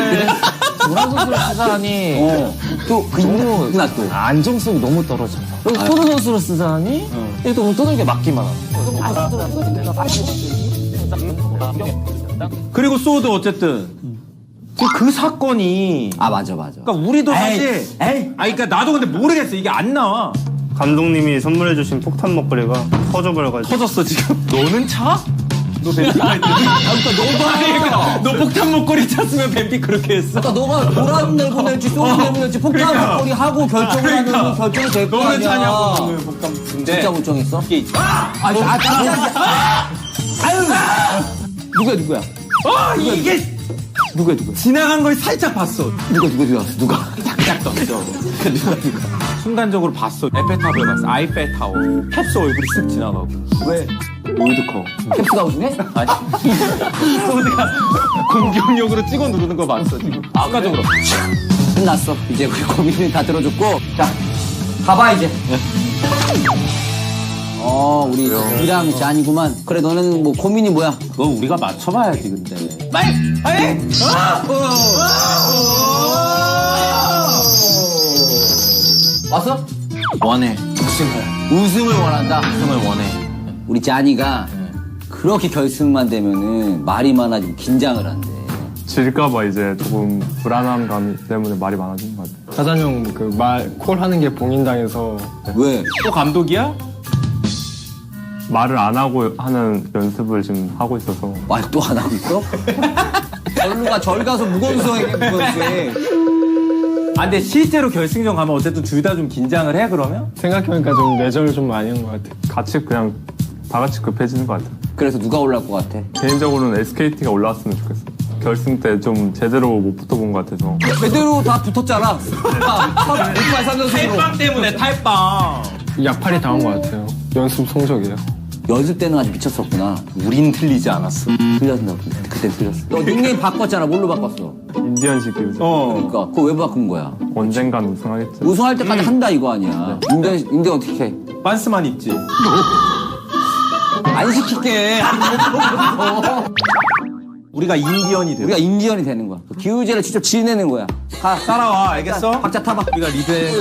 도란 선수를 쓰자니 또그 있구나 또. 안정성이 너무 떨어져. 그리고 소드 선수를 쓰자니 이게 너무 뜨는 게 맞기만 하고. 그리고 소드 어쨌든 그 사건이 맞아. 그러니까 우리도 사실 그러니까 나도 근데 모르겠어. 이게 안 나와. 감독님이 선물해주신 폭탄 먹거리가 터져버려가지고. 터졌어 지금. 너는 차? 너 뱀피 너 폭탄 목걸이 찼으면 뱀피 그렇게 했어? 너가 도란 내보낼지 소드 내보낼지 폭탄 먹거리 하고 결정을 하면 결정이 될 거 아니야. 너는 차냐고 너는 폭탄. 근데 진짜 못 정했어? 이게 있지. 누구야? 이게 누구야? 지나간 걸 살짝 봤어. 누가? 딱 떴어. 누가 순간적으로 봤어. 에펠탑을 봤어. 아이펠타워. 캡스 얼굴이 쓱 지나가고. 왜? 월드컵. 캡스가 우승해? 아니. 소드가 공격력으로 찍어 누르는 거 봤어 지금. 아까적으로. 끝났어. 이제 우리 고민은 다 들어줬고. 자, 가봐 이제. 우리 이랑 짠이구만. 그래, 너는 뭐 고민이 뭐야? 그거 우리가 맞춰봐야지 근데. 왔어? 원해. 우승을 원한다. 우승을 원해. 우리 짠이가 그렇게 결승만 되면은 말이 많아지고 긴장을 한대. 질까봐 이제 조금 불안한 감 때문에 말이 많아지는 것 같아요. 사장 형 그 말 콜 하는 게 봉인당해서. 왜? 또 감독이야? 말을 안 하고 하는 연습을 지금 하고 있어서. 말 또 안 하고 있어? 절 가서 무건수하게 무건수해. 근데 실제로 결승전 가면 어쨌든 둘 다 좀 긴장을 해 그러면? 생각해보니까 좀 내전을 좀 많이 한 것 같아요. 같이 그냥 다 같이 급해지는 것 같아요. 그래서 누가 올라올 것 같아? 개인적으로는 SKT가 올라왔으면 좋겠어. 결승 때 좀 제대로 못 붙어본 것 같아서. 제대로 다 붙었잖아. 오빠 3연승으로. 탈빵 때문에 탈빵. 약팔이 당한 것 같아요. 연습 성적이에요. 연습 때는 아주 미쳤었구나. 우린 틀리지 않았어. 틀렸나? 그때 틀렸어. 너 닉네임 바꿨잖아. 뭘로 바꿨어? 인디언식 교수. 그러니까 그거 왜 바꾼 거야? 언젠간 우승하겠지. 우승할 때까지 한다 이거 아니야. 인디언 어떻게 해? 빤스만 입지. 안 시킬게. 우리가 인디언이 돼. 우리가 인디언이 되는 거야. 기우제를 직접 지내는 거야. 가. 따라와 알겠어? 박자 타봐. 우리가 리드해.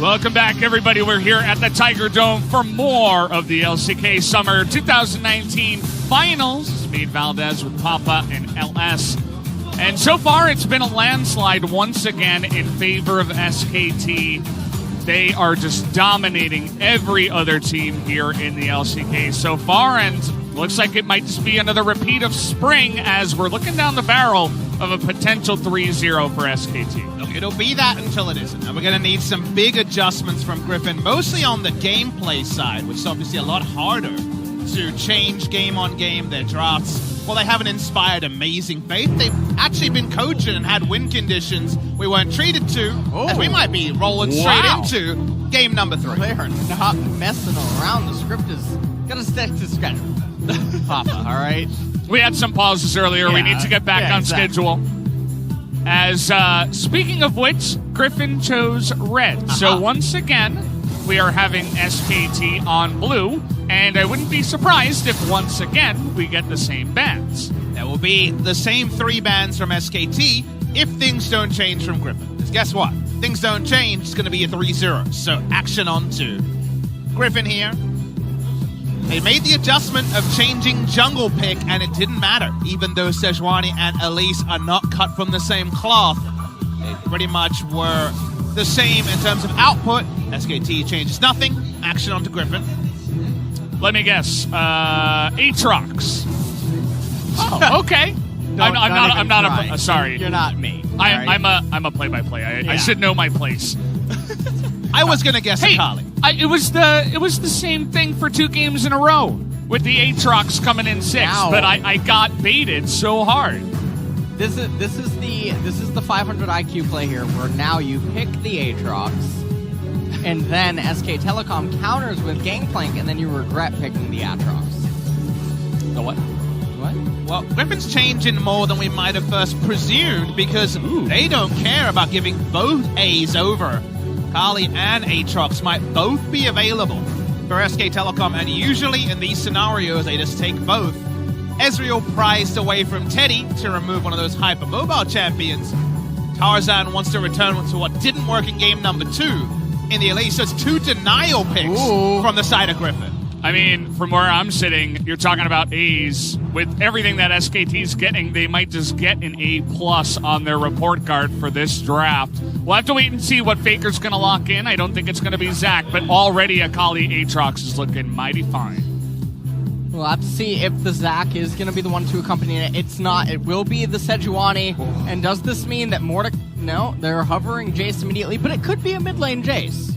Welcome back, everybody. We're here at the Tiger Dome for more of the LCK Summer 2019 Finals. Meet Valdez with Papa and LS. And so far, it's been a landslide once again in favor of SKT. They are just dominating every other team here in the LCK so far, and looks like it might just be another repeat of spring as we're looking down the barrel of a potential 3-0 for SKT. Look, it'll be that until it isn't. And we're going to need some big adjustments from Griffin, mostly on the gameplay side, which is obviously a lot harder to change game on game their drafts. Well, they haven't inspired amazing faith. They've actually been coaching and had win conditions we weren't treated to, as we might be rolling straight into game number 3. They are not messing around. The script is going to stick to schedule. Papa, all right? We had some pauses earlier. We need to get back on schedule. As, speaking of which, Griffin chose red. So once again, we are having SKT on blue, and I wouldn't be surprised if once again we get the same bans. There will be the same 3 bans from SKT if things don't change from Griffin. Because guess what? Things don't change, it's going to be a 3-0. So action on to Griffin here. They made the adjustment of changing jungle pick, and it didn't matter. Even though Sejuani and Elise are not cut from the same cloth, they pretty much were the same in terms of output. SKT changes nothing. Action on to Griffin. Let me guess. Aatrox. Oh, okay. I'm not. Sorry, you're not me. I'm a play-by-play. I should know my place. I was gonna guess Akali. It was the same thing for 2 games in a row with the Aatrox coming in 6th, but I got baited so hard. This is the 500 IQ play here, where now you pick the Aatrox, and then SK Telecom counters with Gangplank, and then you regret picking the Aatrox. The what? Well, Griffin's changing more than we might have first presumed, because they don't care about giving both A's over. Kali and Aatrox might both be available for SK Telecom, and usually in these scenarios, they just take both. Ezreal prized away from Teddy to remove one of those hypermobile champions. Tarzan wants to return to what didn't work in game number 2 in the Elite, so it's 2 denial picks from the side of Griffin. I mean, from where I'm sitting, you're talking about A's. With everything that SKT's getting, they might just get an A+ on their report card for this draft. We'll have to wait and see what Faker's going to lock in. I don't think it's going to be Zach, but already Akali Aatrox is looking mighty fine. We'll have to see if the Zach is going to be the one to accompany it. It's not. It will be the Sejuani. And does this mean that No, they're hovering Jace immediately, but it could be a mid lane Jace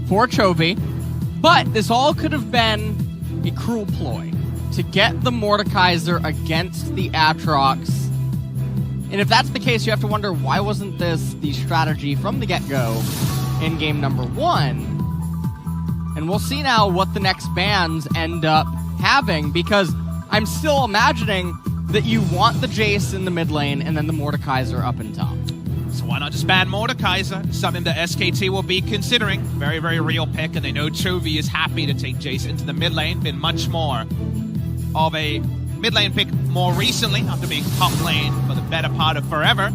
for Chovy. But this all could have been a cruel ploy to get the Mordekaiser against the Aatrox. And if that's the case, you have to wonder, why wasn't this the strategy from the get-go in game number 1? And we'll see now what the next bans end up having, because I'm still imagining that you want the Jace in the mid lane and then the Mordekaiser up in top. So why not just ban Mordekaiser? Something that SKT will be considering. Very, very real pick, and they know Chovy is happy to take Jace into the mid lane. Been much more of a mid lane pick more recently, after being top lane for the better part of forever.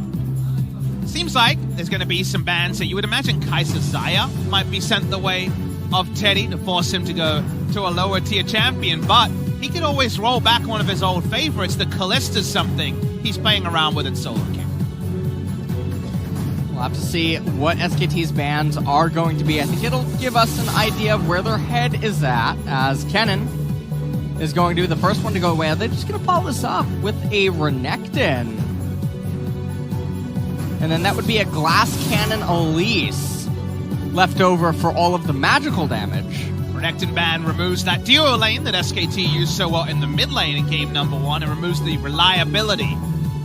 Seems like there's going to be some bans, so you would imagine Kaiser Zaya might be sent the way of Teddy to force him to go to a lower tier champion, but he could always roll back one of his old favorites. The Kallista's something he's playing around with in solo queue. We'll have to see what SKT's bans are going to be. I think it'll give us an idea of where their head is at, as Kennen is going to be the first one to go away. They're just going to follow this up with a Renekton. And then that would be a Glass Cannon Elise left over for all of the magical damage. Renekton ban removes that duo lane that SKT used so well in the mid lane in game number 1, and removes the reliability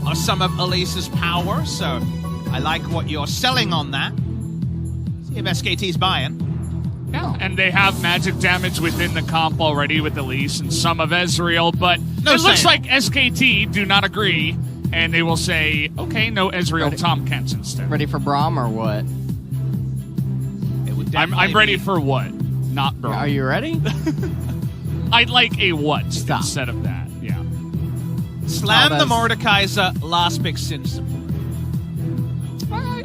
of some of Elise's power, so I like what you're selling on that. See if SKT's buying. Yeah, and they have magic damage within the comp already with Elise and some of Ezreal, but it looks like SKT do not agree, and they will say, okay, no Ezreal, Tom Kent's instead. Ready for Braum or what? I'm ready for what, not Braum. Are you ready? I'd like a what instead of that, yeah. Slam the Mordekaiser, last pick Sin support.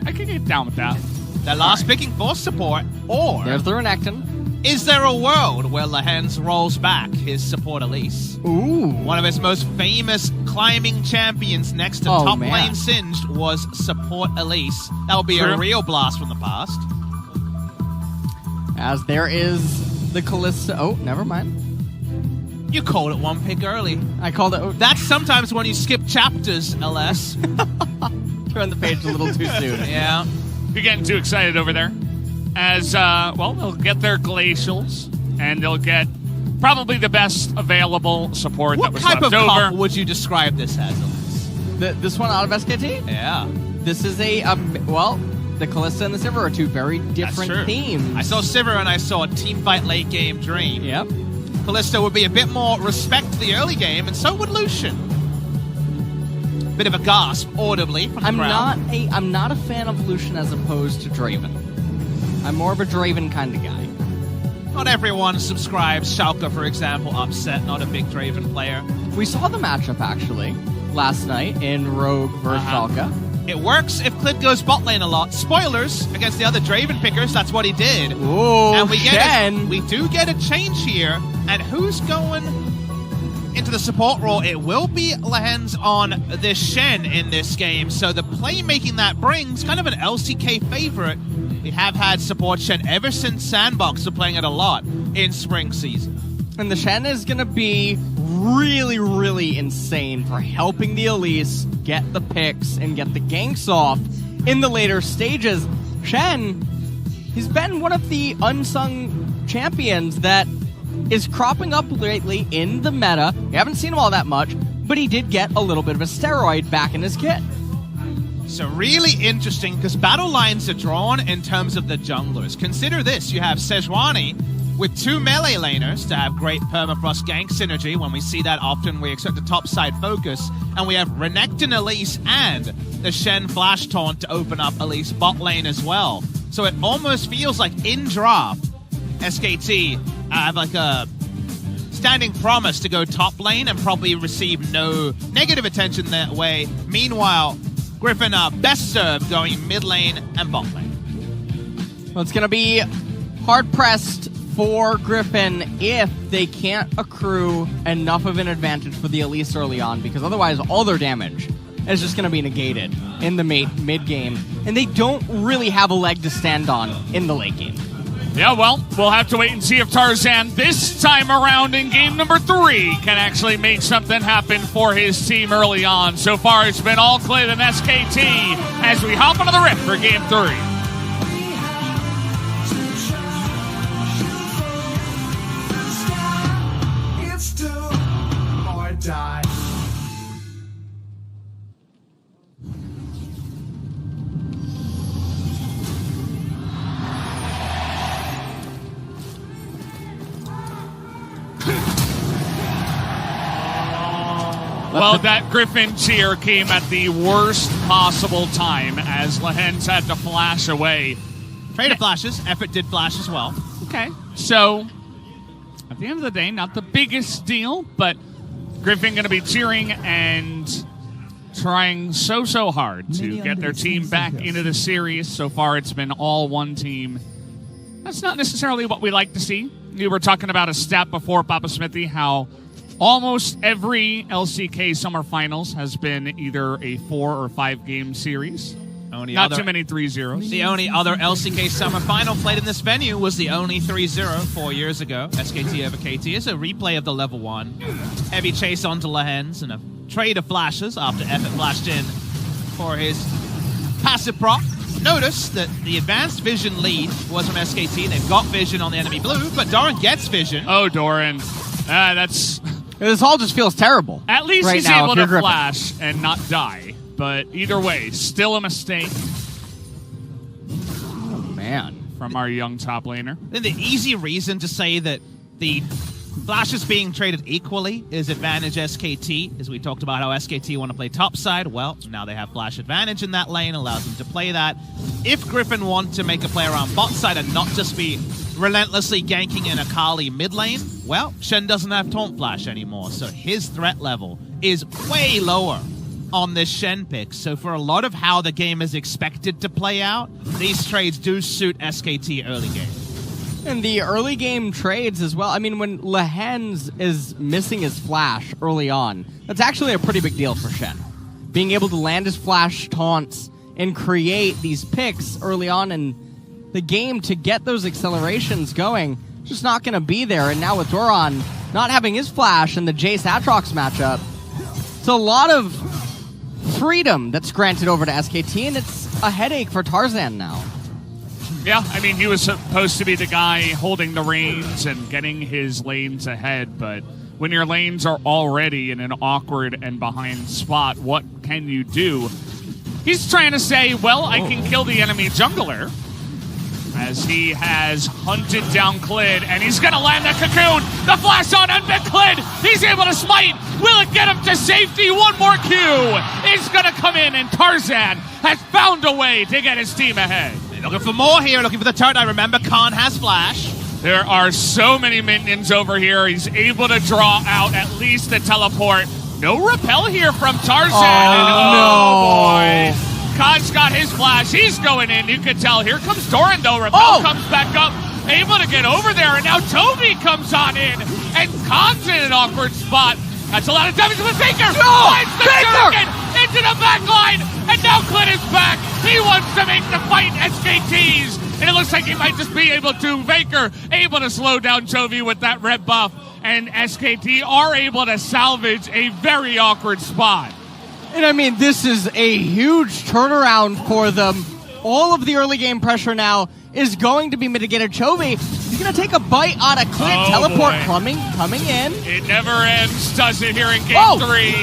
I could get down with that. Their last picking for support, or There's the Renekton. is there a world where Lehens rolls back his support Elise? Ooh. One of his most famous climbing champions next to top lane Singed was support Elise. That will be a real blast from the past. As there is the Kalista. Oh, never mind. You called it one pick early. I called it. That's sometimes when you skip chapters, LS. Turn the page a little too soon. Yeah. You're getting too excited over there. As, well, they'll get their glacials, and they'll get probably the best available support that was left What type of over. comp would you describe this as, Elise? This one out of SKT? Yeah. This is well, the Kalista and the Sivir are two very different themes. I saw Sivir and I saw a teamfight late game Dream. Yep. Kalista would be a bit more respect to the early game, and so would Lucian. Bit of a gasp, audibly, from the crowd. I'm not a fan of Lucian as opposed to Draven. I'm more of a Draven kind of guy. Not everyone subscribes. Schalke, for example, upset, not a big Draven player. We saw the matchup, actually, last night in Rogue versus Schalke. It works if Clid goes bot lane a lot. Spoilers, against the other Draven pickers, that's what he did. Ooh, and we do get a change here. And who's going into the support role? It will be Lehens on this Shen in this game. So the playmaking that brings, kind of an LCK favorite. We have had support Shen ever since Sandbox are playing it a lot in spring season. And the Shen is going to be really, really insane for helping the Elise get the picks and get the ganks off in the later stages. Shen, he's been one of the unsung champions that is cropping up lately in the meta. We haven't seen him all that much, but he did get a little bit of a steroid back in his kit. So really interesting, because battle lines are drawn in terms of the junglers. Consider this, you have Sejuani with two melee laners to have great permafrost gank synergy. When we see that often, we expect a topside focus. And we have Renekton Elise and the Shen Flash Taunt to open up Elise bot lane as well. So it almost feels like in draft, SKT have like a standing promise to go top lane and probably receive no negative attention that way. Meanwhile, Griffin best served going mid lane and bot lane. Well, it's going to be hard-pressed for Griffin if they can't accrue enough of an advantage for the Elise early on, because otherwise all their damage is just going to be negated in the mid-game, and they don't really have a leg to stand on in the late game. Yeah, well, we'll have to wait and see if Tarzan this time around in game number 3 can actually make something happen for his team early on. So far, it's been all Clid and SKT as we hop into the rift for game 3. Die. Well, that Griffin cheer came at the worst possible time as Lehens had to flash away. Trade of flashes. Effort did flash as well. Okay. So, at the end of the day, not the biggest deal, but Griffin going to be cheering and trying so hard to get their team back into the series. So far, it's been all one team. That's not necessarily what we like to see. We were talking about a stat before, Papa Smithy, how almost every LCK Summer Finals has been either a 4 or 5 game series. Not too many 3-0s. The only other LCK Summer Final played in this venue was the only 3-0 4 years ago. SKT over KT. It's a replay of the level 1. Heavy chase onto Lehens and a trade of flashes after Effort flashed in for his passive proc. Notice that the advanced vision lead was from SKT. They've got vision on the enemy blue, but Doran gets vision. Oh, Doran. That's... This all just feels terrible. At least right he's now, able to Griffin. flash and not die. But either way, still a mistake. Oh, man. From our young top laner. Then the easy reason to say that the flashes being traded equally is advantage SKT, as we talked about how SKT want to play topside. Well, now they have flash advantage in that lane, allows them to play that. If Griffin want to make a play around bot side and not just be relentlessly ganking in Akali mid lane, well, Shen doesn't have taunt flash anymore, so his threat level is way lower on this Shen pick. So for a lot of how the game is expected to play out, these trades do suit SKT early game. And the early game trades as well. I mean, when Lehens is missing his flash early on, that's actually a pretty big deal for Shen. Being able to land his flash taunts and create these picks early on in the game to get those accelerations going, just not going to be there. And now with Doran not having his flash in the Jace Atrox matchup, it's a lot of freedom that's granted over to SKT, and it's a headache for Tarzan now. Yeah, I mean, he was supposed to be the guy holding the reins and getting his lanes ahead, but when your lanes are already in an awkward and behind spot, what can you do? He's trying to say, well, I can kill the enemy jungler, as he has hunted down Clid, and he's going to land the cocoon. The flash on unbit Clid. He's able to smite. Will it get him to safety? One more Q is going to come in, and Tarzan has found a way to get his team ahead. Looking for more here, looking for the turret. I remember Khan has flash. There are so many minions over here. He's able to draw out at least the teleport. No repel here from Tarzan. Oh, boy. Khan's got his flash. He's going in. You can tell. Here comes Doran, though. Repel comes back up. Able to get over there. And now Toby comes on in. And Khan's in an awkward spot. That's a lot of damage with Baker. Finds the Shuriken into the back line. And now Clint is back. He wants to make the fight SKTs. And it looks like he might just be able to. Baker able to slow down Chovy with that red buff. And SKT are able to salvage a very awkward spot. And I mean, this is a huge turnaround for them. All of the early game pressure now is going to be mitigated. Chovy, he's going to take a bite out of Clint. Teleport coming in. It never ends, does it, here in game 3?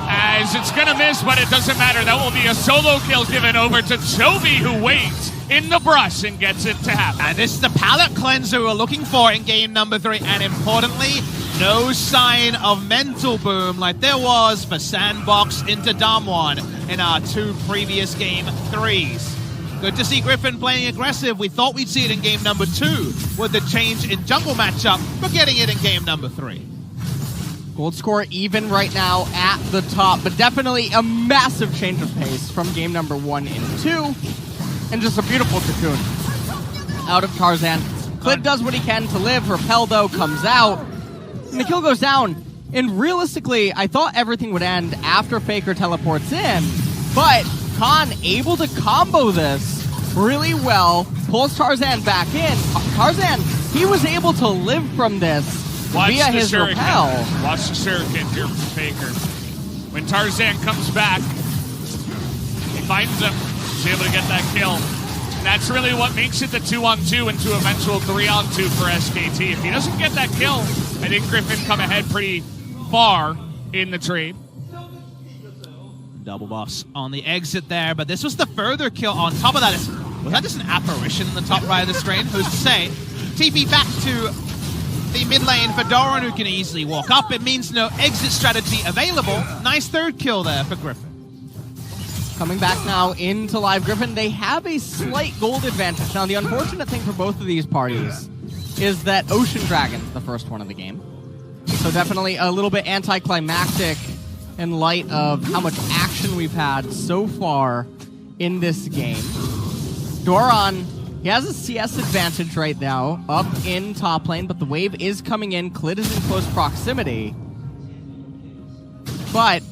As it's going to miss, but it doesn't matter. That will be a solo kill given over to Chovy, who waits in the brush and gets it to happen. And this is the palette cleanser we're looking for in game number 3. And importantly, no sign of mental boom like there was for Sandbox into Damwon in our 2 previous game 3s. Good to see Griffin playing aggressive. We thought we'd see it in game number 2 with the change in jungle matchup, but getting it in game number 3. Gold score even right now at the top, but definitely a massive change of pace from game number 1 and 2. And just a beautiful cocoon out of Tarzan. Clid does what he can to live. Repel, though, comes out. And the kill goes down. And realistically, I thought everything would end after Faker teleports in. But Khan able to combo this really well. Pulls Tarzan back in. Tarzan, he was able to live from this via his repel. Watch the shuriken here from Faker. When Tarzan comes back, he finds him. He's able to get that kill. And that's really what makes it the 2-on-2 into eventual 3-on-2 for SKT. If he doesn't get that kill, I think Griffin come ahead pretty far in the trade. Double buffs on the exit there, but this was the further kill on top of that. Was that just an apparition in the top right of the screen? Who's to say? TP back to the mid lane for Doran, who can easily walk up. It means no exit strategy available. Nice third kill there for Griffin. Coming back now into live Griffin, they have a slight gold advantage. Now, the unfortunate thing for both of these parties is that Ocean Dragon's the first one of the game. So definitely a little bit anticlimactic in light of how much action we've had so far in this game. Doran, he has a CS advantage right now up in top lane, but the wave is coming in. Clid is in close proximity. But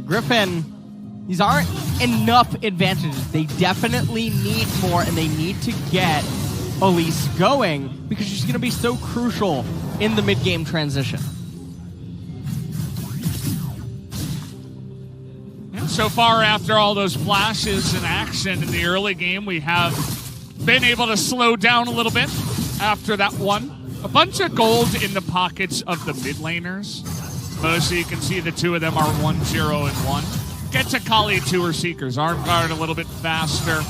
Griffin, these aren't enough advantages. They definitely need more, and they need to get Elise going because she's going to be so crucial in the mid-game transition. So far, after all those flashes in action in the early game, we have been able to slow down a little bit after that one. A bunch of gold in the pockets of the mid laners. Mostly you can see the two of them are 1-0 and 1. Get to Kali 2 or Seekers. Arm guard a little bit faster.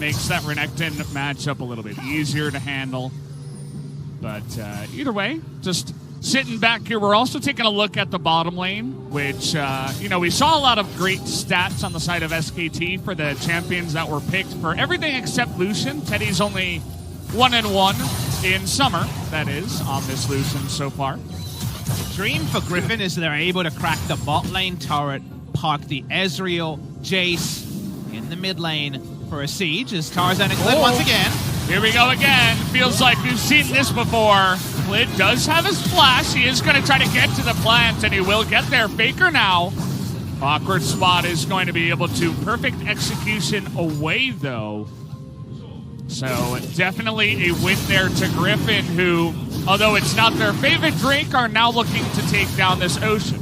Makes that Renekton matchup a little bit easier to handle. But either way, just sitting back here, we're also taking a look at the bottom lane, which, we saw a lot of great stats on the side of SKT for the champions that were picked for everything except Lucian. Teddy's only 1-1 in summer, that is, on this Lucian so far. Dream for Griffin is they're able to crack the bot lane turret park the Ezreal, Jace in the mid lane for a siege as Tarzan and Clid once again. Here we go again. Feels like we've seen this before. Clid does have his flash. He is going to try to get to the plant, and he will get there. Faker now. Awkward spot is going to be able to perfect execution away, though. So definitely a win there to Griffin, who, although it's not their favorite drink, are now looking to take down this Ocean.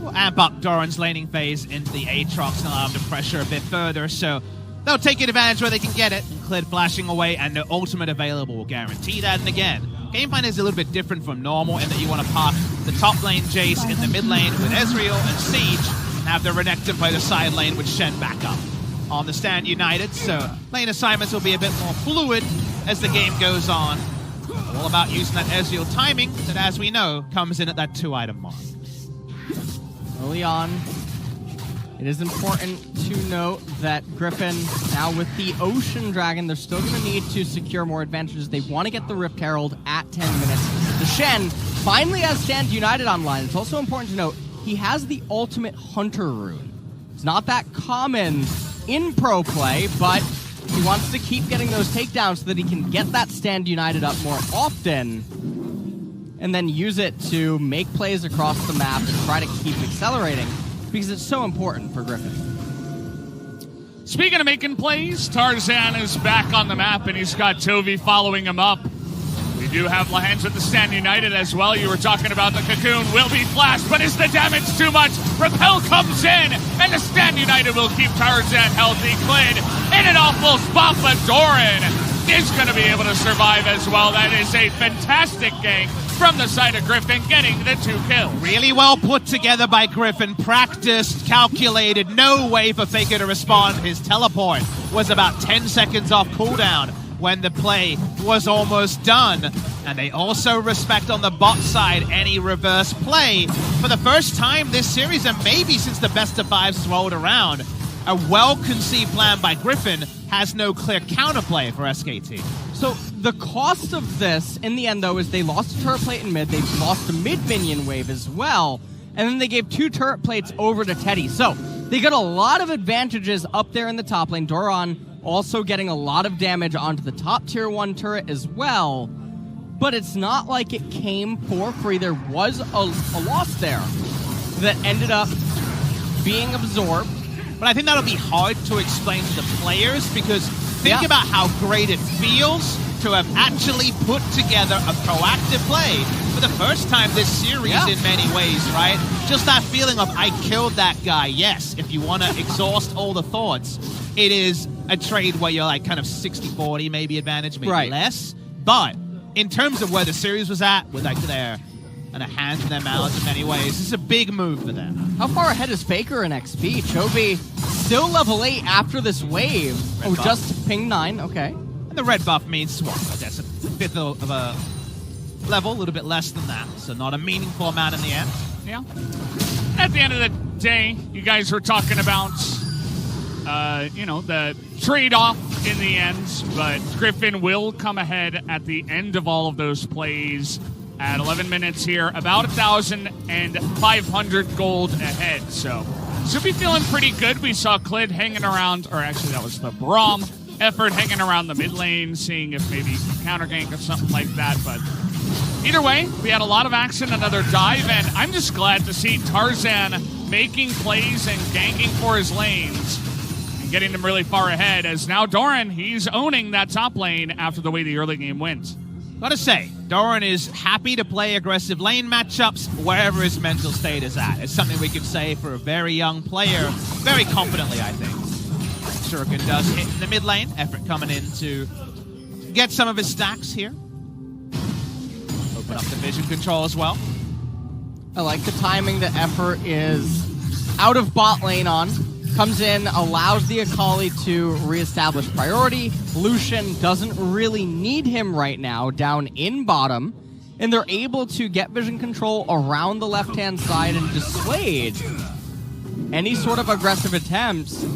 We'll amp up Doran's laning phase into the Aatrox and allow him to pressure a bit further, so they'll take advantage where they can get it. And Clid flashing away and no ultimate available will guarantee that. And again, game plan is a little bit different from normal in that you want to park the top lane Jace in the mid lane with Ezreal and Siege, and have the Renekton play the side lane with Shen back up on the Stand United. So lane assignments will be a bit more fluid as the game goes on. All about using that Ezreal timing that, as we know, comes in at that 2-item mark. Early on, it is important to note that Griffin, now with the Ocean Dragon, they're still going to need to secure more advantages. They want to get the Rift Herald at 10 minutes. The Shen finally has Stand United online. It's also important to note he has the ultimate Hunter rune. It's not that common in pro play, but he wants to keep getting those takedowns so that he can get that Stand United up more often and then use it to make plays across the map and try to keep accelerating, because it's so important for Griffin. Speaking of making plays, Tarzan is back on the map, and he's got Tovi following him up. We do have Lahens with the Stand United as well. You were talking about the Cocoon will be flashed, but is the damage too much? Repel comes in, and the Stand United will keep Tarzan healthy. Clid in an awful spot, but Doran is going to be able to survive as well. That is a fantastic gank from the side of Griffin, getting the 2 kills. Really well put together by Griffin. Practiced, calculated, no way for Faker to respond. His teleport was about 10 seconds off cooldown when the play was almost done. And they also respect on the bot side any reverse play. For the first time this series, and maybe since the best of 5s rolled around, a well-conceived plan by Griffin has no clear counterplay for SKT. So the cost of this, in the end, though, is they lost a turret plate in mid, they lost a mid-minion wave as well, and then they gave 2 turret plates over to Teddy. So they got a lot of advantages up there in the top lane. Doran also getting a lot of damage onto the top tier 1 turret as well, but it's not like it came for free. There was a loss there that ended up being absorbed. But I think that'll be hard to explain to the players, because think about how great it feels to have actually put together a proactive play for the first time this series in many ways, right? Just that feeling of, I killed that guy. Yes, if you want to exhaust all the thoughts, it is a trade where you're like kind of 60-40, maybe advantage, maybe less. But in terms of where the series was at, with like their and a hand in their mouths in many ways, this is a big move for them. How far ahead is Faker in XP? Chovy still level 8 after this wave. Red buff. Just ping 9, okay. And the red buff means swap. That's a 5th of a level, a little bit less than that, so not a meaningful amount in the end. Yeah. At the end of the day, you guys were talking about, the trade-off in the end, but Griffin will come ahead at the end of all of those plays at 11 minutes here, about 1,500 gold ahead, so should be feeling pretty good. We saw Clid hanging around, or actually that was the Braum effort, hanging around the mid lane, seeing if maybe counter gank or something like that, but either way, we had a lot of action, another dive, and I'm just glad to see Tarzan making plays and ganking for his lanes and getting them really far ahead, as now Doran, he's owning that top lane after the way the early game went. Gotta say, Doran is happy to play aggressive lane matchups wherever his mental state is at. It's something we could say for a very young player, very confidently, I think. Shuriken does hit in the mid lane. Effort coming in to get some of his stacks here. Open up the vision control as well. I like the timing that Effort is out of bot lane on. Comes in, allows the Akali to reestablish priority. Lucian doesn't really need him right now down in bottom. And they're able to get vision control around the left-hand side and dissuade any sort of aggressive attempts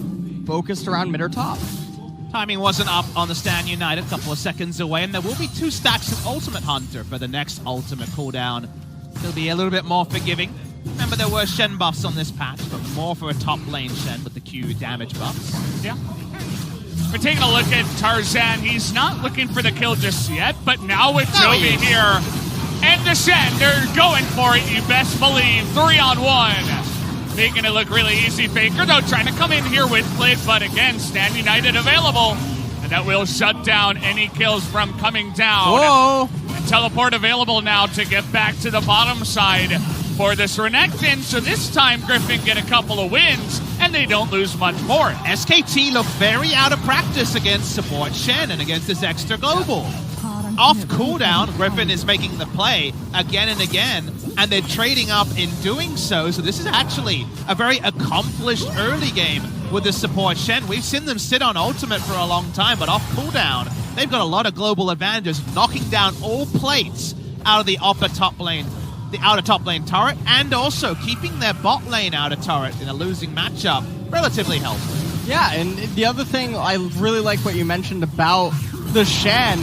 focused around mid or top. Timing wasn't up on the Stand United, a couple of seconds away, and there will be 2 stacks of Ultimate Hunter for the next ultimate cooldown. He'll be a little bit more forgiving Remember, there were Shen buffs on this patch, but more for a top lane Shen with the Q damage buffs. Yeah. We're taking a look at Tarzan. He's not looking for the kill just yet, but now with Jovi here and the Shen, they're going for it, you best believe. 3-on-1. Making it look really easy. Faker, though, trying to come in here with Clid, but again, Stand United available. And that will shut down any kills from coming down. Whoa! And teleport available now to get back to the bottom side for this Renekton. So this time, Griffin get a couple of wins, and they don't lose much more. SKT look very out of practice against support Shen and against this extra global. Off cooldown, Griffin is making the play again and again, and they're trading up in doing so. So this is actually a very accomplished early game with the support Shen. We've seen them sit on ultimate for a long time, but off cooldown, they've got a lot of global advantages, knocking down all plates out of the upper top lane, the outer top lane turret, and also keeping their bot lane outer turret in a losing matchup relatively healthy. Yeah, and the other thing, I really like what you mentioned about the Shen.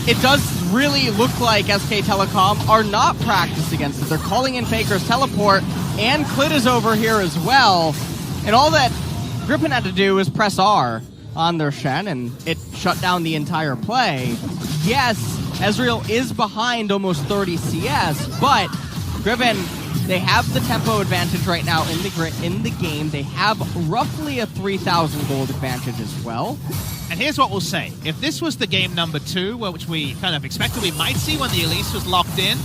It does really look like SK Telecom are not practiced against it. They're calling in Faker's teleport, and Clid is over here as well. And all that Griffin had to do was press R on their Shen, and it shut down the entire play. Yes, Ezreal is behind almost 30 CS, but Griffin, they have the tempo advantage right now in the game. They have roughly a 3,000 gold advantage as well. And here's what we'll say. If this was the game number 2, which we kind of expected we might see when the Elise was locked in,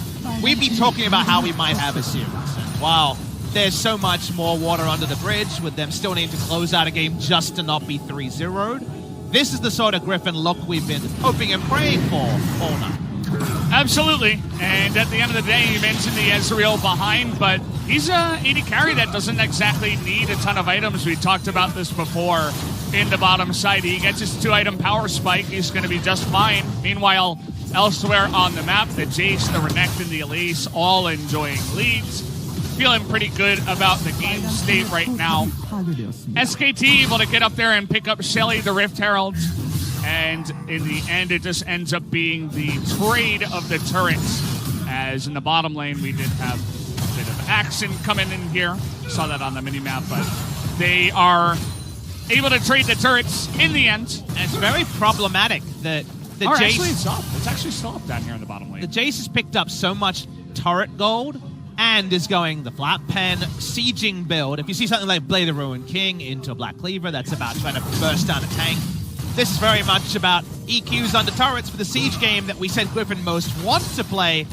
we'd be talking about how we might have a series. And while there's so much more water under the bridge with them still needing to close out a game just to not be 3-0'd, this is the sort of Griffin look we've been hoping and praying for all night. Absolutely. And at the end of the day, you mentioned the Ezreal behind, but he's a AD carry that doesn't exactly need a ton of items. We talked about this before in the bottom side. He gets his 2-item power spike. He's going to be just fine. Meanwhile, elsewhere on the map, the Jace, the Renekton, the Elise, all enjoying leads. Feeling pretty good about the game state right now. SKT able to get up there and pick up Shelly, the Rift Herald. And in the end, it just ends up being the trade of the turrets. As in the bottom lane, we did have a bit of action coming in here. Saw that on the minimap, but they are able to trade the turrets in the end. And it's very problematic that the Jace... Actually, it's up. It's actually still up down here in the bottom lane. The Jace has picked up so much turret gold and is going the flat pen sieging build. If you see something like Blade of the Ruined King into a Black Cleaver that's about trying to burst down a tank, this is very much about EQs under turrets for the Siege game that we said Griffin most wants to play.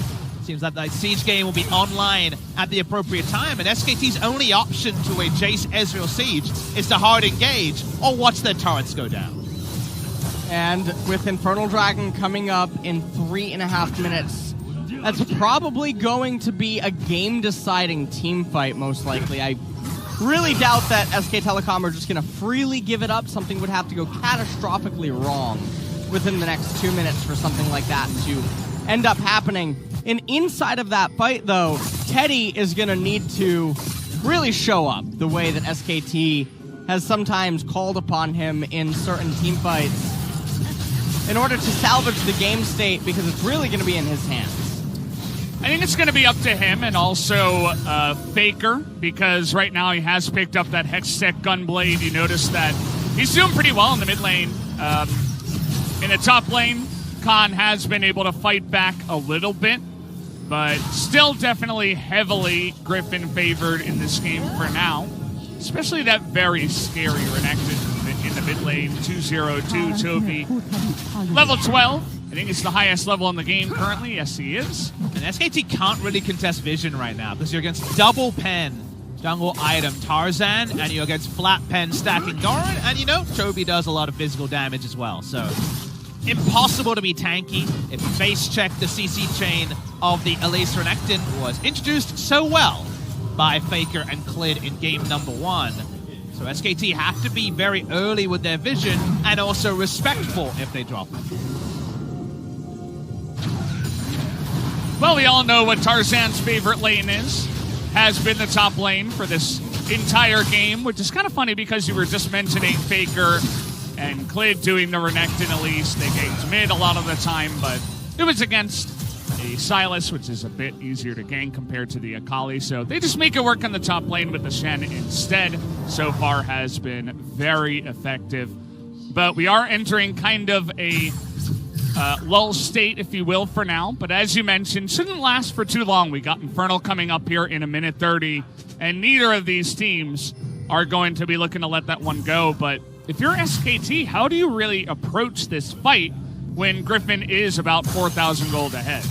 Seems like that Siege game will be online at the appropriate time, and SKT's only option to a Jace Ezreal Siege is to hard engage or watch their turrets go down. And with Infernal Dragon coming up in 3.5 minutes, that's probably going to be a game-deciding team fight, most likely. I really doubt that SK Telecom are just going to freely give it up. Something would have to go catastrophically wrong within the next 2 minutes for something like that to end up happening. And inside of that fight, though, Teddy is going to need to really show up the way that SKT has sometimes called upon him in certain team fights in order to salvage the game state, because it's really going to be in his hands. I think it's going to be up to him and also Faker, because right now he has picked up that Hextech Gunblade. You notice that he's doing pretty well in the mid lane. In the top lane, Khan has been able to fight back a little bit, but still definitely heavily Griffin favored in this game for now. Especially that very scary Renekton in the mid lane, 202 Toby. Level 12. I think it's the highest level in the game currently. Yes, he is. And SKT can't really contest vision right now because you're against double pen jungle item Tarzan, and you're against flat pen stacking Goran, and you know, Toby does a lot of physical damage as well. So impossible to be tanky. If you face check the CC chain of the Elise Renekton was introduced so well by Faker and Clid in game number 1. So SKT have to be very early with their vision and also respectful if they drop it. Well, we all know what Tarzan's favorite lane is. Has been the top lane for this entire game, which is kind of funny because you were just mentioning Faker and Clid doing the Renekton Elise. They ganked mid a lot of the time, but it was against the Silas, which is a bit easier to gank compared to the Akali. So they just make it work on the top lane with the Shen instead. So far has been very effective. But we are entering kind of a lull state, if you will, for now. But as you mentioned, shouldn't last for too long. We got Infernal coming up here in a minute 30, and neither of these teams are going to be looking to let that one go. But if you're SKT, how do you really approach this fight when Griffin is about 4,000 gold ahead?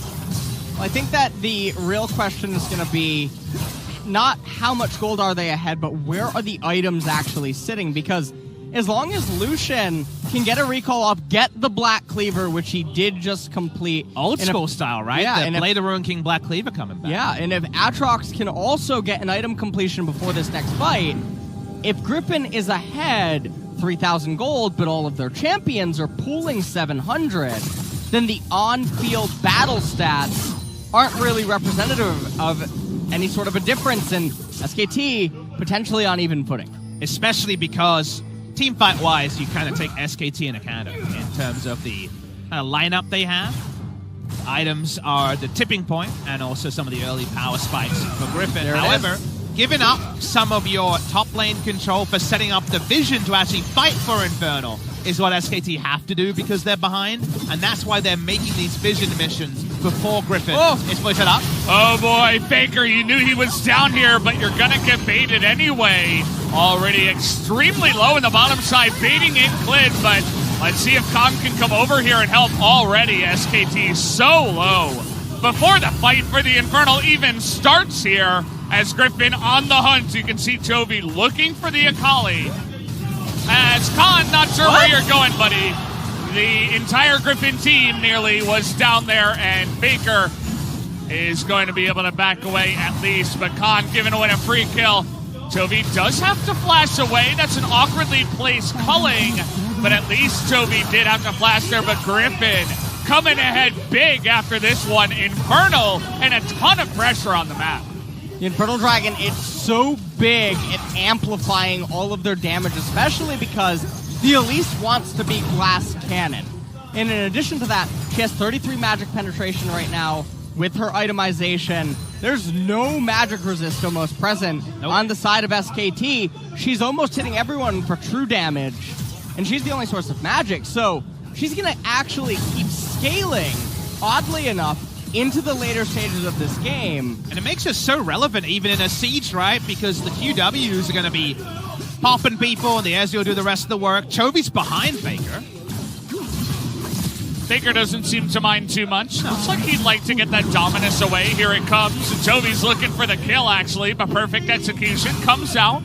Well, I think that the real question is going to be not how much gold are they ahead, but where are the items actually sitting? Because as long as Lucian can get a recall off, get the Black Cleaver, which he did just complete. Old school style, right? Yeah, the Blade of Ruin King Black Cleaver coming back. Yeah, and if Atrox can also get an item completion before this next fight, if Griffin is ahead 3,000 gold, but all of their champions are pooling 700, then the on-field battle stats aren't really representative of any sort of a difference, in SKT potentially on even footing. Especially because team fight wise, you kind of take SKT in account in terms of the lineup they have. The items are the tipping point and also some of the early power spikes for Griffin. However, giving up some of your top lane control for setting up the vision to actually fight for Infernal is what SKT have to do because they're behind, and that's why they're making these vision missions before Griffin is fully set up. Oh boy, Faker, you knew he was down here, but you're gonna get baited anyway. Already extremely low in the bottom side, baiting in Clid, but let's see if Kong can come over here and help. Already SKT so low before the fight for the Infernal even starts here, as Griffin on the hunt. You can see Chovy looking for the Akali. As Khan, not sure where you're going, buddy. The entire Griffin team nearly was down there, and Faker is going to be able to back away at least, but Khan giving away a free kill. Chovy does have to flash away. That's an awkwardly placed culling, but at least Chovy did have to flash there, but Griffin coming ahead big after this one. Infernal and a ton of pressure on the map. The Infernal Dragon, it's so big at amplifying all of their damage, especially because the Elise wants to be Glass Cannon. And in addition to that, she has 33 magic penetration right now with her itemization. There's no magic resist almost present on the side of SKT. She's almost hitting everyone for true damage, and she's the only source of magic, so she's going to actually keep scaling, oddly enough, into the later stages of this game. And it makes her so relevant even in a siege, right? Because the QWs are going to be popping people and the Ezreal will do the rest of the work. Chovy's behind Faker. Faker doesn't seem to mind too much. Looks like he'd like to get that Dominus away. Here it comes. Chovy's looking for the kill, actually, but perfect execution. Comes out.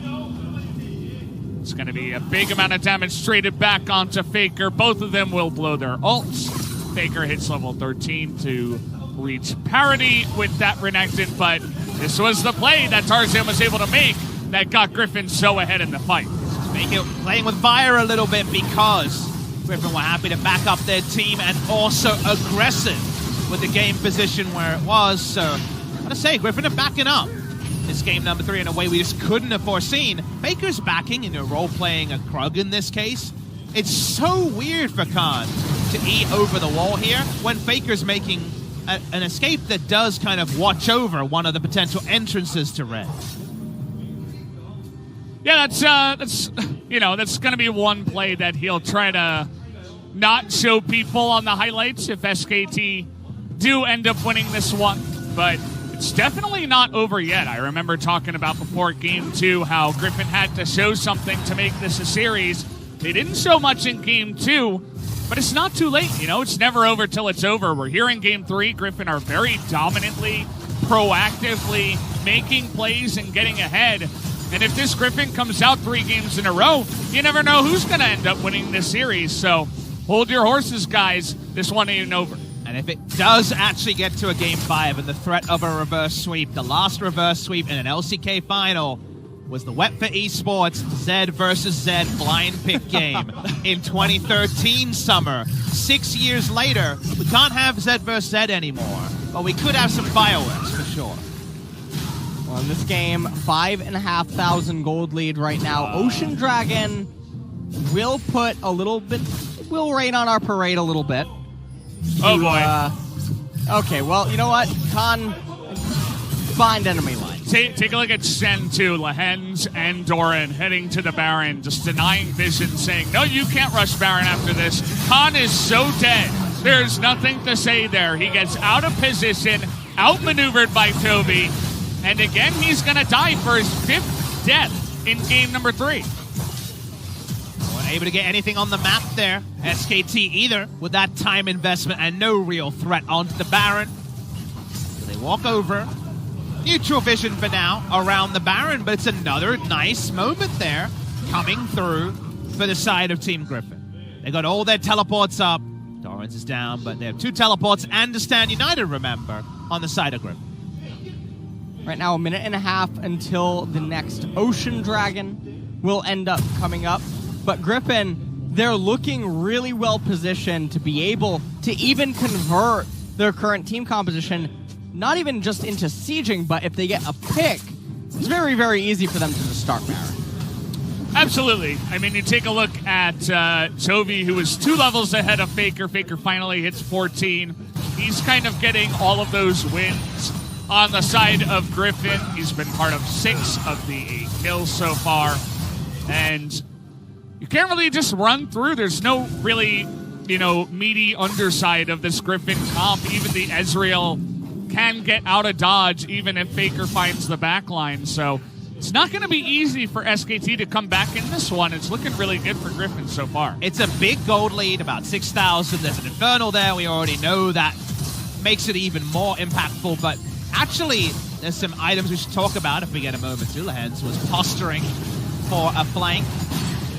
It's going to be a big amount of damage traded back onto Faker. Both of them will blow their ults. Faker hits level 13 to reach parity with that Renekton, but this was the play that Tarzan was able to make that got Griffin so ahead in the fight. Playing with fire a little bit because Griffin were happy to back up their team and also aggressive with the game position where it was. So, I gotta say, Griffin are backing up this game number 3 in a way we just couldn't have foreseen. Faker's backing, role-playing a Krug in this case. It's so weird for Khan to eat over the wall here when Faker's making an escape that does kind of watch over one of the potential entrances to red. Yeah, that's going to be one play that he'll try to not show people on the highlights if SKT do end up winning this one, but it's definitely not over yet. I remember talking about before Game 2 how Griffin had to show something to make this a series. They didn't show much in Game 2, but it's not too late. It's never over till it's over. We're here in Game 3. Griffin are very dominantly, proactively making plays and getting ahead. And if this Griffin comes out 3 games in a row, you never know who's going to end up winning this series. So hold your horses, guys. This one ain't over. And if it does actually get to a Game 5 and the threat of a reverse sweep, the last reverse sweep in an LCK final was the Wet for Esports Zed versus Zed blind pick game in 2013 summer. 6 years later, we can't have Zed versus Zed anymore, but we could have some fireworks for sure. Well, in this game, 5,500 gold lead right now. Ocean Dragon will rain on our parade a little bit. Oh boy. Okay, well, you know what? Khan, find enemy line. Take a look at Shen too. Lehens and Doran heading to the Baron, just denying vision, saying, no, you can't rush Baron after this. Khan is so dead. There's nothing to say there. He gets out of position, outmaneuvered by Toby, and again, he's going to die for his 5th death in game number 3. Weren't able to get anything on the map there. SKT either, with that time investment and no real threat onto the Baron. So they walk over. Neutral vision for now around the Baron, but it's another nice moment there coming through for the side of Team Griffin. They got all their teleports up. Dorrance is down, but they have 2 teleports and a Stand United, remember, on the side of Griffin. Right now, 1.5 minutes until the next Ocean Dragon will end up coming up. But Griffin, they're looking really well positioned to be able to even convert their current team composition, not even just into sieging, but if they get a pick, it's very, very easy for them to just start Baron. Absolutely. I mean, you take a look at Toby, who is 2 levels ahead of Faker. Faker finally hits 14. He's kind of getting all of those wins on the side of Griffin. He's been part of 6 of the 8 kills so far. And you can't really just run through. There's no really, meaty underside of this Griffin comp. Even the Ezreal can get out of dodge even if Faker finds the backline. So it's not going to be easy for SKT to come back in this one. It's looking really good for Griffin so far. It's a big gold lead, about 6,000. There's an Infernal there. We already know that makes it even more impactful. But actually, there's some items we should talk about if we get a moment to. Lehens was posturing for a flank.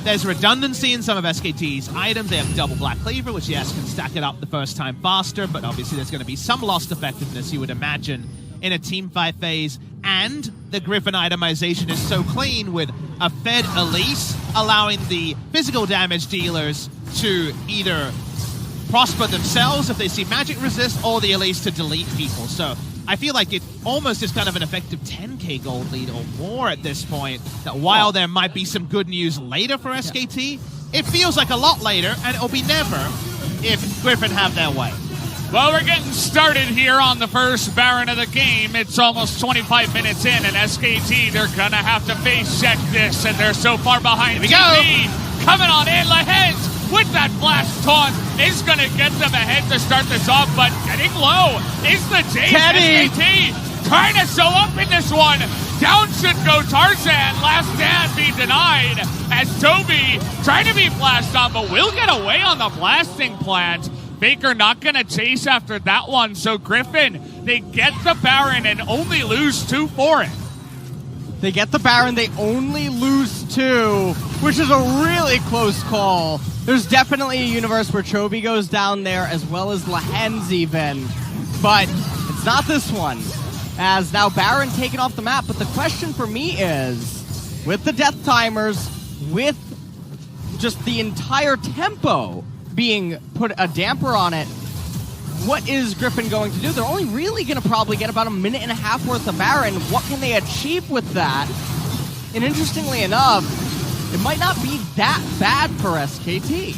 There's redundancy in some of SKT's items. They have double Black Cleaver, which, yes, can stack it up the first time faster, but obviously there's going to be some lost effectiveness, you would imagine, in a teamfight phase. And the Griffin itemization is so clean with a fed Elise, allowing the physical damage dealers to either prosper themselves if they see magic resist, or the Elise to delete people. So I feel like it almost is kind of an effective 10k gold lead or more at this point, that while there might be some good news later for SKT, it feels like a lot later, and it'll be never if Griffin have their way. Well, we're getting started here on the first Baron of the game. It's almost 25 minutes in, and SKT, they're going to have to face check this, and they're so far behind. Here we go! Coming on in, Lehens with that flash taunt is going to get them ahead to start this off, but getting low is the Jace. SKT trying to show up in this one. Down should go Tarzan. Last stand be denied as Toby trying to be flashed on, but will get away on the blasting plant. Faker not going to chase after that one, so Griffin, they get the Baron and only lose 2 for it. They get the Baron, they only lose 2, which is a really close call. There's definitely a universe where Chovy goes down there, as well as Lehens even. But it's not this one, as now Baron taken off the map. But the question for me is, with the death timers, with just the entire tempo being put a damper on it, what is Griffin going to do? They're only really going to probably get about 1.5 minutes worth of Baron. What can they achieve with that? And interestingly enough, it might not be that bad for SKT.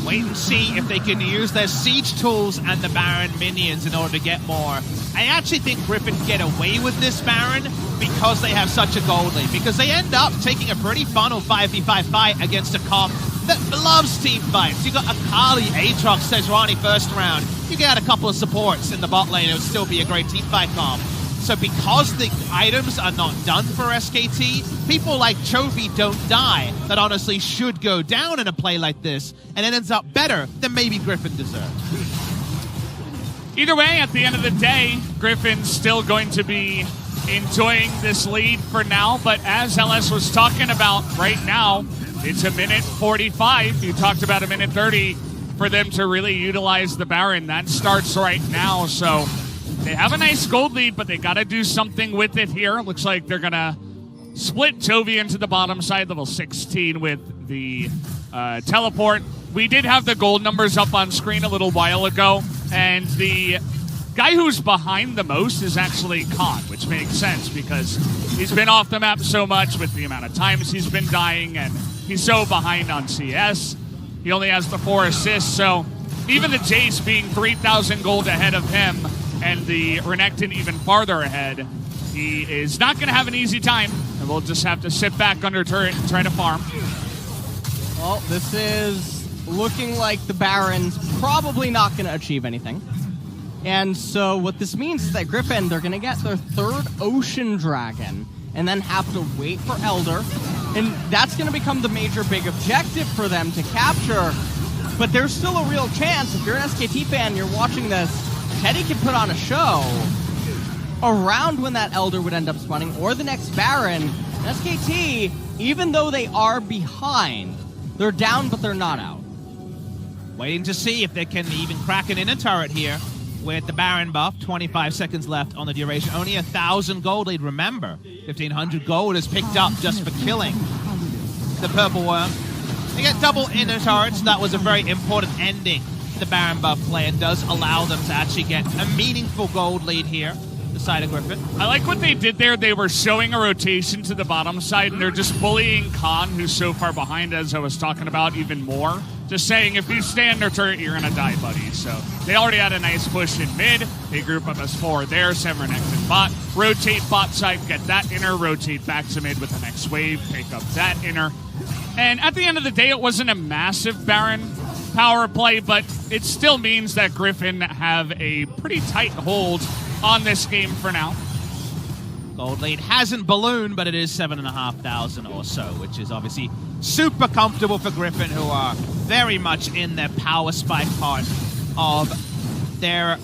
Wait and see if they can use their siege tools and the Baron minions in order to get more. I actually think Griffin get away with this Baron because they have such a gold lead, because they end up taking a pretty funnel 5v5 fight against a comp that loves team fights. You got Akali, Aatrox, Sejuani first round. You get a couple of supports in the bot lane, it would still be a great team fight comp. So because the items are not done for SKT, people like Chovy don't die. That honestly should go down in a play like this, and it ends up better than maybe Griffin deserved. Either way, at the end of the day, Griffin's still going to be enjoying this lead for now, but as LS was talking about right now, it's 1:45. You talked about 1:30 for them to really utilize the Baron. That starts right now, so they have a nice gold lead, but they got to do something with it here. Looks like they're going to split Chovy into the bottom side, level 16 with the teleport. We did have the gold numbers up on screen a little while ago, and the guy who's behind the most is actually Khan, which makes sense because he's been off the map so much with the amount of times he's been dying, and he's so behind on CS. He only has the 4 assists, so even the Jace being 3,000 gold ahead of him and the Renekton even farther ahead, he is not going to have an easy time. And we'll just have to sit back under turret and try to farm. Well, this is looking like the Baron's probably not going to achieve anything. And so what this means is that Griffin, they're going to get their third Ocean Dragon and then have to wait for Elder. And that's going to become the major big objective for them to capture. But there's still a real chance, if you're an SKT fan, you're watching this, Teddy can put on a show around when that Elder would end up spawning, or the next Baron. And SKT, even though they are behind, they're down, but they're not out. Waiting to see if they can even crack an inner turret here with the Baron buff. 25 seconds left on the duration. Only 1,000 gold lead, remember. 1,500 gold is picked up just for killing the Purple Worm. They get double inner turrets. That was a very important ending. The Baron buff play and does allow them to actually get a meaningful gold lead here. The side of Griffin. I like what they did there. They were showing a rotation to the bottom side, and they're just bullying Khan, who's so far behind, as I was talking about, even more. Just saying, if you stay under turret, you're going to die, buddy. So they already had a nice push in mid. They group up as 4 there. Renekton bot. Rotate bot side, get that inner. Rotate back to mid with the next wave. Take up that inner. And at the end of the day, it wasn't a massive Baron power play, but it still means that Griffin have a pretty tight hold on this game for now. Gold lead hasn't ballooned, but it is 7,500 or so, which is obviously super comfortable for Griffin, who are very much in their power spike part of their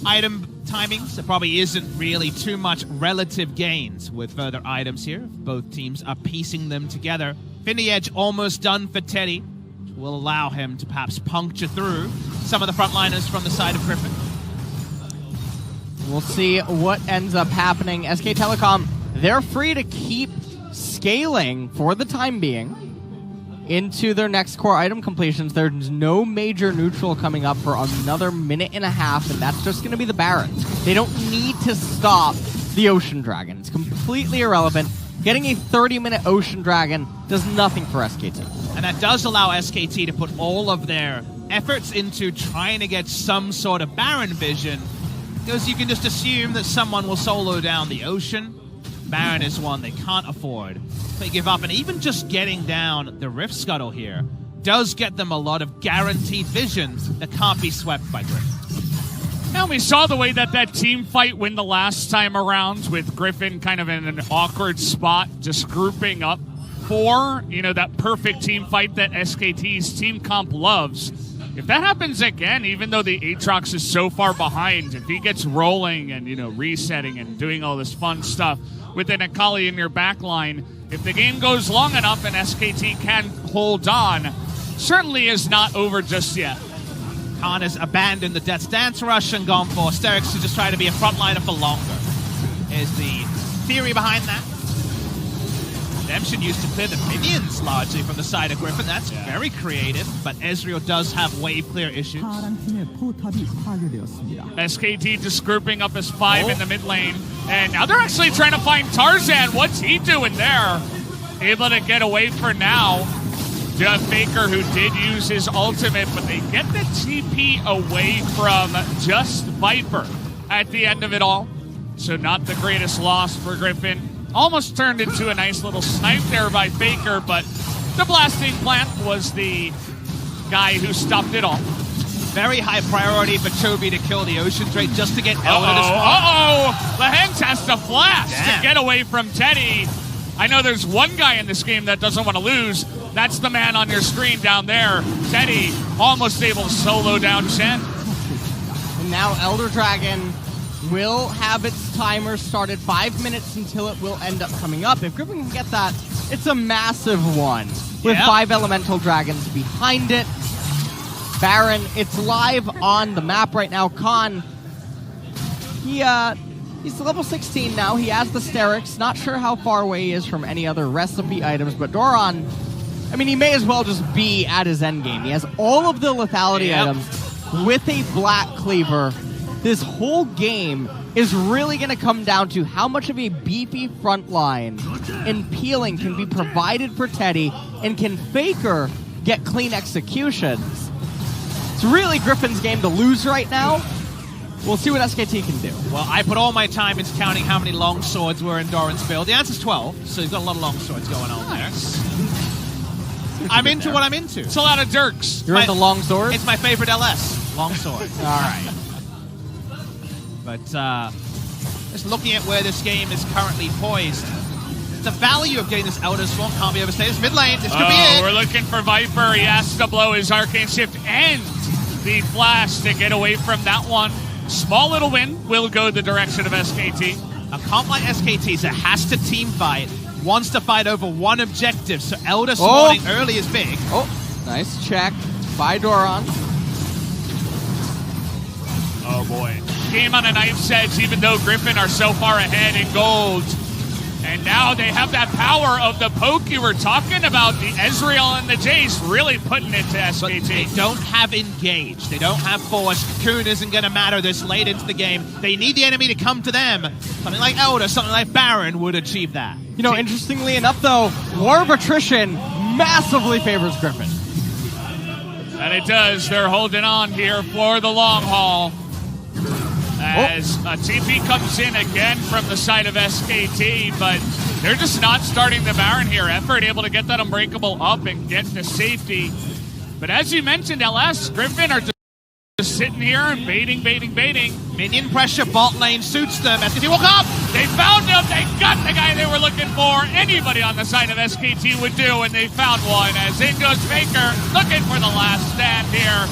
item timings. There probably isn't really too much relative gains with further items here. Both teams are piecing them together. Finny Edge almost done for Teddy, which will allow him to perhaps puncture through some of the frontliners from the side of Griffin. We'll see what ends up happening. SK Telecom, they're free to keep scaling for the time being into their next core item completions. There's no major neutral coming up for another minute and a half, and that's just going to be the Baron. They don't need to stop the Ocean Dragon. It's completely irrelevant. Getting a 30-minute Ocean Dragon does nothing for SKT. And that does allow SKT to put all of their efforts into trying to get some sort of Baron vision, because you can just assume that someone will solo down the Ocean. Baron is one they can't afford. They give up, and even just getting down the Rift Scuttle here does get them a lot of guaranteed vision that can't be swept by Griffin. Now, we saw the way that team fight went the last time around, with Griffin kind of in an awkward spot, just grouping up for, that perfect team fight that SKT's team comp loves. If that happens again, even though the Aatrox is so far behind, if he gets rolling and, resetting and doing all this fun stuff with an Akali in your backline, if the game goes long enough and SKT can hold on, certainly is not over just yet. Khan has abandoned the Death's Dance rush and gone for Sterix to just try to be a frontliner for longer, is the theory behind that. Redemption used to clear the minions largely from the side of Griffin. That's very creative, but Ezreal does have wave clear issues. SKT just grouping up as 5 in the mid lane, and now they're actually trying to find Tarzan. What's he doing there? Able to get away for now. Jeff Faker, who did use his ultimate, but they get the TP away from just Viper at the end of it all. So not the greatest loss for Griffin. Almost turned into a nice little snipe there by Faker, but the blasting plant was the guy who stopped it all. Very high priority for Chobi to kill the Ocean Drake just to get Elder to spawn. The Hengs has to flash to get away from Teddy. I know there's one guy in this game that doesn't want to lose. That's the man on your screen down there. Teddy almost able to solo down Chen. And now Elder Dragon will have its timer started 5 minutes until it will end up coming up. If Griffin can get that, it's a massive one with 5 elemental dragons behind it. Baron, it's live on the map right now. Khan, he's level 16 now. He has the Sterix. Not sure how far away he is from any other recipe items, but Doran, he may as well just be at his endgame. He has all of the lethality items with a Black Cleaver. This whole game is really going to come down to how much of a beefy front line and peeling can be provided for Teddy, and can Faker get clean executions. It's really Griffin's game to lose right now. We'll see what SKT can do. Well, I put all my time into counting how many long swords were in Doran's build. The answer's 12, so he's got a lot of long swords going on there. I'm into what I'm into. It's a lot of Dirks. You're into long swords? It's my favorite LS. Long swords. All right. But just looking at where this game is currently poised, the value of getting this Elder Swarm can't be overstated. Mid lane, this could be it. We're looking for Viper. He has to blow his Arcane Shift and the Flash to get away from that one. Small little win will go the direction of SKT. A comp like SKT that has to team fight, wants to fight over one objective, so Elder Swarming early is big. Oh, nice check by Doran. Oh boy. Game on a knife's edge, even though Griffin are so far ahead in gold. And now they have that power of the poke you were talking about. The Ezreal and the Jace really putting it to SKT. But they don't have engage. They don't have force. Coon isn't going to matter this late into the game. They need the enemy to come to them. Something like Elder, something like Baron would achieve that. You know, interestingly enough, though, War of Attrition massively favors Griffin. And it does. They're holding on here for the long haul. As a TP comes in again from the side of SKT, but they're just not starting the Baron here. Effort able to get that Unbreakable up and get to safety. But as you mentioned, LS, Griffin are just sitting here and baiting. Minion pressure, bot lane suits them. SKT walk up! They found him! They got the guy they were looking for! Anybody on the side of SKT would do, and they found one. As in goes Faker, looking for the last stand here.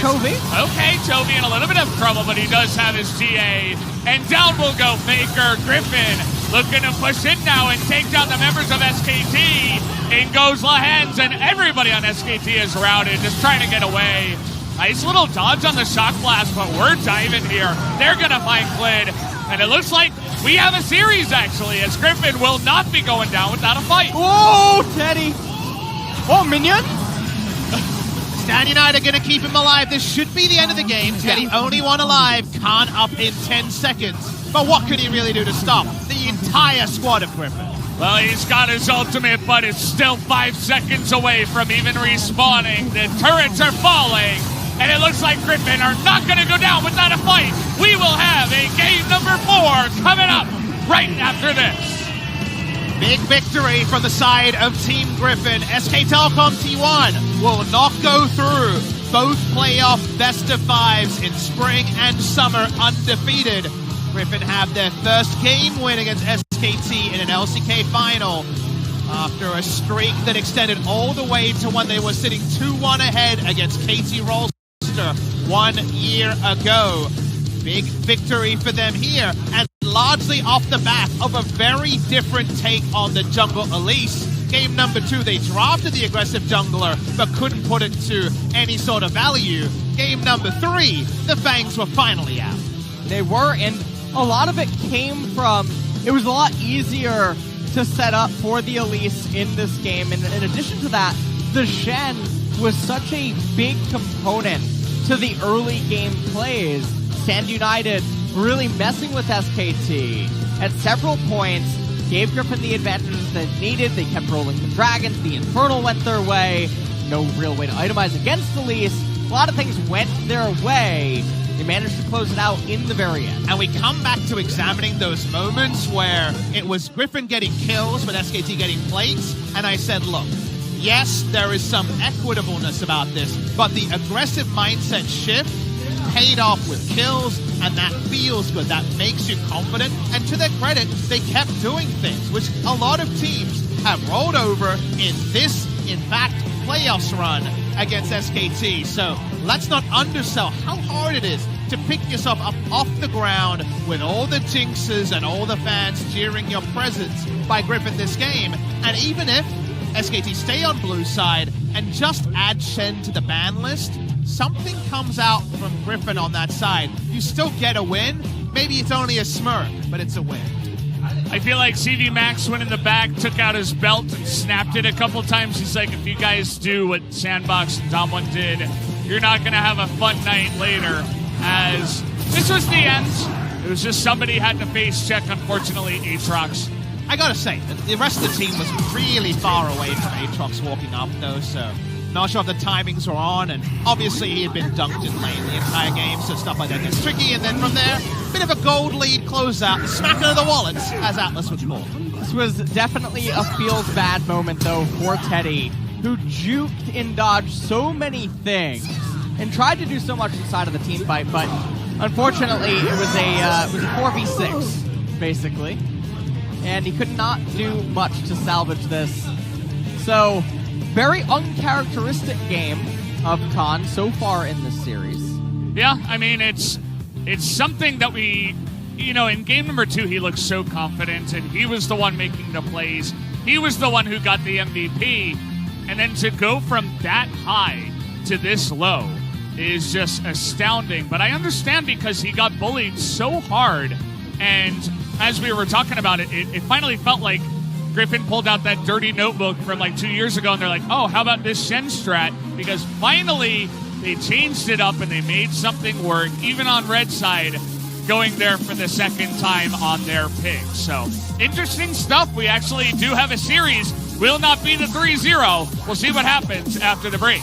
Toby? Okay, Toby in a little bit of trouble, but he does have his GA. And down will go Faker. Griffin looking to push in now and take down the members of SKT. In goes Lahens, and everybody on SKT is routed, just trying to get away. Nice little dodge on the shock blast, but we're diving here. They're gonna find Glid, and it looks like we have a series actually, as Griffin will not be going down without a fight. Oh, Teddy! Oh, Minion! Stan United are going to keep him alive. This should be the end of the game. Teddy only one alive, can't up in 10 seconds. But what could he really do to stop the entire squad of Griffin? Well, he's got his ultimate, but it's still 5 seconds away from even respawning. The turrets are falling, and it looks like Griffin are not going to go down without a fight. We will have a game number 4 coming up right after this. Big victory from the side of Team Griffin. SK Telecom T1 will not go through both playoff best of 5s in spring and summer undefeated. Griffin have their first game win against SKT in an LCK final after a streak that extended all the way to when they were sitting 2-1 ahead against KT Rolster 1 year ago. Big victory for them here, and largely off the back of a very different take on the jungle Elise. Game number 2, they drafted the aggressive jungler, but couldn't put it to any sort of value. Game number 3, the Fangs were finally out. They were, and a lot of it came from, it was a lot easier to set up for the Elise in this game, and in addition to that, the Shen was such a big component to the early game plays. Stand United really messing with SKT at several points, gave Griffin the advantages that needed. They kept rolling the dragons, the Infernal went their way, no real way to itemize against Elise. A lot of things went their way. They managed to close it out in the very end. And we come back to examining those moments where it was Griffin getting kills, but SKT getting plates, and I said, look, yes, there is some equitableness about this, but the aggressive mindset shift paid off with kills, and that feels good. That makes you confident. And to their credit, they kept doing things, which a lot of teams have rolled over in this, in fact, playoffs run against SKT. So let's not undersell how hard it is to pick yourself up off the ground with all the jinxes and all the fans cheering your presence by Griffin this game. And even if SKT stay on blue side and just add Shen to the ban list, something comes out from Griffin on that side. You still get a win. Maybe it's only a smirk, but it's a win. I feel like CV Max went in the back, took out his belt, and snapped it a couple times. He's like, if you guys do what Sandbox and Domwon did, you're not going to have a fun night later. As this was the end. It was just somebody had to face check, unfortunately, Aatrox. I gotta say, the rest of the team was really far away from Aatrox walking up, though, so Not sure if the timings were on, and obviously he had been dunked in lane the entire game, so stuff like that gets tricky. And then from there, bit of a gold lead closeout, smack into the wallets, as Atlas would call. This was definitely a feels bad moment though for Teddy, who juked and dodged so many things and tried to do so much inside of the team fight, but unfortunately it was a 4v6 basically, and he could not do much to salvage this. So very uncharacteristic game of Khan so far in this series. Yeah, I mean, it's something that we, in game number 2, he looked so confident, and he was the one making the plays. He was the one who got the MVP. And then to go from that high to this low is just astounding. But I understand because he got bullied so hard, and as we were talking about it, it finally felt like Griffin pulled out that dirty notebook from like 2 years ago, and they're like, oh, how about this Shen strat? Because finally they changed it up and they made something work, even on red side, going there for the second time on their pick. So interesting stuff. We actually do have a series. Will not be the 3-0. We'll see what happens after the break.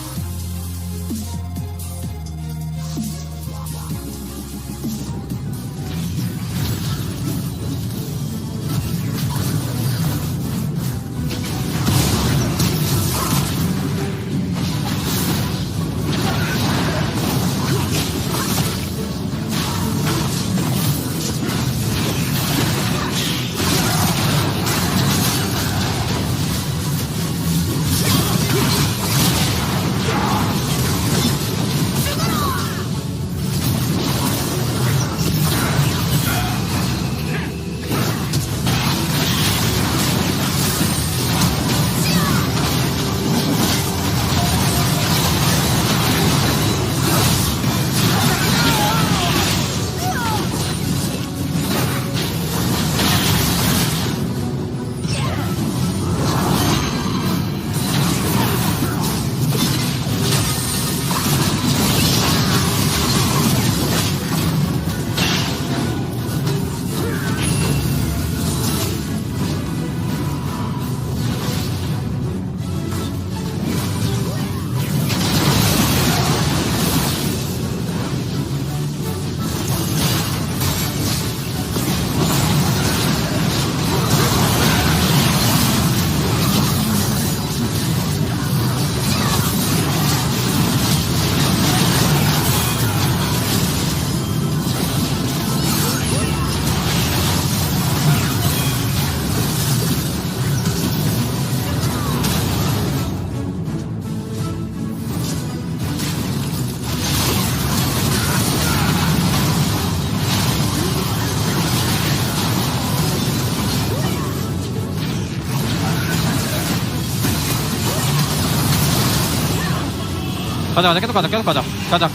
가자, 계속 가자.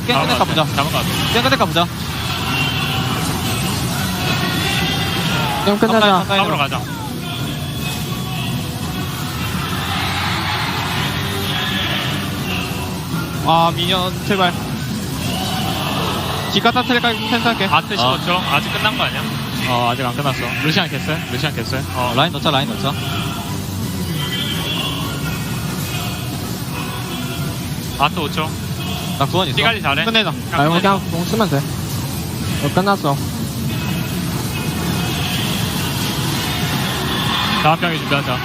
게임 끝낼까 보자. 잡은 것 같아. 게임 끝낼까 보자. 게임 끝내자. 싸움으로 가자. 아, 미니언 제발. 기가 따트릴까 생각할게. 아트 15초. 아직 끝난 거 아니야? 아직 안 끝났어. 루시안 겠어요? 라인 넣자. 아트 5초. 나 구원 있어. 띠가리 잘해. 끝내자. 그냥 공 쓰면 돼. 끝났어. 다음 병이 준비하자.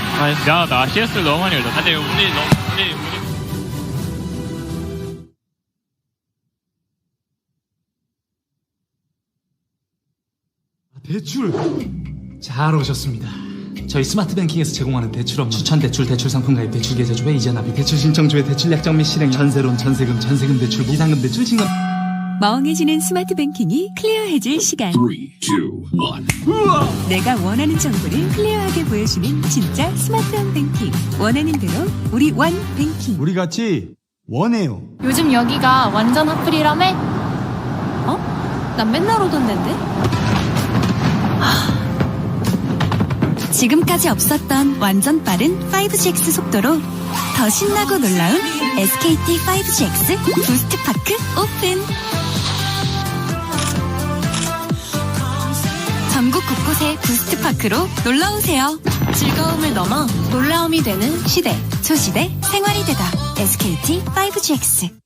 미안하다. CS를 너무 많이 흘렸다. 근데 운이 대출 잘 오셨습니다. 저희 스마트뱅킹에서 제공하는 대출 업무 추천 대출, 대출 상품 가입, 대출 계좌 조회, 이자 납입, 대출 신청 조회, 대출 약정 및 실행, 전세론, 전세금 대출, 비상금 대출, 신금. 멍해지는 스마트뱅킹이 클리어해질 시간. 3, 2, 1. 내가 원하는 정보를 클리어하게 보여주는 진짜 스마트한 뱅킹. 원하는 대로 우리 원뱅킹. 우리 같이 원해요. 요즘 여기가 완전 핫플이라며? 난 맨날 오던 데인데? 지금까지 없었던 완전 빠른 5GX 속도로 더 신나고 놀라운 SKT 5GX 부스트파크 오픈. 전국 곳곳의 부스트파크로 놀러오세요. 즐거움을 넘어 놀라움이 되는 시대, 초시대 생활이 되다. SKT 5GX.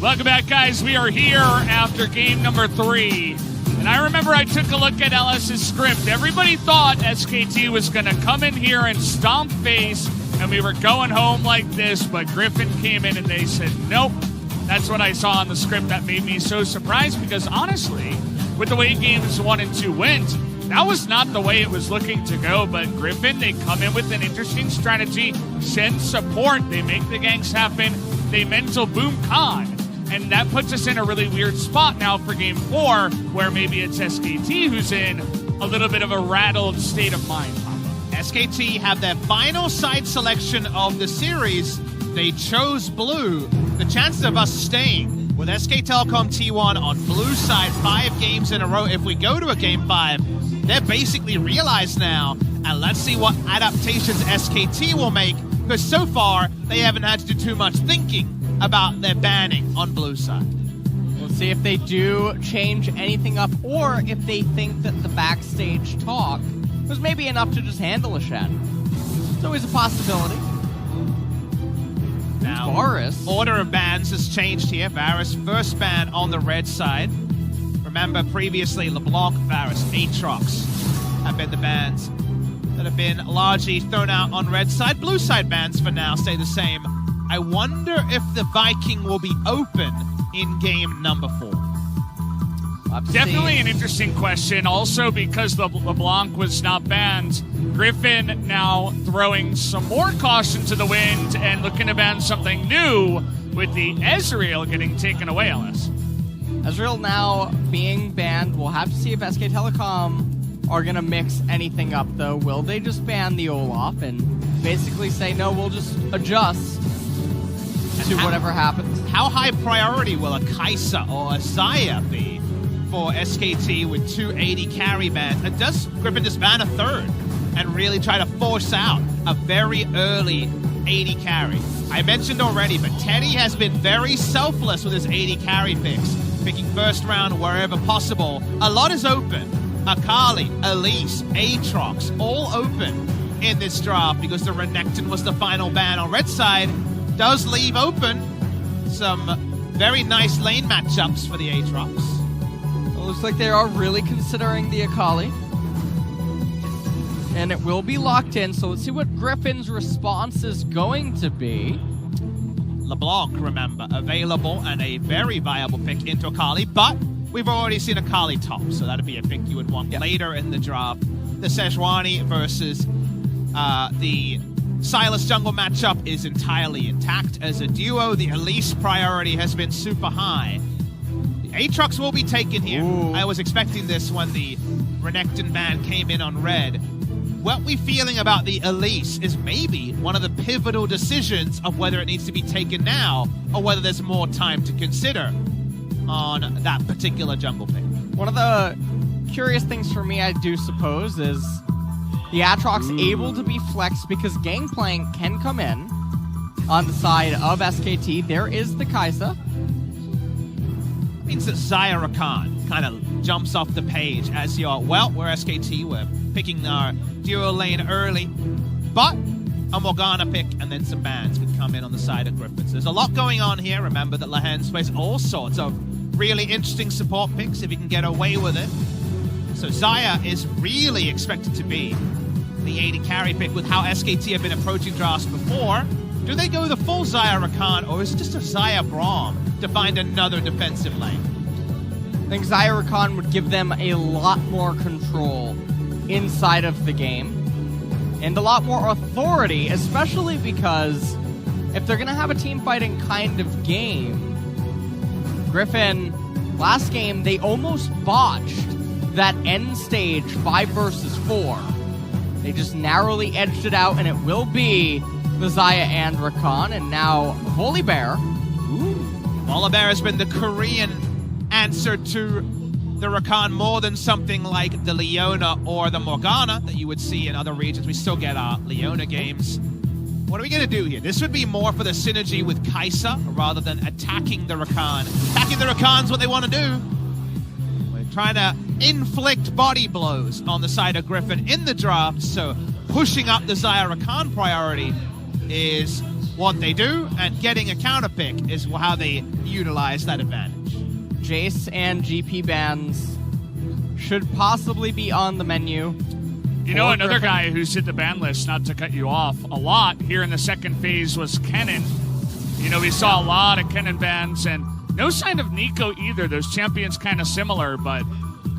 Welcome back, guys. We are here after game number 3. And I remember I took a look at LS's script. Everybody thought SKT was going to come in here and stomp face, and we were going home like this, but Griffin came in and they said, nope. That's what I saw on the script that made me so surprised, because honestly, with the way games 1 and 2 went, that was not the way it was looking to go. But Griffin, they come in with an interesting strategy, send support, they make the ganks happen, they mental boom Khan. And that puts us in a really weird spot now for game 4, where maybe it's SKT who's in a little bit of a rattled state of mind. SKT have their final side selection of the series. They chose blue. The chances of us staying with SK Telecom T1 on blue side 5 games in a row, if we go to a game 5, they're basically realized now. And let's see what adaptations SKT will make, because so far they haven't had to do too much thinking about their banning on blue side. We'll see if they do change anything up, or if they think that the backstage talk was maybe enough to just handle a Shen. It's always a possibility. Now, Varus. Order of bans has changed here. Varus first ban on the red side. Remember previously LeBlanc, Varus, Aatrox have been the bans that have been largely thrown out on red side. Blue side bans for now stay the same. I wonder if the Viking will be open in game number 4. Definitely an interesting question. Also, because the LeBlanc was not banned, Griffin now throwing some more caution to the wind and looking to ban something new with the Ezreal getting taken away, LS. Ezreal now being banned. We'll have to see if SK Telecom are going to mix anything up, though. Will they just ban the Olaf and basically say, no, we'll just adjust to whatever happens? How high priority will a Kai'Sa or a Xayah be for SKT with 280 carry bans? And does Griffin just ban a third and really try to force out a very early 80 carry? I mentioned already, but Teddy has been very selfless with his 80 carry picks, picking first round wherever possible. A lot is open. Akali, Elise, Aatrox, all open in this draft because the Renekton was the final ban on red side. Does leave open some very nice lane matchups for the Aatrox. It looks like they are really considering the Akali. And it will be locked in, so let's see what Griffin's response is going to be. LeBlanc, remember, available and a very viable pick into Akali, but we've already seen Akali top, so that'd be a pick you would want later in the draft. The Sejuani versus the Sylas jungle matchup is entirely intact as a duo. The Elise priority has been super high. The Aatrox will be taken here. Ooh. I was expecting this when the Renekton ban came in on red. What we're feeling about the Elise is maybe one of the pivotal decisions of whether it needs to be taken now or whether there's more time to consider on that particular jungle pick. One of the curious things for me, I do suppose, is the Aatrox able to be flexed because Gangplank can come in on the side of SKT. There is the Kai'Sa. Means that Xayah Rakan kind of jumps off the page as you're, well, we're SKT, we're picking our duo lane early, but a Morgana pick and then some bans could come in on the side of Griffin. So there's a lot going on here. Remember that Lahens plays all sorts of really interesting support picks if he can get away with it. So Xayah is really expected to be the 80 carry pick with how SKT have been approaching drafts before. Do they go the full Xayah Rakan, or is it just a Xayah Braum to find another defensive lane? I think Xayah Rakan would give them a lot more control inside of the game and a lot more authority, especially because if they're going to have a team fighting kind of game, Griffin, last game, they almost botched that end stage 5 versus 4. They just narrowly edged it out, and it will be the Xayah and Rakan, and now Volibear. Volibear has been the Korean answer to the Rakan more than something like the Leona or the Morgana that you would see in other regions. We still get our Leona games. What are we going to do here? This would be more for the synergy with Kai'Sa rather than attacking the Rakan. Attacking the Rakan's what they want to do. We're trying to inflict body blows on the side of Griffin in the draft, so pushing up the Xayah Rakan priority is what they do, and getting a counter pick is how they utilize that advantage. Jace and GP bans should possibly be on the menu. You know, another guy who's hit the ban list, not to cut you off, a lot here in the second phase was Kennen. You know, we saw a lot of Kennen bans, and no sign of Nico either. Those champions kind of similar, but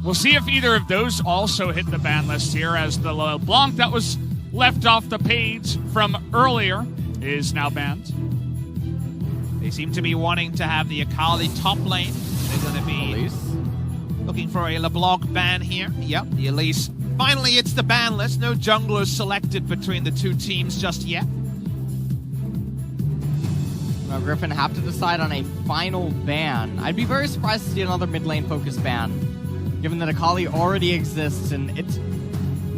we'll see if either of those also hit the ban list here, as the LeBlanc that was left off the page from earlier is now banned. They seem to be wanting to have the Akali top lane. They're going to be looking for a LeBlanc ban here. Yep, the Elise. Finally, it's the ban list. No junglers selected between the two teams just yet. Now Griffin have to decide on a final ban. I'd be very surprised to see another mid lane focused ban, given that Akali already exists, and it's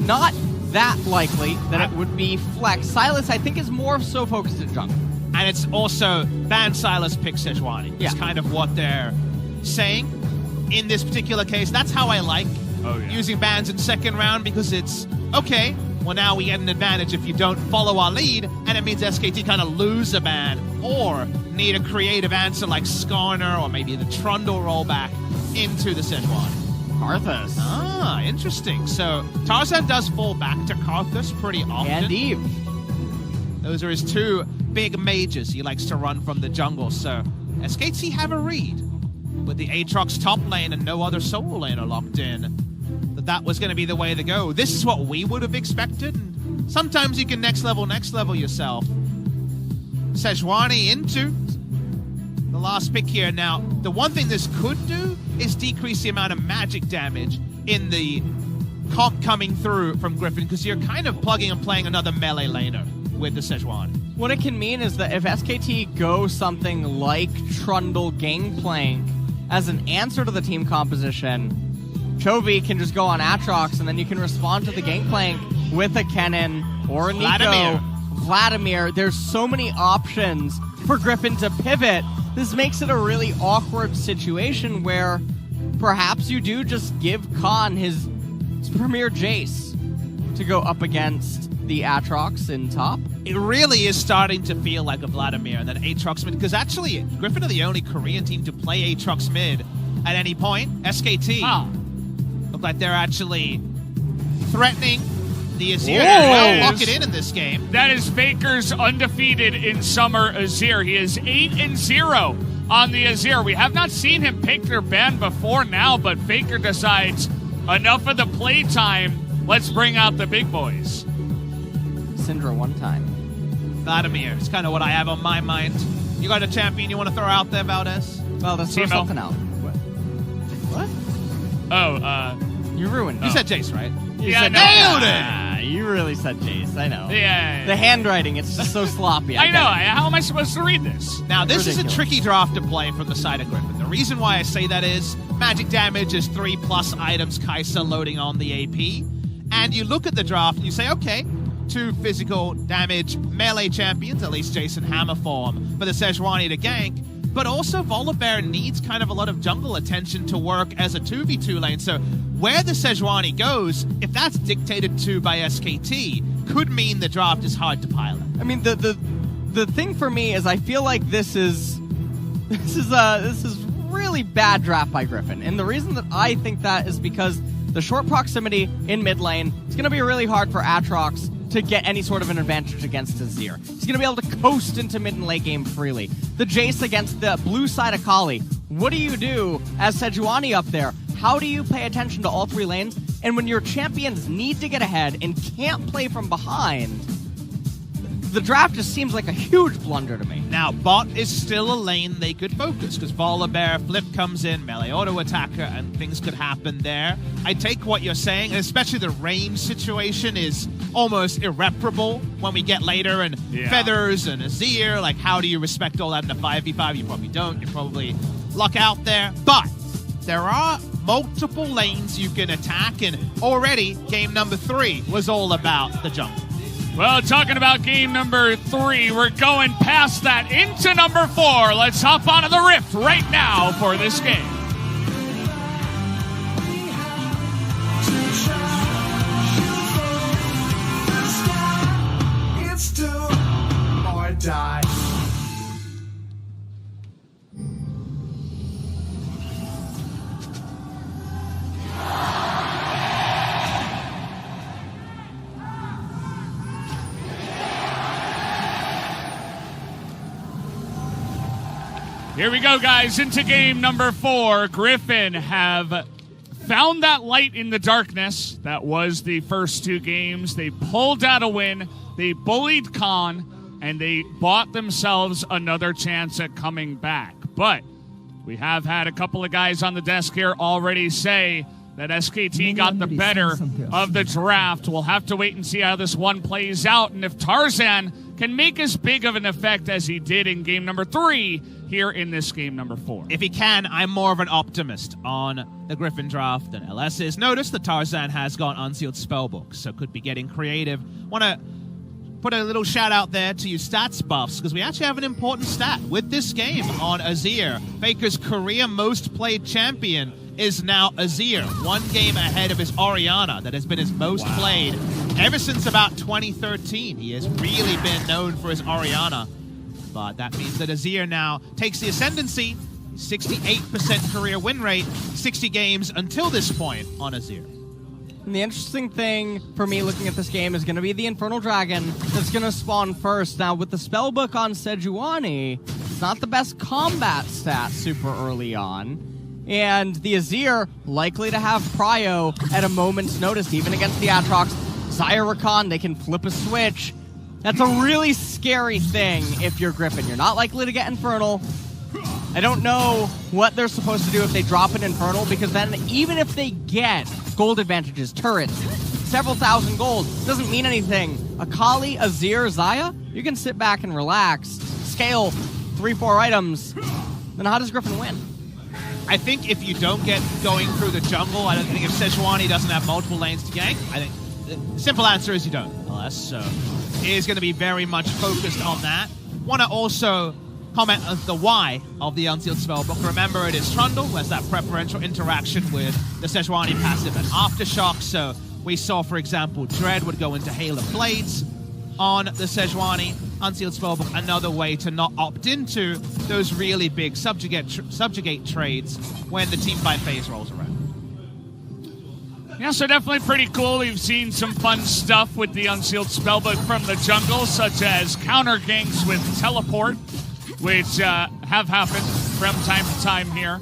not that likely that it would be Flex. Silas, I think, is more so focused at jungle. And it's also ban Silas, pick Sejuani. It's kind of what they're saying in this particular case. That's how I like using bans in second round, because it's, okay, well, now we get an advantage if you don't follow our lead, and it means SKT kind of lose a ban or need a creative answer like Skarner or maybe the Trundle rollback into the Sejuani. Karthus. Ah, interesting. So Tarzan does fall back to Karthus pretty often. And Eve. Those are his two big mages he likes to run from the jungle. So SKT have a read with the Aatrox top lane and no other solo laner locked in, that was going to be the way to go. This is what we would have expected. And sometimes you can next level yourself. Sejuani into the last pick here. Now, the one thing this could do is decrease the amount of magic damage in the comp coming through from Griffin, because you're kind of plugging and playing another melee laner with the Sejuani. What it can mean is that if SKT go something like Trundle Gangplank as an answer to the team composition, Chovy can just go on Aatrox, and then you can respond to the Gangplank with a Kennen or a Nico. Vladimir. There's so many options for Griffin to pivot. This makes it a really awkward situation where perhaps you do just give Khan his premier Jace to go up against the Aatrox in top. It really is starting to feel like a Vladimir and then Aatrox mid, because actually Griffin are the only Korean team to play Aatrox mid at any point. SKT look like they're actually threatening the Azir. Well, lock it in this game. That is Faker's undefeated in summer Azir. He is 8-0 on the Azir. We have not seen him pick their ban before now, but Faker decides enough of the playtime. Let's bring out the big boys. Syndra one time. Vladimir is kind of what I have on my mind. You got a champion you want to throw out there, Valdez? Well, let's throw something out. What? Oh, you ruined it. You said Jace, right? You said nailed it! You really said Jace, I know. Yeah. The handwriting, it's just so sloppy. I know. How am I supposed to read this? Now, this is a tricky draft to play from the side of Griffin. The reason why I say that is magic damage is 3+ items Kai'Sa loading on the AP. And you look at the draft and you say, okay, 2 physical damage melee champions, at least Jason Hammer form, for the Sejuani to gank. But also, Volibear needs kind of a lot of jungle attention to work as a 2v2 lane. So where the Sejuani goes, if that's dictated to by SKT, could mean the draft is hard to pilot. I mean, the thing for me is I feel like this is really bad draft by Griffin. And the reason that I think that is because the short proximity in mid lane, it's going to be really hard for Aatrox to get any sort of an advantage against Azir. He's going to be able to coast into mid and late game freely. The Jace against the blue side Akali. What do you do as Sejuani up there? How do you pay attention to all 3 lanes? And when your champions need to get ahead and can't play from behind, the draft just seems like a huge blunder to me. Now, bot is still a lane they could focus, because Volibear, Flip comes in, melee auto attacker, and things could happen there. I take what you're saying, and especially the range situation is almost irreparable when we get later, and Feathers and Azir, like how do you respect all that in a 5v5? You probably don't. You probably luck out there. But there are multiple lanes you can attack, and already game number 3 was all about the jungle. Well, talking about game number 3, we're going past that into number 4. Let's hop onto the Rift right now for this game. It's do or die. Here we go, guys, into game number 4. Griffin have found that light in the darkness. That was the first 2 games. They pulled out a win. They bullied Khan, and they bought themselves another chance at coming back. But we have had a couple of guys on the desk here already say that SKT got the better of the draft. We'll have to wait and see how this one plays out, and if Tarzan can make as big of an effect as he did in game number 3 here in this game number 4. If he can, I'm more of an optimist on the Griffin draft than LS is. Notice that Tarzan has got Unsealed Spellbook, so could be getting creative. Want to put a little shout out there to you stats buffs, because we actually have an important stat with this game on Azir. Faker's Korea most played champion is now Azir, 1 game ahead of his Orianna that has been his most played ever since about 2013. He has really been known for his Orianna, but that means that Azir now takes the ascendancy. 68% career win rate, 60 games until this point on Azir. And the interesting thing for me looking at this game is going to be the Infernal Dragon that's going to spawn first. Now, with the Spellbook on Sejuani, it's not the best combat stat super early on. And the Azir likely to have Prio at a moment's notice, even against the Aatrox. Xayah Rakan, they can flip a switch. That's a really scary thing if you're Griffin. You're not likely to get Infernal. I don't know what they're supposed to do if they drop an Infernal, because then even if they get gold advantages, turrets, several thousand gold, doesn't mean anything. Akali, Azir, Xayah, you can sit back and relax, scale 3-4 items, then how does Griffin win? I think if you don't get going through the jungle, I don't think if Sejuani doesn't have multiple lanes to gank, I think the simple answer is you don't, LS. So he is going to be very much focused on that. Want to also comment on the why of the Unsealed Spellbook. Remember, it is Trundle, who has that preferential interaction with the Sejuani passive and Aftershock. So we saw, for example, Dread would go into Hail of Blades on the Sejuani. Unsealed Spellbook, another way to not opt into those really big subjugate trades when the teamfight phase rolls around. Yeah, so definitely pretty cool. We've seen some fun stuff with the Unsealed Spellbook from the jungle, such as counter ganks with Teleport, which have happened from time to time here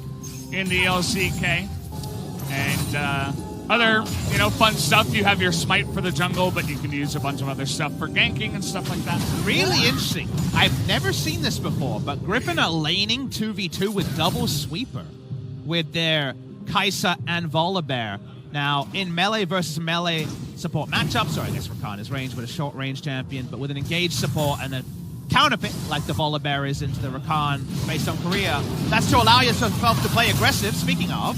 in the LCK. And other, fun stuff. You have your Smite for the jungle, but you can use a bunch of other stuff for ganking and stuff like that. Really interesting. I've never seen this before, but Griffin are laning 2v2 with double sweeper with their Kai'Sa and Volibear. Now, in melee versus melee support matchups, or I guess Rakan is ranged with a short range champion, but with an engaged support and a counterpick like the Volibear is into the Rakan based on Korea, that's to allow yourself to play aggressive. Speaking of,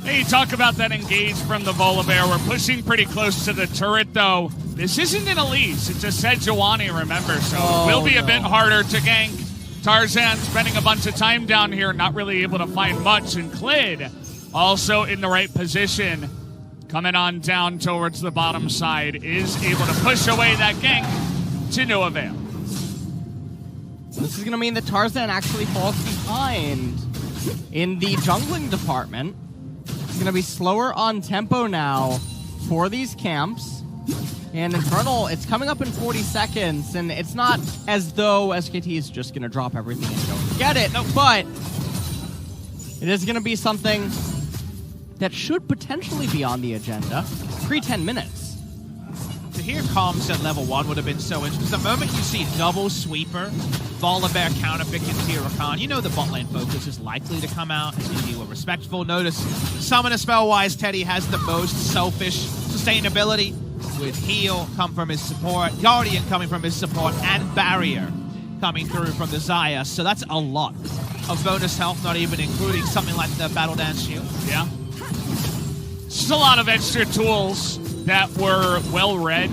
hey, you talk about that engage from the Volibear. We're pushing pretty close to the turret, though. This isn't an Elise. It's a Sejuani, remember, so it will be a bit harder to gank. Tarzan spending a bunch of time down here, not really able to find much, and Klid also in the right position. Coming on down towards the bottom side, is able to push away that gank to no avail. This is going to mean that Tarzan actually falls behind in the jungling department. It's going to be slower on tempo now for these camps. And Infernal, it's coming up in 40 seconds, and it's not as though SKT is just going to drop everything and go and get it, but it is going to be something that should potentially be on the agenda pre-10 minutes. To hear comms at level 1 would have been so interesting. The moment you see double sweeper, Volibear counterpick into your Rakan, you know the bot lane focus is likely to come out, and you were respectful. Notice, summoner spell-wise, Teddy has the most selfish sustainability, with heal come from his support, Guardian coming from his support, and Barrier coming through from the Xayah. So that's a lot of bonus health, not even including something like the Battle Dance Shield. Yeah. Just a lot of extra tools that were well read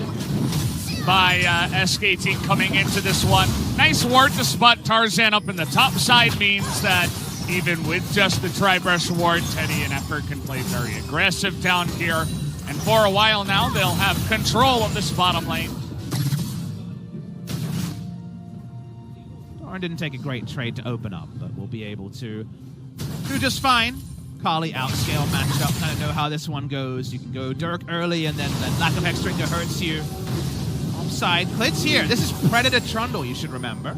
by SKT coming into this one. Nice ward to spot Tarzan up in the top side means that even with just the Tri-Brush ward, Teddy and Effort can play very aggressive down here. And for a while now, they'll have control of this bottom lane. Orin didn't take a great trade to open up, but we'll be able to do just fine. Kali outscale matchup, kind of know how this one goes. You can go Dirk early, and then that lack of Hexdrinker hurts you. Offside, Klid's here. This is Predator Trundle, you should remember.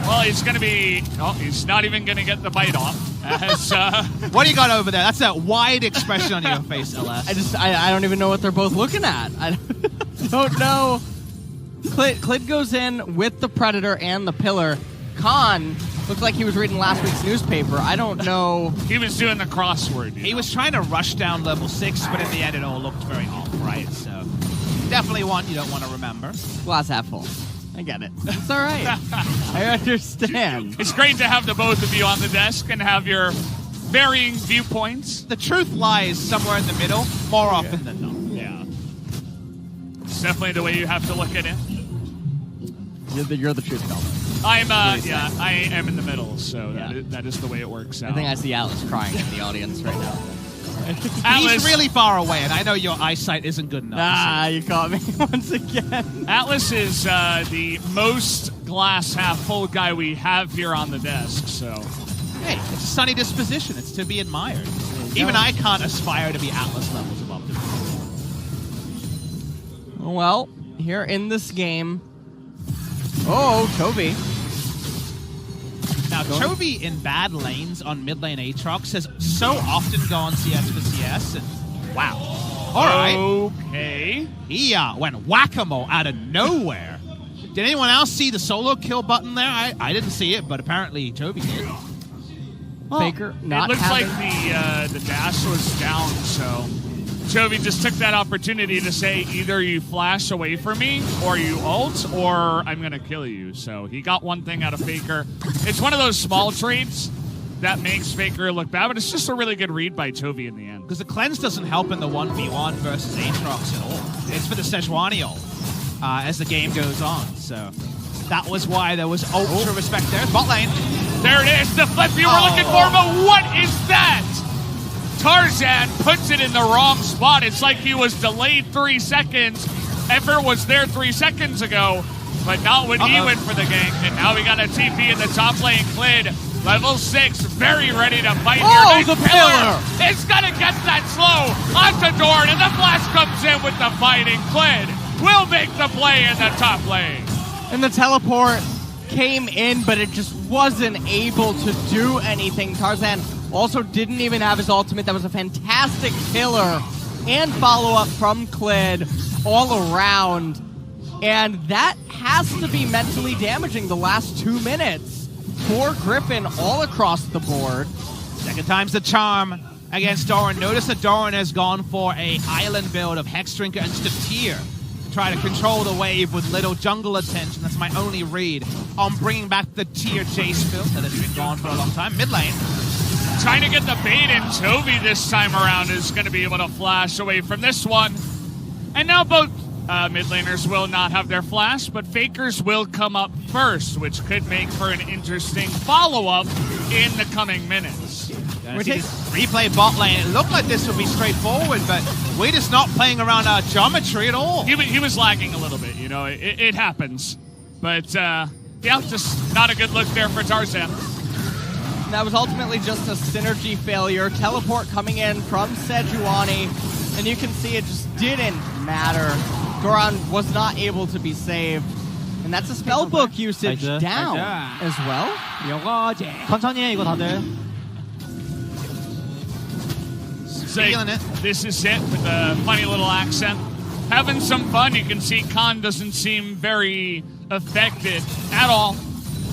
Well, he's going to be... Oh, he's not even going to get the bite off. As, what do you got over there? That's that wide expression on your face, LS. I don't even know what they're both looking at. I don't know. Clid goes in with the Predator and the Pillar. Khan looked like he was reading last week's newspaper. I don't know. He was doing the crossword. He was trying to rush down level 6, but in the end it all looked very off, right? So definitely one you don't want to remember. Glass half full. I get it. It's all right. I understand. It's great to have the both of you on the desk and have your varying viewpoints. The truth lies somewhere in the middle, more often than not. Yeah. It's definitely the way you have to look at it. You're the truth teller. I am in the middle, so that is the way it works out. I think I see Atlas crying in the audience right now. He's really far away, and I know your eyesight isn't good enough. Ah, you caught me once again. Atlas is the most glass half full guy we have here on the desk, so... Hey, it's a sunny disposition. It's to be admired. Even I can't aspire to be Atlas levels of optimism. Well, here in this game... Oh, Toby. Now, Chovy in bad lanes on mid lane Aatrox has so often gone CS for CS, and wow. All right. Okay. He went whack-a-mole out of nowhere. Did anyone else see the solo kill button there? I didn't see it, but apparently Chovy did. Well, Faker not it looks like the dash was down, so Chovy just took that opportunity to say either you flash away from me or you ult or I'm going to kill you. So he got one thing out of Faker. It's one of those small trades that makes Faker look bad, but it's just a really good read by Chovy in the end. Because the cleanse doesn't help in the 1v1 versus Aatrox at all. It's for the Sejuani ult as the game goes on. So that was why there was ultra respect there. Bot lane. There it is, the flip you were looking for, but what is that? Tarzan puts it in the wrong spot. It's like he was delayed 3 seconds. Effort was there 3 seconds ago, but not when he went for the gank. And now we got a TP in the top lane. Clid, level 6, very ready to fight here. Oh, the pillar! It's gonna get that slow onto Dorn, and the flash comes in with the fighting. Clid will make the play in the top lane. And the teleport came in, but it just wasn't able to do anything. Tarzan also didn't even have his ultimate. That was a fantastic pillar and follow-up from Clid all around. And that has to be mentally damaging the last 2 minutes for Griffin all across the board. Second time's the charm against Doran. Notice that Doran has gone for a island build of Hexdrinker and just a tier. Try to control the wave with little jungle attention. That's my only read on bringing back the tier Jace build that has been gone for a long time. Mid lane. Trying to get the bait in. Chovy this time around is going to be able to flash away from this one. And now both mid laners will not have their flash, but Fakers will come up first, which could make for an interesting follow-up in the coming minutes. We take replay bot lane. It looked like this would be straightforward, but we're just not playing around our geometry at all. He was lagging a little bit, you know, it happens. But, yeah, just not a good look there for Tarzan. That was ultimately just a synergy failure. Teleport coming in from Sejuani, and you can see it just didn't matter. Doran was not able to be saved. And that's a spellbook usage down as well. 천천히 해 이거 다들. Feeling it. This is it with a funny little accent. Having some fun. You can see Khan doesn't seem very affected at all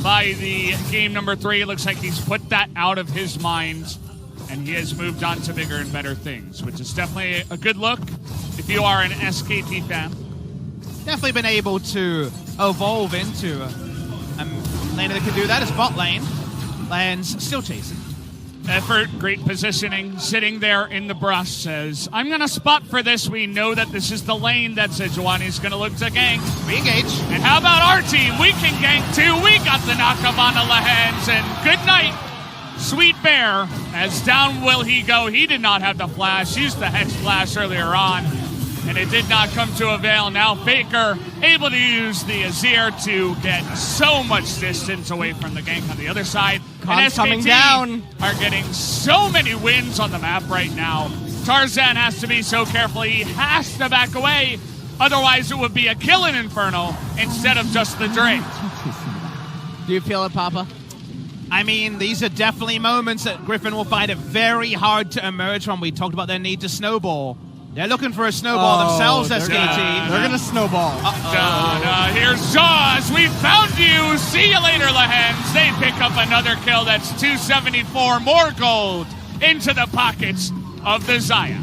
by the game number 3. It looks like he's put that out of his mind, and he has moved on to bigger and better things, which is definitely a good look if you are an SKT fan. Definitely been able to evolve into a laner that can do that. It's bot lane. Lands still chasing. Effort, great positioning, sitting there in the brush, says, I'm going to spot for this. We know that this is the lane that Sejuani's going to look to gank. Re-engage. And how about our team? We can gank too. We got the knockup on the Lahens, and good night, Sweet Bear. As down will he go. He did not have the flash. Used the Hex Flash earlier on, and it did not come to avail. Now Faker able to use the Azir to get so much distance away from the gank on the other side. And coming down. Are getting so many wins on the map right now. Tarzan has to be so careful. He has to back away. Otherwise, it would be a kill in Inferno instead of just the Drake. Do you feel it, Papa? I mean, these are definitely moments that Griffin will find it very hard to emerge from. We talked about their need to snowball. They're looking for a snowball themselves, SKT. They're going to snowball. Here's Jaws. We found you. See you later, Lahens. They pick up another kill. That's 274. More gold into the pockets of the Zaya.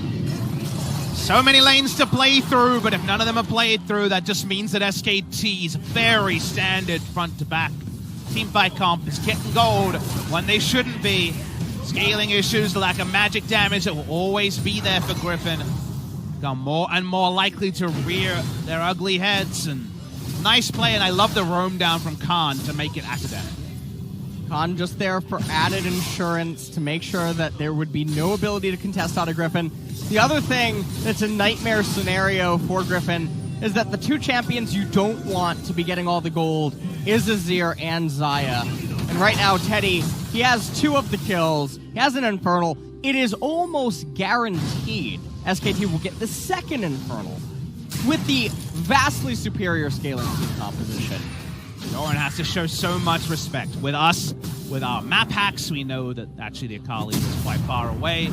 So many lanes to play through, but if none of them are played through, that just means that SKT's very standard front to back teamfight comp is getting gold when they shouldn't be. Scaling issues, the lack of magic damage that will always be there for Griffin. Got more and more likely to rear their ugly heads. And nice play, and I love the roam down from Khan to make it academic. Khan just there for added insurance to make sure that there would be no ability to contest out of Griffin. The other thing that's a nightmare scenario for Griffin is that the two champions you don't want to be getting all the gold is Azir and Zaya. And right now, Teddy, he has 2 of the kills. He has an Infernal. It is almost guaranteed SKT will get the second Infernal with the vastly superior scaling team composition. Doran has to show so much respect. With us, with our map hacks, we know that actually the Akali is quite far away.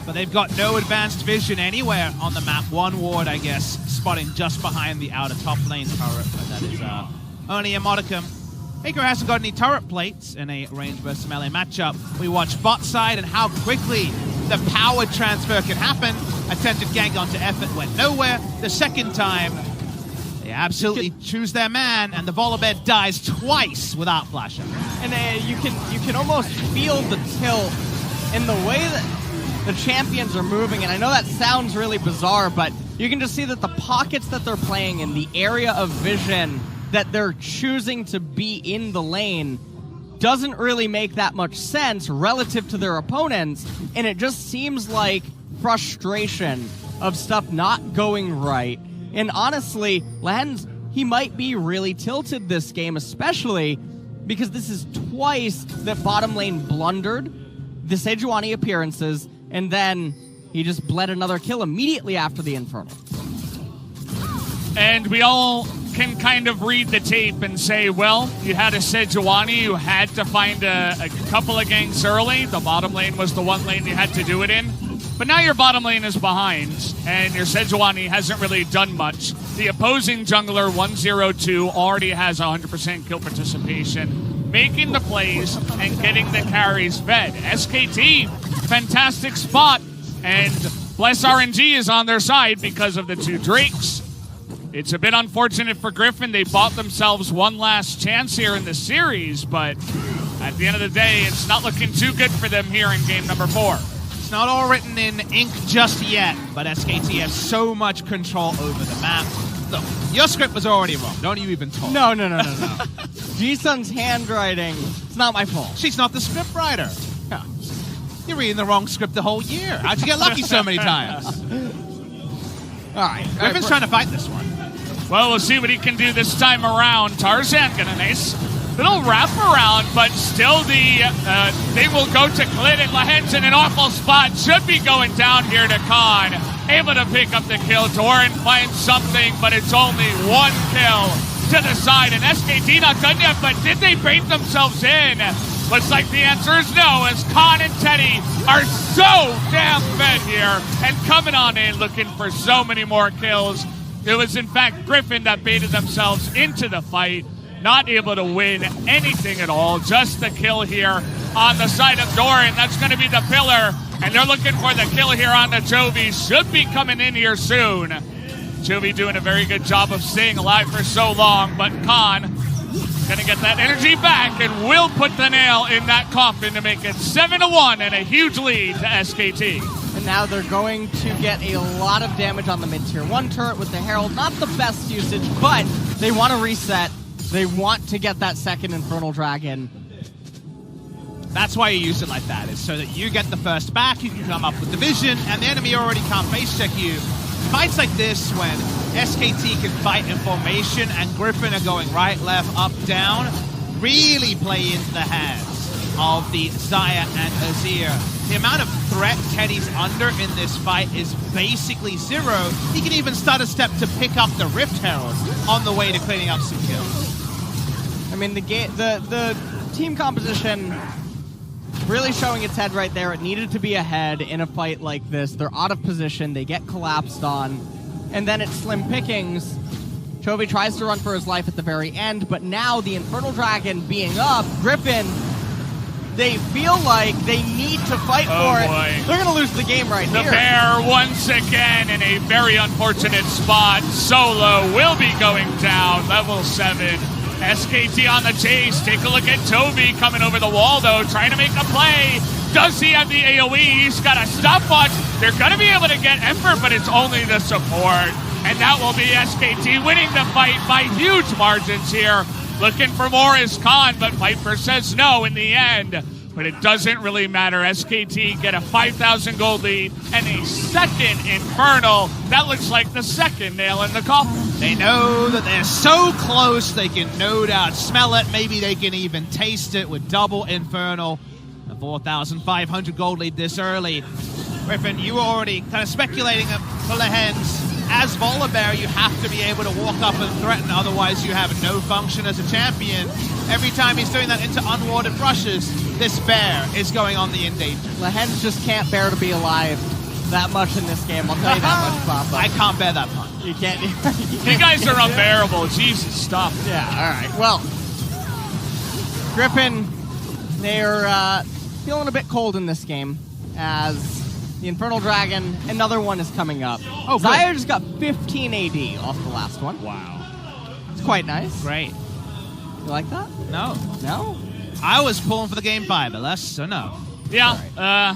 But they've got no advanced vision anywhere on the map. One ward, I guess, spotting just behind the outer top lane turret. But that is only a modicum. Faker hasn't got any turret plates in a range versus melee matchup. We watch bot side and how quickly the power transfer can happen. Attempted gank onto Effort went nowhere. The second time, they absolutely choose their man, and the Volibed dies twice without flash up. And you can almost feel the tilt in the way that the champions are moving, and I know that sounds really bizarre, but you can just see that the pockets that they're playing in, the area of vision that they're choosing to be in the lane, doesn't really make that much sense relative to their opponents, and it just seems like frustration of stuff not going right. And honestly, Lens, he might be really tilted this game, especially because this is twice that bottom lane blundered the Sejuani appearances, and then he just bled another kill immediately after the Infernal. And we all can kind of read the tape and say, well, you had a Sejuani who had to find a couple of ganks early. The bottom lane was the one lane you had to do it in. But now your bottom lane is behind, and your Sejuani hasn't really done much. The opposing jungler, 1-0-2, already has 100% kill participation, making the plays and getting the carries fed. SKT, fantastic spot, and Bless RNG is on their side because of the 2 Drakes. It's a bit unfortunate for Griffin. They bought themselves one last chance here in the series, but at the end of the day, it's not looking too good for them here in game number 4. It's not all written in ink just yet, but SKT has so much control over the map. Look, your script was already wrong. Don't you even talk. No. Ji-sun's handwriting, it's not my fault. She's not the script writer. Yeah. You're reading the wrong script the whole year. How'd you get lucky so many times? All right, Griffin's trying to fight this one. Well, we'll see what he can do this time around. Tarzan got a nice little wrap around, but still they will go to Clit, and Lahens in an awful spot. Should be going down here to Khan. Able to pick up the kill. Doran finds something, but it's only 1 kill to the side. And SKT not done yet, but did they bait themselves in? Looks like the answer is no, as Khan and Teddy are so damn fed here and coming on in looking for so many more kills. It was, in fact, Griffin that baited themselves into the fight, not able to win anything at all. Just the kill here on the side of Doran. That's going to be the pillar, and they're looking for the kill here on the Jovi. Should be coming in here soon. Jovi doing a very good job of staying alive for so long, but Khan going to get that energy back and will put the nail in that coffin to make it 7-1 and a huge lead to SKT. And now they're going to get a lot of damage on the mid-tier 1 turret with the Herald. Not the best usage, but they want to reset. They want to get that second Infernal Dragon. That's why you use it like that, is so that you get the first back, you can come up with the vision, and the enemy already can't face check you. Fights like this, when SKT can fight in formation and Griffin are going right, left, up, down, really play into the hands of the Zaya and Azir. The amount of threat Teddy's under in this fight is basically 0. He can even start a step to pick up the Rift Herald on the way to cleaning up some kills. I mean, the team composition really showing its head right there. It needed to be ahead in a fight like this. They're out of position. They get collapsed on. And then it's slim pickings. Chovy tries to run for his life at the very end, but now the Infernal Dragon being up, Griffin, they feel like they need to fight for it. Boy. They're going to lose the game right The here. Bear once again in a very unfortunate spot. Solo will be going down, level 7. SKT on the chase. Take a look at Toby coming over the wall, though, trying to make a play. Does he have the AoE? He's got a stopwatch. They're going to be able to get Emperor, but it's only the support. And that will be SKT winning the fight by huge margins here. Looking for more is Khan, but Viper says no in the end. But it doesn't really matter. SKT get a 5,000 gold lead and a second Infernal. That looks like the second nail in the coffin. They know that they're so close, they can no doubt smell it. Maybe they can even taste it with double Infernal. A 4,500 gold lead this early. Griffin, you were already kind of speculating for the hens. As Volibear, you have to be able to walk up and threaten, otherwise you have no function as a champion. Every time he's doing that into unwarded rushes, this bear is going on the endanger. The hens just can't bear to be alive that much in this game, I'll tell you that much, Papa. I can't bear that much. You can't. You guys are unbearable. Jesus, stop. Yeah, alright. Well, Griffin, they're feeling a bit cold in this game as the Infernal Dragon, another one is coming up. Oh, Zaya just got 15 AD off the last one. Wow. It's quite nice. Great. You like that? No. No? I was pulling for the game 5, but less so no. Yeah,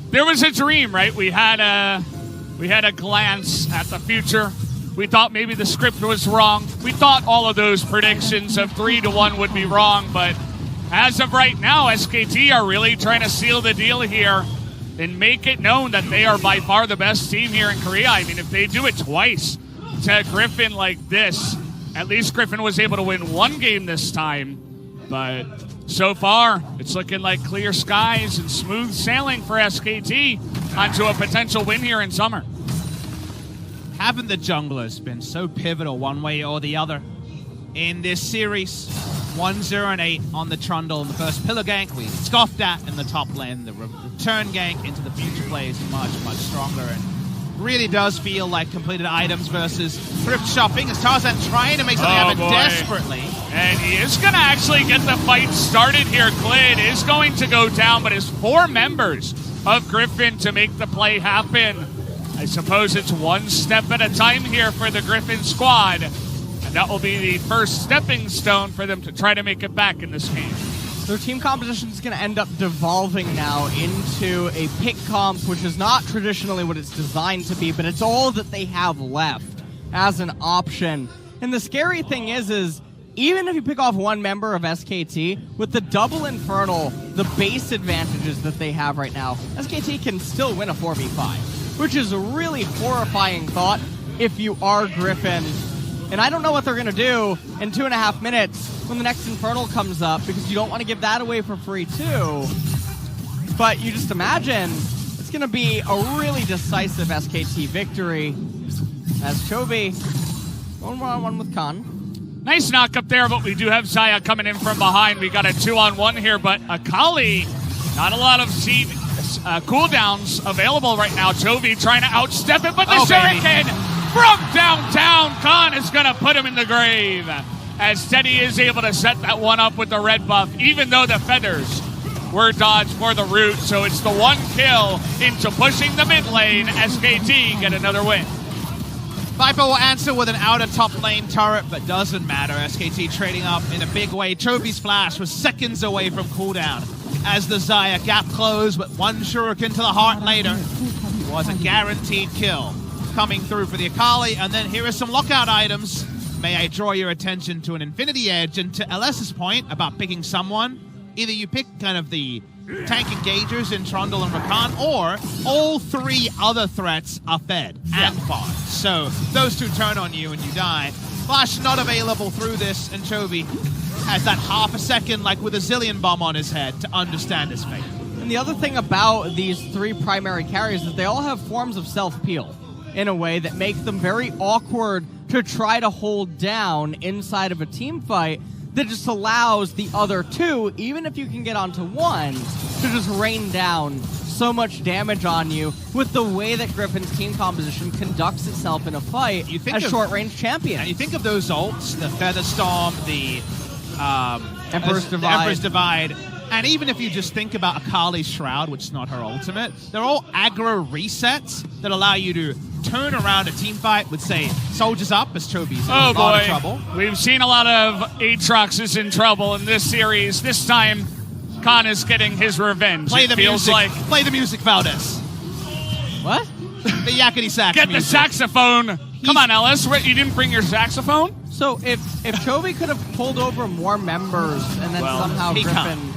there was a dream, right? We had a glance at the future. We thought maybe the script was wrong. We thought all of those predictions of 3-1 would be wrong, but as of right now, SKT are really trying to seal the deal here and make it known that they are by far the best team here in Korea. I mean, if they do it twice to Griffin like this, at least Griffin was able to win one game this time, but so far, it's looking like clear skies and smooth sailing for SKT onto a potential win here in summer. Haven't the junglers been so pivotal one way or the other in this series? 1-0 and 8 on the Trundle in the first pillar gank. We scoffed at in the top lane. The return gank into the future play is much, much stronger. And really does feel like completed items versus thrift shopping as Tarzan trying to make something happen desperately. And he is going to actually get the fight started here. Clid is going to go down, but it's 4 members of Griffin to make the play happen. I suppose it's one step at a time here for the Griffin squad. And that will be the first stepping stone for them to try to make it back in this game. Their team composition is going to end up devolving now into a pick comp, which is not traditionally what it's designed to be, but it's all that they have left as an option. And the scary thing is even if you pick off one member of SKT, with the double Infernal, the base advantages that they have right now, SKT can still win a 4v5, which is a really horrifying thought if you are Griffin. And I don't know what they're going to do in 2.5 minutes when the next Infernal comes up, because you don't want to give that away for free too. But you just imagine it's going to be a really decisive SKT victory as Chovy going 1-on-1 with Khan. Nice knock up there, but we do have Zaya coming in from behind. We got a 2-on-1 here, but Akali, not a lot of seed cooldowns available right now. Chovy trying to outstep it, but the Shuriken from downtown, Khan is going to put him in the grave as Teddy is able to set that one up with the red buff, even though the feathers were dodged for the root. So it's the 1 kill into pushing the mid lane. SKT get another win. Viper will answer with an outer top lane turret, but doesn't matter. SKT trading up in a big way. Chovy's flash was seconds away from cooldown as the Zaya gap closed, but 1 shuriken to the heart later was a guaranteed kill coming through for the Akali. And then here are some lockout items. May I draw your attention to an Infinity Edge, and to LS's point about picking someone, either you pick kind of the tank engagers in Trundle and Rakan, or all 3 other threats are fed and farmed. So those 2 turn on you and you die. Flash not available through this, and Chovy has that half a second, like with a zillion bomb on his head, to understand his fate. And the other thing about these 3 primary carries is they all have forms of self-peel in a way that make them very awkward to try to hold down inside of a team fight, that just allows the other two, even if you can get onto one, to just rain down so much damage on you with the way that Griffin's team composition conducts itself in a fight as short-range champion. And you think of those ults, the Feather Storm, the Emperor's the Divide. Emperor's Divide, and even if you just think about Akali's Shroud, which is not her ultimate, they're all aggro resets that allow you to turn around a team fight with, say, soldiers up as Chobi's in a lot of trouble. We've seen a lot of Aatrox is in trouble in this series. This time, Khan is getting his revenge. Play it the feels music. like. Play the music, Valdez. What? The yakety sax Get music. the saxophone. Come on, Ellis. You didn't bring your saxophone? So if Chovy could have pulled over more members and then somehow he Griffin... can't.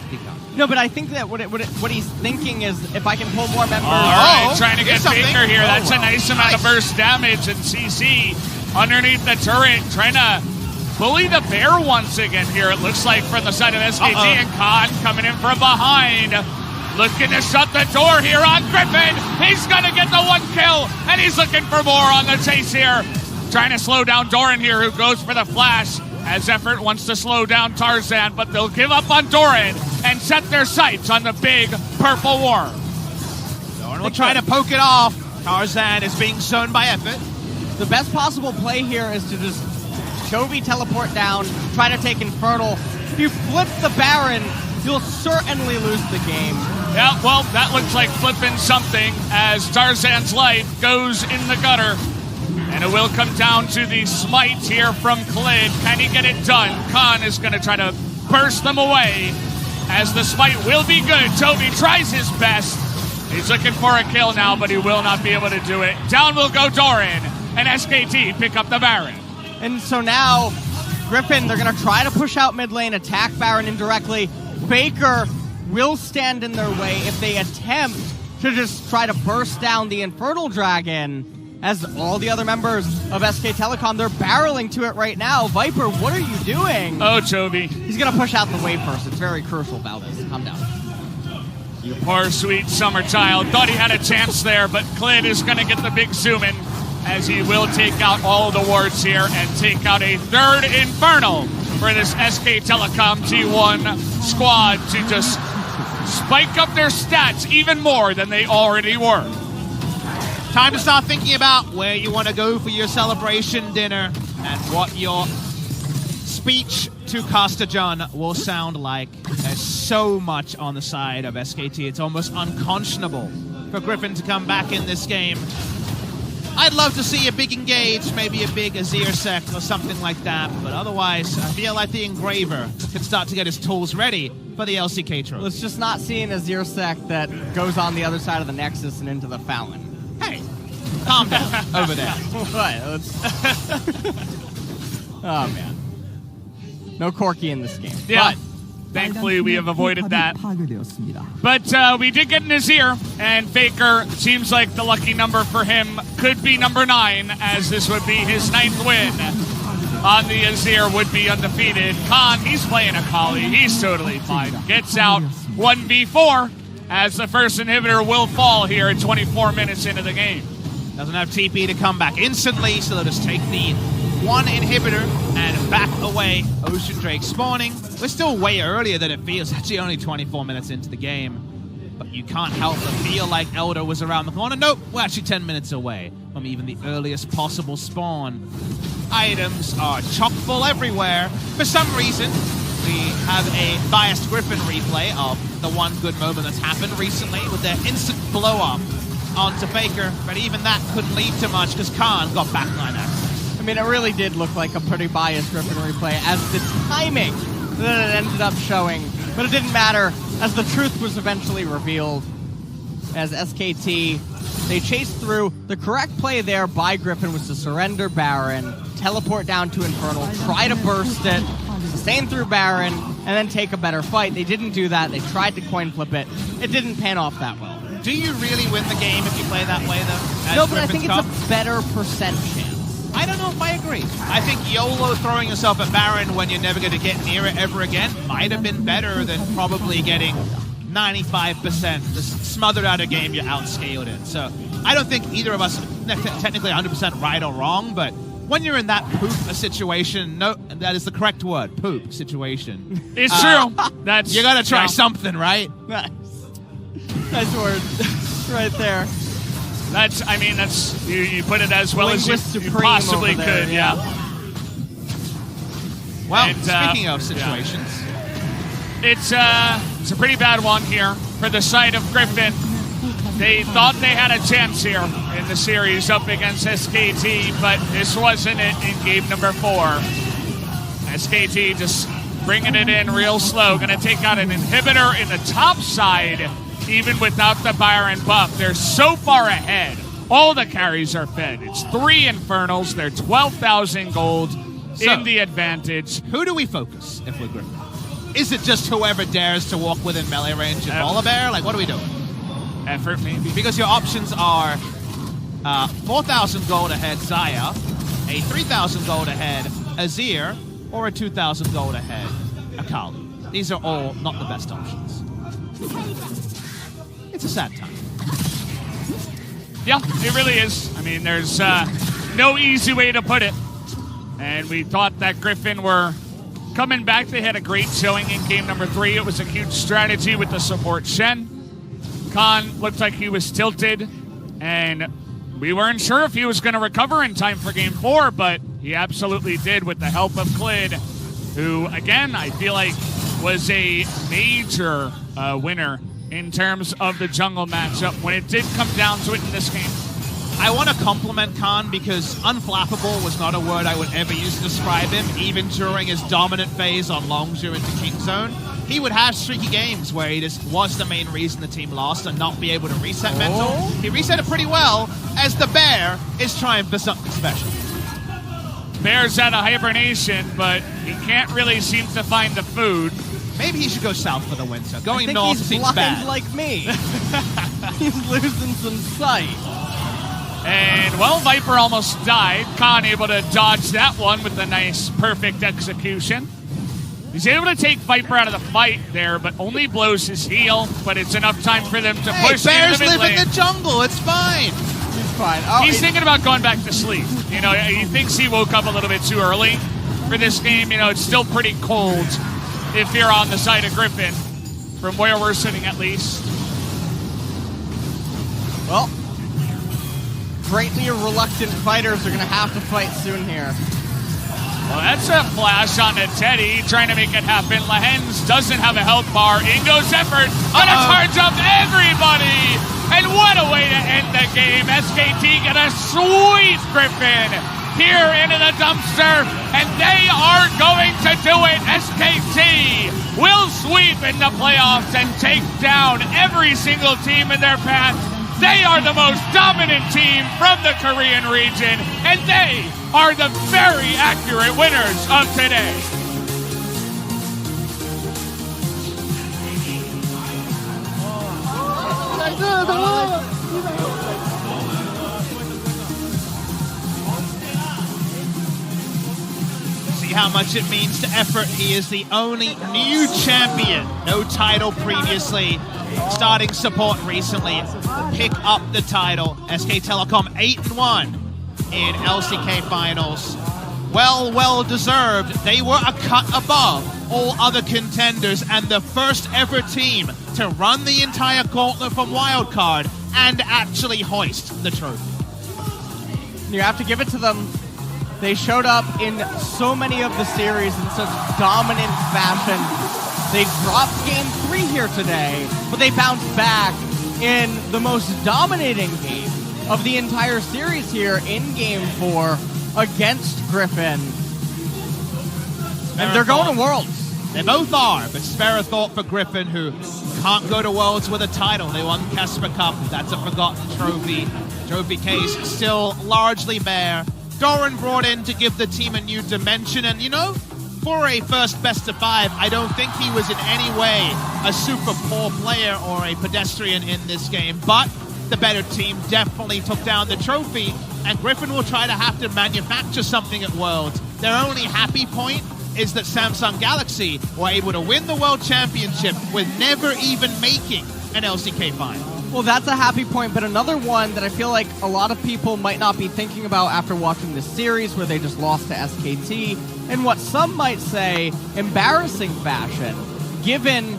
No, but I think that what he's thinking is if I can pull more members... All right, trying to get here's something. Baker here. That's a Well, nice amount of burst damage. And CC underneath the turret trying to bully the bear once again here, it looks like, from the side of SKT. And Khan coming in from behind. Looking to shut the door here on Griffin. He's going to get the one kill, and he's looking for more on the chase here. Trying to slow down Doran here, who goes for the flash, as Effort wants to slow down Tarzan, but they'll give up on Doran and set their sights on the big purple worm. Doran will try to poke it off. Tarzan is being shown by Effort. The best possible play here is to just Chovy teleport down, try to take Infernal. If you flip the Baron, you'll certainly lose the game. Yeah, well, that looks like flipping something as Tarzan's life goes in the gutter. And it will come down to the smite here from Klid. Can he get it done? Khan is going to try to burst them away as the smite will be good. Toby tries his best. He's looking for a kill now, but he will not be able to do it. Down will go Doran, and SKT pick up the Baron. And so now, Griffin, they're going to try to push out mid lane, attack Baron indirectly. Baker will stand in their way if they attempt to just try to burst down the Infernal Dragon. As all the other members of SK Telecom, they're barreling to it right now. Viper, what are you doing? Oh, Chovy. He's going to push out the wave first. It's very crucial, Valdez. Calm down. You poor sweet summer child. Thought he had a chance there, but Klid is going to get the big zoom in as he will take out all of the wards here and take out a third Infernal for this SK Telecom T1 squad to just spike up their stats even more than they already were. Time to start thinking about where you want to go for your celebration dinner and what your speech to Costa John will sound like. There's so much on the side of SKT. It's almost unconscionable for Griffin to come back in this game. I'd love to see a big engage, maybe a big Azir sec or something like that, but otherwise, I feel like the Engraver could start to get his tools ready for the LCK trophy. Let's just not see an Azir sec that goes on the other side of the Nexus and into the Fountain. Hey, calm down over there. What? Oh, man. No Corki in this game. Yeah. But thankfully, we have avoided that. But we did get an Azir, and Faker seems like the lucky number for him could be number 9, as this would be his 9th win on the Azir, would be undefeated. Khan, he's playing Akali. He's totally fine. Gets out 1v4, as the first inhibitor will fall here at 24 minutes into the game. Doesn't have TP to come back instantly, so they'll just take the one inhibitor and back away. Ocean Drake spawning. We're still way earlier than it feels. Actually only 24 minutes into the game. But you can't help but feel like Elder was around the corner. Nope, we're actually 10 minutes away from even the earliest possible spawn. Items are chock full everywhere. For some reason, we have a biased Griffin replay of the one good moment that's happened recently with their instant blow-up onto Faker, but even that couldn't lead to much because Khan got backline access. I mean, it really did look like a pretty biased Griffin replay as the timing that it ended up showing, but it didn't matter as the truth was eventually revealed. As SKT, they chased through. The correct play there by Griffin was to surrender Baron, teleport down to Infernal, try to burst it, sustain through Baron, and then take a better fight. They didn't do that. They tried to coin flip it. It didn't pan off that well. Do you really win the game if you play that way, though? No, but I think it's a better percent chance. I don't know if I agree. I think YOLO throwing yourself at Baron when you're never going to get near it ever again might have been better than probably getting 95% just smothered out a game you outscaled it. So I don't think either of us are technically 100% right or wrong, but when you're in that poop situation, no, that is the correct word, poop situation. It's true. That's you gotta try something, right? Nice word, right there. That's you put it as well as you Supreme possibly over there, could, yeah. Well, And, speaking of situations, it's a pretty bad one here for the side of Griffin. They thought they had a chance here in the series up against SKT, but this wasn't it in game number 4. SKT just bringing it in real slow, going to take out an inhibitor in the top side, even without the Byron buff. They're so far ahead. All the carries are fed. It's 3 Infernals. They're 12,000 gold in the advantage. Who do we focus if we're Griffin? Is it just whoever dares to walk within melee range of Volibear? Like, what are we doing? Effort, maybe. Because your options are 4,000 gold ahead Zaya, a 3,000 gold ahead Azir, or a 2,000 gold ahead Akali. These are all not the best options. It's a sad time. Yeah, it really is. I mean, there's no easy way to put it. And we thought that Griffin were coming back. They had a great showing in game number 3. It was a huge strategy with the support Shen. Khan looked like he was tilted, and we weren't sure if he was going to recover in time for game 4, but he absolutely did with the help of Klid, who, again, I feel like was a major winner in terms of the jungle matchup when it did come down to it in this game. I want to compliment Khan because unflappable was not a word I would ever use to describe him, even during his dominant phase on Longzhu into King Zone. He would have streaky games where he just was the main reason the team lost and not be able to reset mental. He reset it pretty well as the bear is trying for something special. Bear's out of hibernation, but he can't really seem to find the food. Maybe he should go south for the winter. Going I think north he's seems blind bad. like me. He's losing some sight. And, well, Viper almost died. Khan able to dodge that one with a nice, perfect execution. He's able to take Viper out of the fight there, but only blows his heal. But it's enough time for them to push Bears into the mid live in lane. the jungle. It's fine. He's fine. Oh, He's thinking about going back to sleep. You know, he thinks he woke up a little bit too early for this game. You know, it's still pretty cold if you're on the side of Griffin, from where we're sitting at least. Well, greatly reluctant fighters are going to have to fight soon here. Well, that's a flash on a Teddy, trying to make it happen. Lahens doesn't have a health bar. In goes Effort, on a charge up everybody! And what a way to end the game. SKT gonna sweep Griffin here into the dumpster, and they are going to do it. SKT will sweep in the playoffs and take down every single team in their path. They are the most dominant team from the Korean region, and they are the very accurate winners of today. See how much it means to Effort. He is the only new champion, no title previously, starting support recently, pick up the title. SK Telecom 8-1 in LCK finals. Well deserved. They were a cut above all other contenders and the first ever team to run the entire gauntlet from wildcard and actually hoist the trophy. You have to give it to them. They showed up in so many of the series in such dominant fashion. They dropped game 3 here today, but they bounced back in the most dominating game of the entire series here in game 4 against Griffin. And they're going to Worlds. They both are, but spare a thought for Griffin, who can't go to Worlds with a title. They won Casper Cup. That's a forgotten trophy. Trophy case still largely bare. Doran brought in to give the team a new dimension, and you know, for a first best of 5, I don't think he was in any way a super poor player or a pedestrian in this game, but the better team definitely took down the trophy, and Griffin will try to have to manufacture something at Worlds. Their only happy point is that Samsung Galaxy were able to win the World Championship with never even making an LCK final. Well, that's a happy point, but another one that I feel like a lot of people might not be thinking about after watching this series where they just lost to SKT, in what some might say, embarrassing fashion, given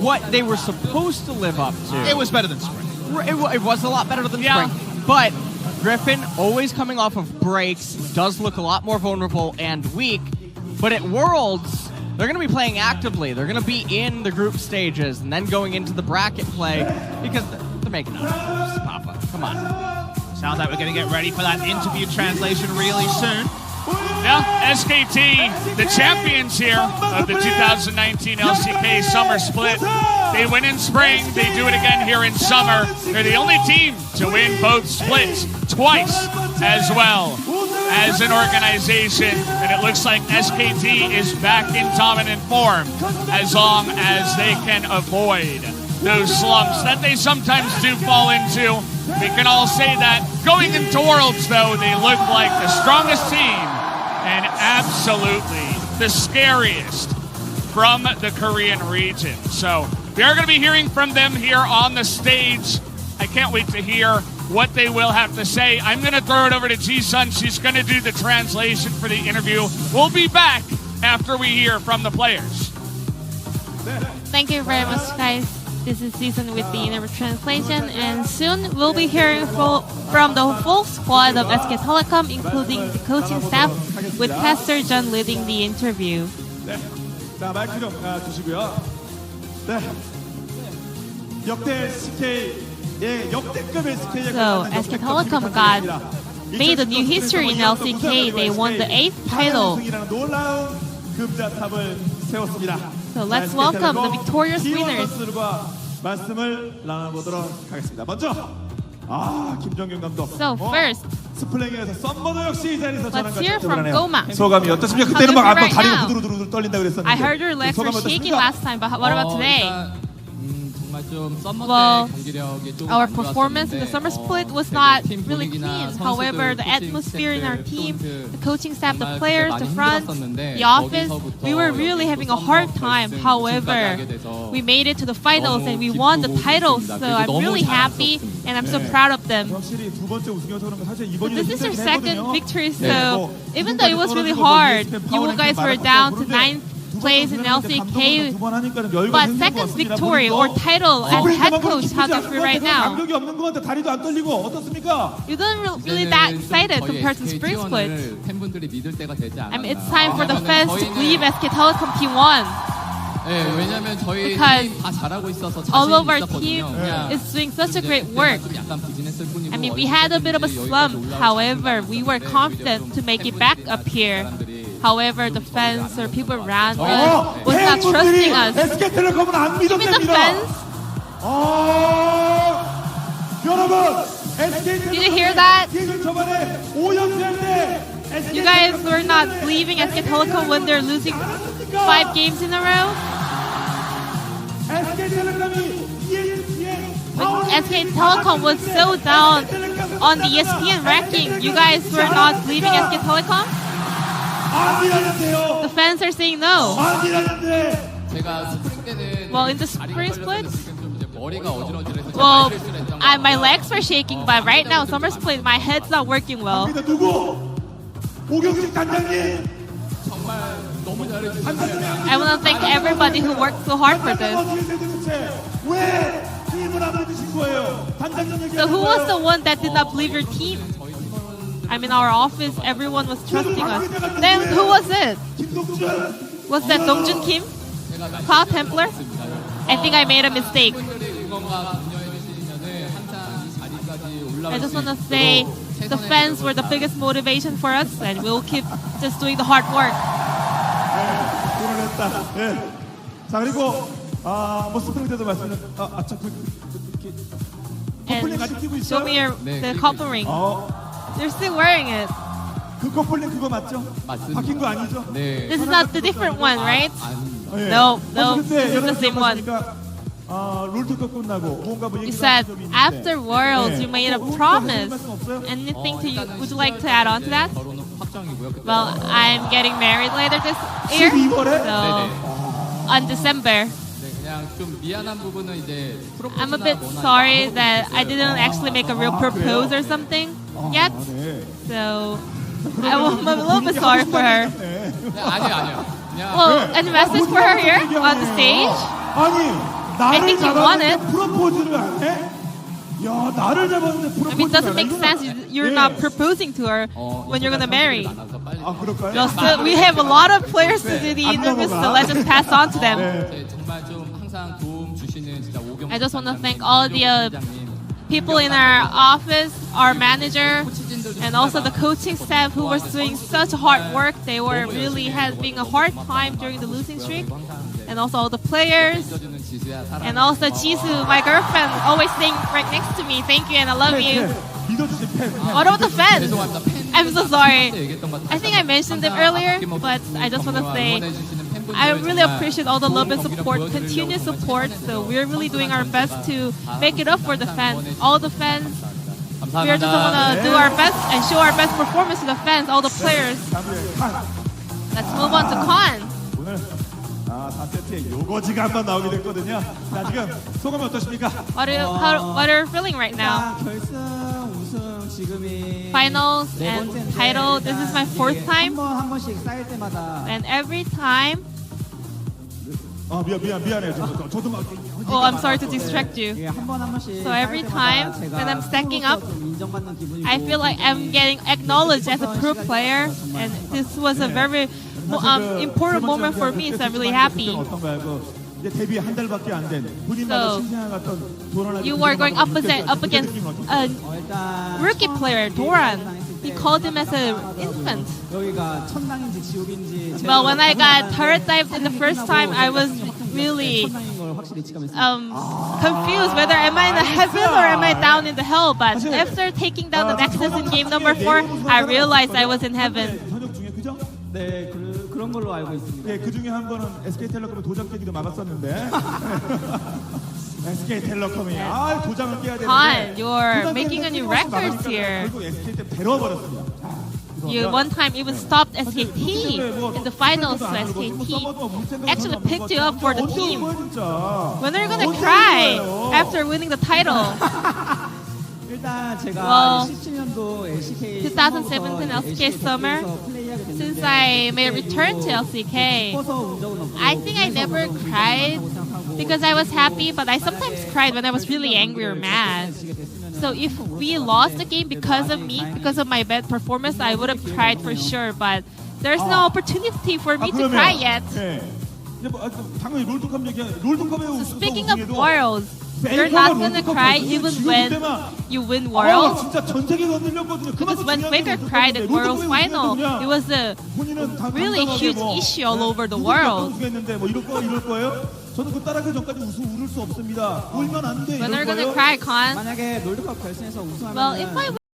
what they were supposed to live up to. It was better than Spring. It was a lot better than Spring. But Griffin, always coming off of breaks, does look a lot more vulnerable and weak. But at Worlds, they're going to be playing actively. They're going to be in the group stages and then going into the bracket play because they're making up moves, Papa. Come on. Sounds like we're going to get ready for that interview translation really soon. Yeah, SKT, the champions here of the 2019 LCK Summer Split. They win in spring, they do it again here in summer. They're the only team to win both splits twice as well as an organization. And it looks like SKT is back in dominant form as long as they can avoid those slumps that they sometimes do fall into. We can all say that. Going into Worlds, though, they look like the strongest team and absolutely the scariest from the Korean region. So we are going to be hearing from them here on the stage. I can't wait to hear what they will have to say. I'm going to throw it over to Ji-sun. She's going to do the translation for the interview. We'll be back after we hear from the players. Thank you very much, guys. This is Season with the interview translation, and soon we'll be hearing from the full squad of SK Telecom, including the coaching staff, with Pastor John leading the interview. 자, 마이크 좀 주시고요. 네. 역대 SK의 역대급 SK의 So, SK Telecom made a new history in LCK. They won the 8th title. 놀라운 금자탑을 세웠습니다. So let's welcome the victorious winners. 말씀을 나눠보도록 하겠습니다. 먼저 김정균 감독. So first, 스플랭에서 썸머도 역시 이 자리에서 let's hear from Goma. 소감이 어떻습니까? 그때는 막 아까 다리가 후두루두루 떨린다 그랬었는데. I heard your legs were shaking last time, but what about today? Well, our performance in the summer split was not really clean. However, the atmosphere in our team, the coaching staff, the players, the front, the office, we were really having a hard time. However, we made it to the finals and we won the title. So I'm really happy and I'm so proud of them. But this is our second victory, so even though it was really hard, you guys were down to 9th place in LCK, but second victory or title as head coach, how do you feel right now? You don't really that excited compared to Spring Split. I mean, it's time for the fans to believe SK Telecom T1. Because all of our team is doing such a great work. I mean, we had a bit of a slump. However, we were confident to make it back up here. However, the fans or people around us was not trusting us. Even the fans. Did you hear that? You guys were not believing SK Telecom when they're losing 5 games in a row? When SK Telecom was so down on the ESPN ranking, you guys were not believing SK Telecom? The fans are saying no. Well, in the spring split, well, my legs were shaking, but right now, summer split, my head's not working well. I want to thank everybody who worked so hard for this. So who was the one that did not believe your team? I mean, our office, everyone was trusting us. Then who was it? Was that Dongjun Kim? Cloud Templar? I think I made a mistake. I just want to say the fans were the biggest motivation for us, and we'll keep just doing the hard work. 자, 그리고 뭐 스프링 때도 말씀드렸 And show me the couple ring. They're still wearing it. 그 커플링 그거 맞죠? 바뀐 거 아니죠? This is not the different one, right? No, this is the same one. You said after Worlds you made a promise. Anything would you like to add on to that? Well, I'm getting married later this year, so on December. I'm a bit sorry that I didn't actually make a real propose or something yet. So I'm a little bit sorry for her. Well, any message for her here on the stage? I think you want it. I mean, it doesn't make sense. You're not proposing to her when you're gonna marry. We have a lot of players to do the interviews, so let's just pass on to them. I just want to thank all the people in our office, our manager, and also the coaching staff who was doing such hard work. They were really having a hard time during the losing streak. And also all the players. And also Jisoo, my girlfriend, always sitting right next to me. Thank you and I love you. What about the fans? I'm so sorry. I think I mentioned them earlier, but I just want to say I really appreciate all the love and support, continuous support. So we're really doing our best to make it up for the fans. All the fans, we're just want to do our best and show our best performance to the fans, all the players. Let's move on to Khan. 4세트에 요거지가 한번 나오게 됐거든요. 자, 지금 소감이 어떠십니까? What are you feeling right now? Finals and title. This is my fourth time. And every time. 미안해요. 저도 막. Oh, I'm sorry to distract you. So every time when I'm stacking up, I feel like I'm getting acknowledged as a pro player, and this was a very important moment for me, so I'm really happy. So you were going up against a rookie player, Doran. He called him as an infant. Well, when I got turret dived in the first time, I was really confused whether am I in the heaven or am I down in the hell. But after taking down the Nexus in game number 4, I realized I was in heaven. 네, 그런 걸로 알고 있습니다. 네, 그 중에 한 번은 SK텔레콤의 도장 깨기도 막았었는데. SK텔레콤이 도장을 깨야 되는데. Han, you're making a new records here. 결국 SK 때문에 데려와버렸습니다. You one time even stopped SKT in the finals, so SKT actually picked you up for the team. When are you gonna cry after winning the title? Well, 2017 LCK summer, since I made a return to LCK, I think I never cried because I was happy, but I sometimes cried when I was really angry or mad. So if we lost the game because of me, because of my bad performance, I would have cried for sure, but there's no opportunity for me to cry yet. So speaking of Worlds, you're not gonna cry even when you win Worlds? Because when Faker cried at Worlds final, it was a really huge issue all over the world. When are you gonna cry, Khan? Well, if I